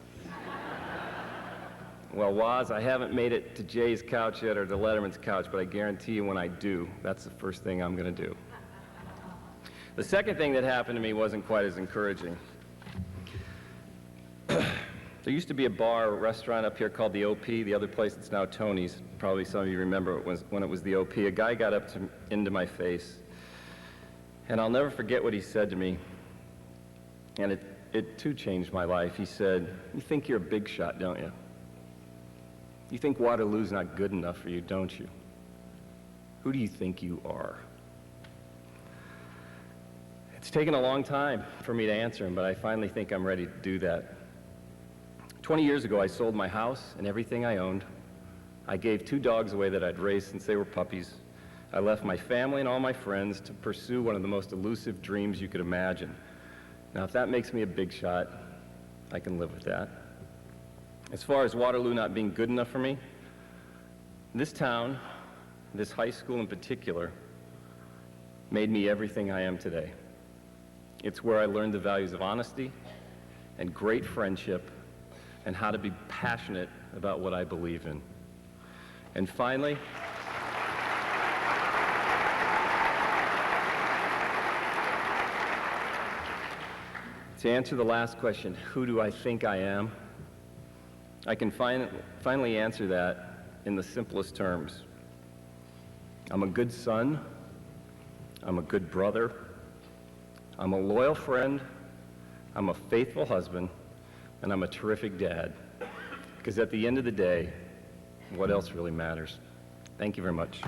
Well, Waz, I haven't made it to Jay's couch yet or to Letterman's couch, but I guarantee you when I do, that's the first thing I'm going to do. The second thing that happened to me wasn't quite as encouraging. There used to be a bar or restaurant up here called the OP, the other place that's now Tony's. Probably some of you remember it when it was the OP. A guy got up into my face, and I'll never forget what he said to me, and it too changed my life. He said, you think you're a big shot, don't you? You think Waterloo's not good enough for you, don't you? Who do you think you are? It's taken a long time for me to answer him, but I finally think I'm ready to do that. 20 years ago, I sold my house and everything I owned. I gave 2 dogs away that I'd raised since they were puppies. I left my family and all my friends to pursue one of the most elusive dreams you could imagine. Now, if that makes me a big shot, I can live with that. As far as Waterloo not being good enough for me, this town, this high school in particular, made me everything I am today. It's where I learned the values of honesty and great friendship and how to be passionate about what I believe in. And finally, to answer the last question, who do I think I am? I can finally answer that in the simplest terms. I'm a good son, I'm a good brother, I'm a loyal friend, I'm a faithful husband, and I'm a terrific dad. Because at the end of the day, what else really matters? Thank you very much.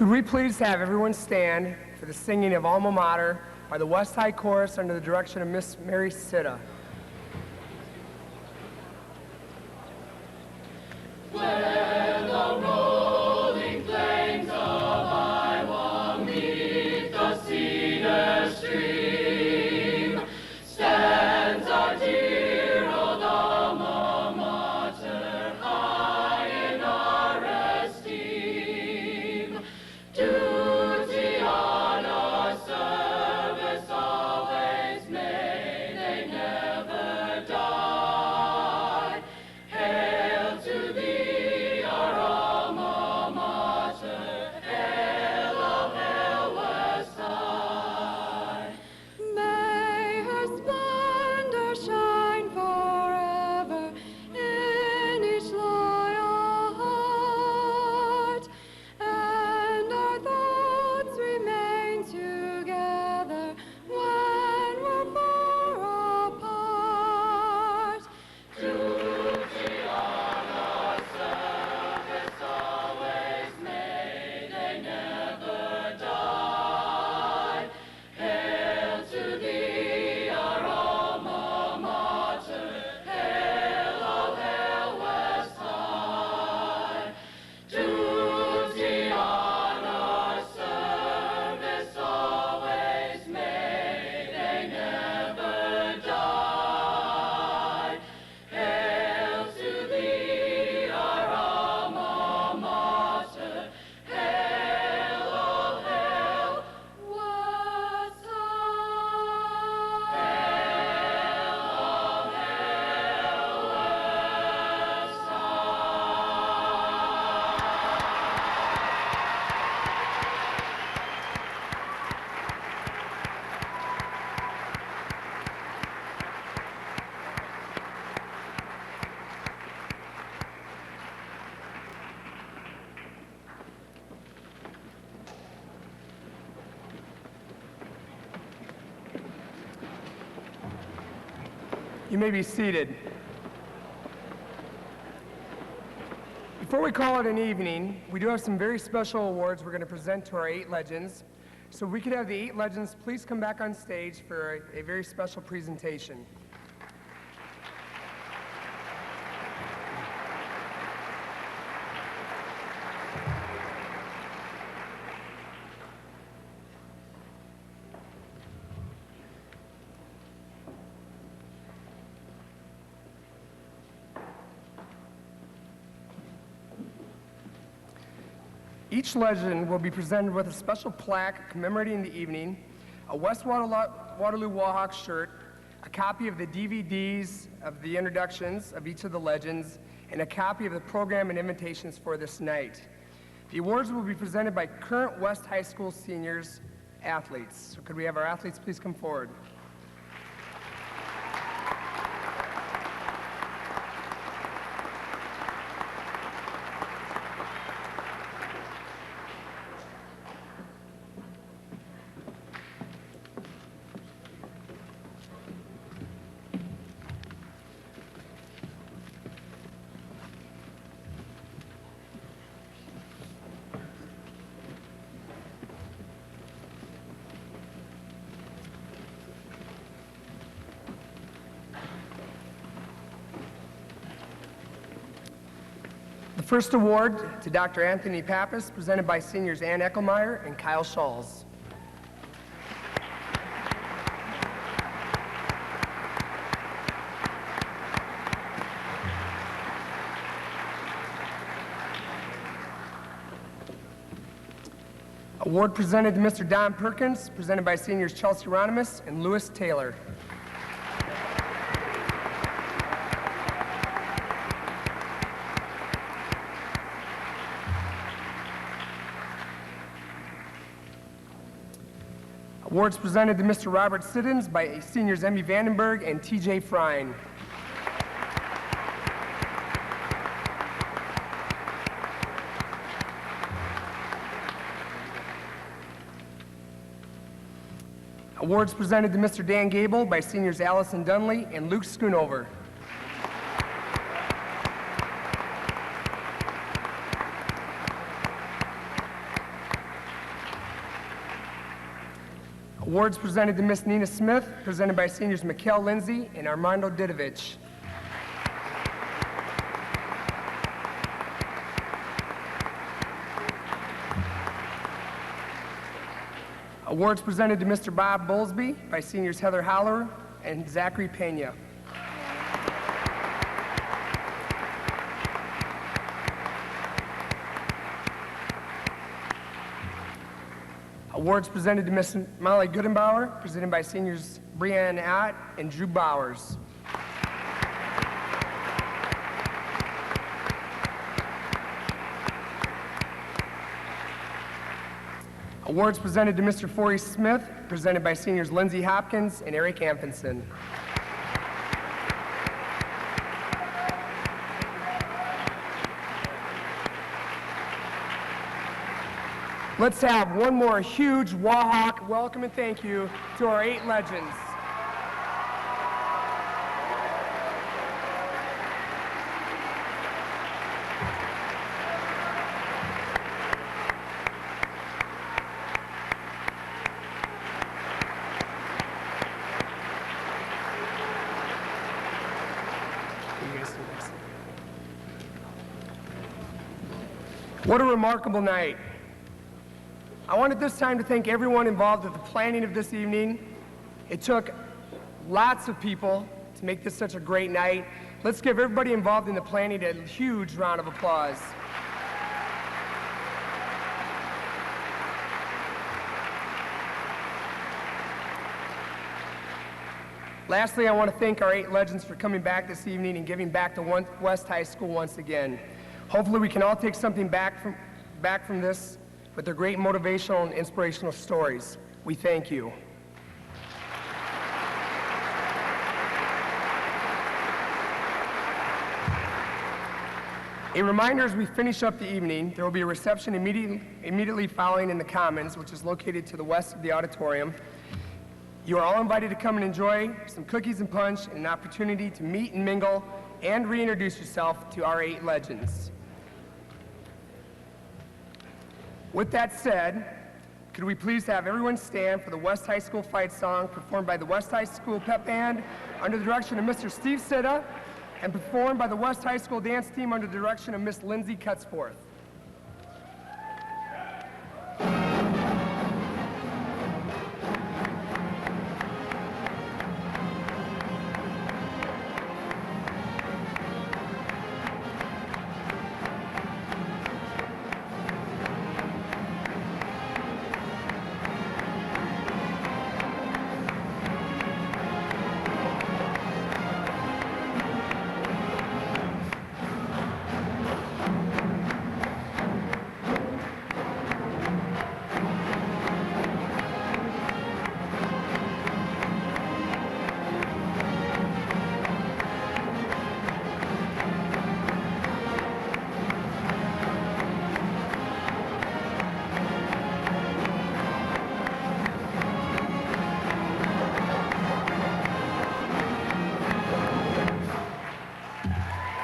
Could we please have everyone stand for the singing of Alma Mater by the West High Chorus under the direction of Miss Mary Sitta. Where the rolling plains of Iowa meet the cedar stream, stands our dear old alma mater, high in our esteem. Duty, honor, service always may they never die. Hail to thee, our alma mater, hail, oh, hail, West High. May her splendor shine forever in each loyal heart, and our thoughts remain together when we're far apart. Duty, honor, service always may they never die. Hail to thee, our alma mater, hail, oh, hail, West High. Duty, honor, service always may they never die. Hail to thee, our alma mater, hail, oh, hail, West hail, oh, hail, West You may be seated. Before we call it an evening, we do have some very special awards we're going to present to our 8 legends. So if we could have the 8 legends please come back on stage for a very special presentation. Each legend will be presented with a special plaque commemorating the evening, a West Waterloo Wahawk shirt, a copy of the DVDs of the introductions of each of the legends, and a copy of the program and invitations for this night. The awards will be presented by current West High School seniors athletes. So could we have our athletes please come forward? The first award to Dr. Anthony Pappas, presented by seniors Ann Eckelmeyer and Kyle Schulz. Award presented to Mr. Don Perkins, presented by seniors Chelsea Ronimus and Lewis Taylor. Awards presented to Mr. Robert Siddons by seniors Emmy Vandenberg and TJ Frine. Awards presented to Mr. Dan Gable by seniors Allison Dunley and Luke Schoonover. Awards presented to Miss Nina Smith, presented by seniors Mikhail Lindsay and Armando Didovich. Awards presented to Mr. Bob Bowlesby by seniors Heather Holler and Zachary Pena. Awards presented to Miss Molly Goodenbauer, presented by seniors Brianne Ott and Drew Bowers. Awards presented to Mr. Forey Smith, presented by seniors Lindsay Hopkins and Eric Amfinson. Let's have one more huge Wahawk welcome and thank you to our 8 legends. What a remarkable night. I want at this time to thank everyone involved with the planning of this evening. It took lots of people to make this such a great night. Let's give everybody involved in the planning a huge round of applause. Lastly, I want to thank our 8 legends for coming back this evening and giving back to West High School once again. Hopefully we can all take something back from this with their great motivational and inspirational stories. We thank you. A reminder as we finish up the evening, there will be a reception immediately following in the Commons, which is located to the west of the auditorium. You are all invited to come and enjoy some cookies and punch and an opportunity to meet and mingle and reintroduce yourself to our 8 legends. With that said, could we please have everyone stand for the West High School fight song performed by the West High School Pep Band under the direction of Mr. Steve Sitta and performed by the West High School dance team under the direction of Miss Lindsay Cutsforth.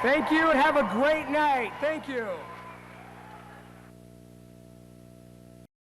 Thank you and have a great night. Thank you.